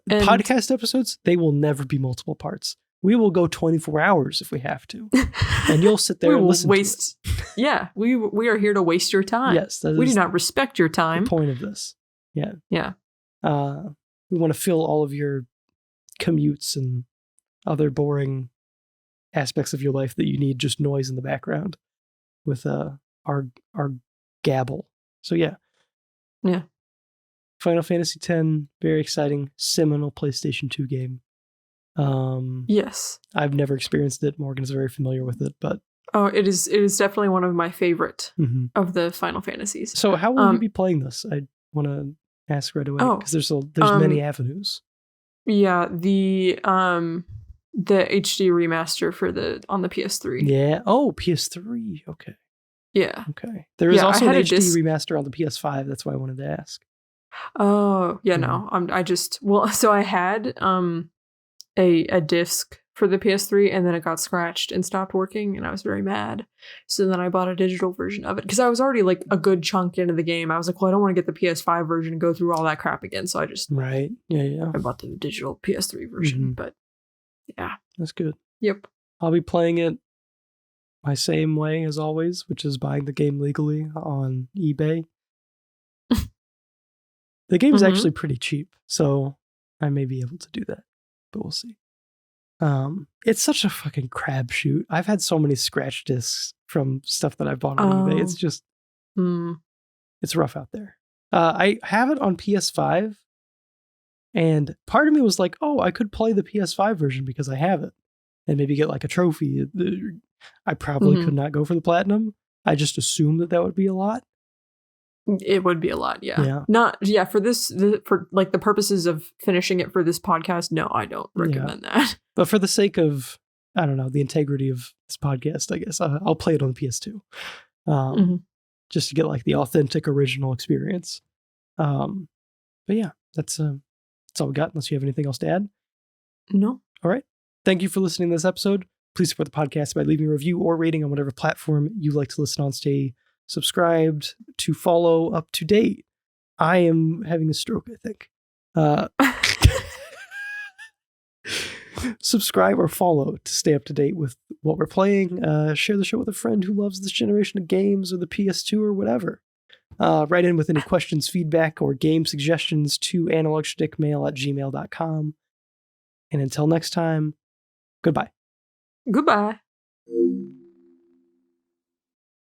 Podcast episodes, they will never be multiple parts. We will go 24 hours if we have to. And you'll sit there and listen to it. Yeah, we are here to waste your time. Yes. We do not respect your time. The point of this. Yeah. Yeah. We want to fill all of your commutes and other boring aspects of your life that you need just noise in the background with our gabble. So yeah. Final Fantasy X, very exciting, seminal PlayStation 2 game. Yes. I've never experienced it. Morgan's very familiar with it, but it is definitely one of my favorite of the Final Fantasies. So how will you be playing this? I want to ask right away because there's many avenues. Yeah, the HD remaster on the PS3. Yeah. Oh, PS3. Okay. Yeah. Okay. There is also an HD remaster on the PS5. That's why I wanted to ask. Oh, yeah, no. So I had a disc for the PS3 and then it got scratched and stopped working and I was very mad. So then I bought a digital version of it because I was already like a good chunk into the game. I was like, well, I don't want to get the PS5 version and go through all that crap again. So I just I bought the digital PS3 version, but yeah. That's good. Yep. I'll be playing it my same way as always, which is buying the game legally on eBay. The game is actually pretty cheap, so I may be able to do that, but we'll see. It's such a fucking crapshoot. I've had so many scratch discs from stuff that I bought on eBay. It's just, it's rough out there. I have it on PS5, and part of me was like, oh, I could play the PS5 version because I have it, and maybe get like a trophy. I probably could not go for the platinum. I just assumed that would be a lot. It would be a lot, yeah. For like the purposes of finishing it for this podcast, no, I don't recommend that. But for the sake of, I don't know, the integrity of this podcast, I guess I'll play it on the PS2, just to get like the authentic original experience. But yeah, that's all we got. Unless you have anything else to add. No. All right. Thank you for listening to this episode. Please support the podcast by leaving a review or rating on whatever platform you like to listen on. Stay subscribed to follow up to date. I am having a stroke, I think. Subscribe or follow to stay up to date with what we're playing. Share the show with a friend who loves this generation of games or the PS2 or whatever. Write in with any questions, feedback, or game suggestions to analogschtickmail@gmail.com. And until next time, goodbye. Goodbye.